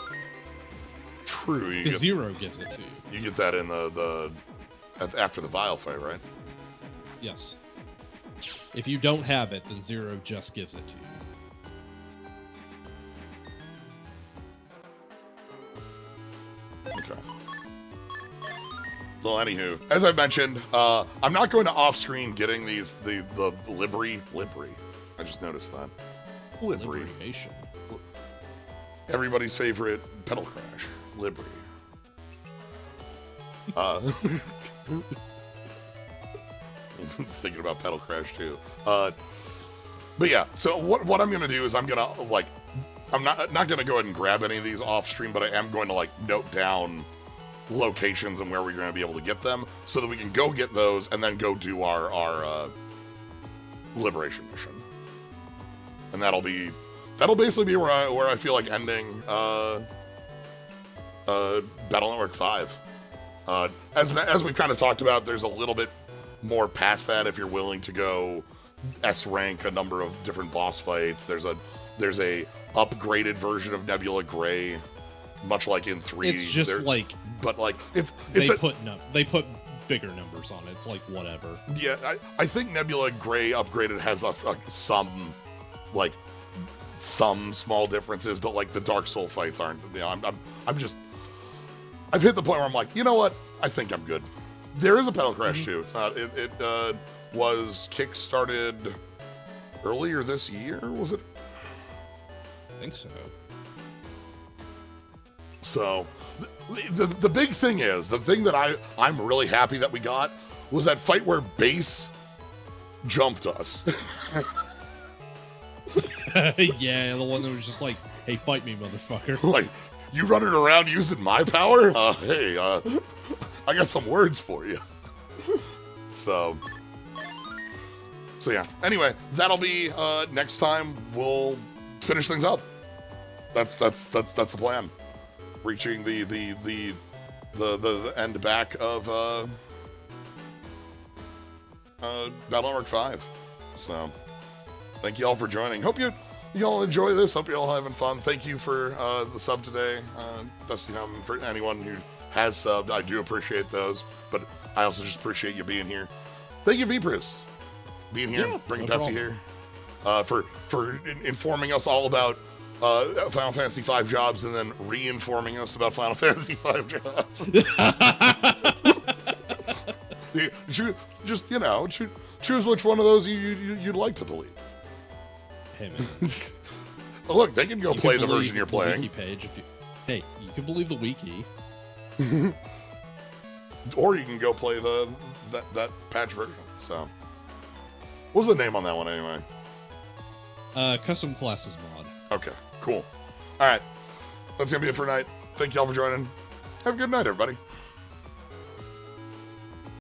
True. Because Zero gives it to you. You get that in after the Vile fight, right? Yes. If you don't have it, then Zero just gives it to you. Okay. Well, anywho, as I mentioned, I'm not going to off-screen getting the Libri. I just noticed that. Libri. Liberation. Everybody's favorite pedal crash. Libri. Thinking about pedal crash too. But yeah, so what I'm gonna do is I'm not gonna go ahead and grab any of these off stream, but I am going to, like, note down locations and where we're going to be able to get them so that we can go get those and then go do our liberation mission. And that'll basically be where I feel like ending Battle Network 5. As we've kind of talked about, there's a little bit more past that if you're willing to go S rank a number of different boss fights. There's a upgraded version of Nebula Gray, much like in 3. It's just they put bigger numbers on it. It's like whatever. Yeah, I think Nebula Gray upgraded has some small differences, but, like, the Dark Soul fights aren't. You know, I've hit the point where I'm like, you know what? I think I'm good. There is a pedal crash too. It's not. It was kickstarted earlier this year. Was it? I think so. So, the big thing is, the thing that I'm really happy that we got was that fight where Base jumped us. Yeah, the one that was just like, hey, fight me, motherfucker. Like, you running around using my power? Hey, I got some words for you. So yeah. Anyway, that'll be next time. We'll finish things up. That's the plan. Reaching the end back of Battle Network 5. So, thank you all for joining. Hope you all enjoy this. Hope you all having fun. Thank you for the sub today, Dusty Hum. For anyone who has subbed, I do appreciate those. But I also just appreciate you being here. Thank you, Vpris, being here, bringing Pefty here, for informing us all about Final Fantasy V jobs and then re-informing us about Final Fantasy V jobs. Choose which one of those you'd like to believe. Hey, man. Look, they can go play the version you're playing. Wiki page you can believe the wiki. Or you can go play that patch version. So, what's the name on that one anyway? Custom classes mod. Okay, cool. All right, that's gonna be it for tonight. Thank y'all for joining. Have a good night, everybody.